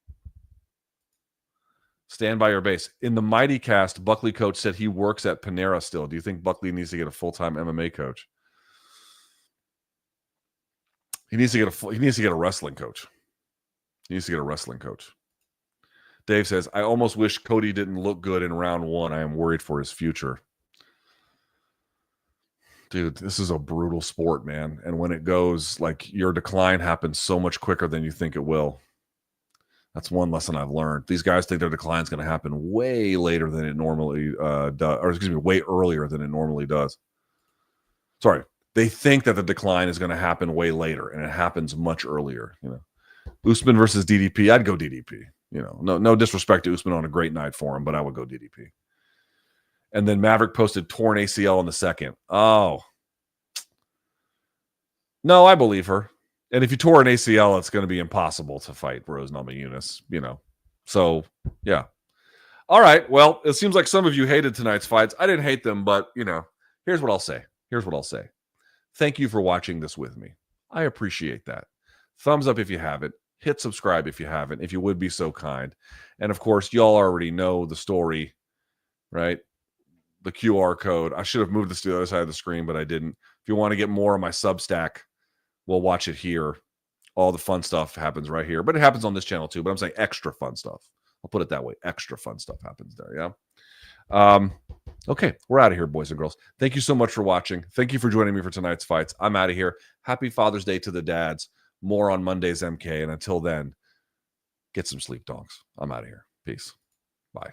Stand by your base. In the Mighty Cast, Buckley coach said he works at Panera still. Do you think Buckley needs to get a full-time MMA coach? He needs to get a wrestling coach. He needs to get a wrestling coach. Dave says, I almost wish Cody didn't look good in round 1. I am worried for his future. Dude, this is a brutal sport, man. And when it goes, like, your decline happens so much quicker than you think it will. That's one lesson I've learned. These guys think their decline is going to happen way later than it normally does, or excuse me, way earlier than it normally does. Sorry. They think that the decline is going to happen way later, and it happens much earlier. You know, Usman versus DDP, I'd go DDP. You know, no disrespect to Usman on a great night for him, but I would go DDP. And then Maverick posted torn ACL in the second. Oh, no, I believe her. And if you tore an ACL, it's going to be impossible to fight Rose Namajunas. You know, so yeah. All right. Well, it seems like some of you hated tonight's fights. I didn't hate them, but you know, here's what I'll say. Thank you for watching this with me. I appreciate that. Thumbs up if you haven't. Hit subscribe if you haven't, if you would be so kind. And of course, y'all already know the story, right? The QR code. I should have moved this to the other side of the screen, but I didn't. If you want to get more of my Substack, we'll watch it here. All the fun stuff happens right here, but it happens on this channel too. But I'm saying extra fun stuff. I'll put it that way. Extra fun stuff happens there. Yeah. Okay, we're out of here, boys and girls. Thank you so much for watching. Thank you for joining me for tonight's fights. I'm out of here. Happy Father's Day to the dads. More on Monday's MK. And until then, get some sleep, dogs. I'm out of here. Peace. Bye.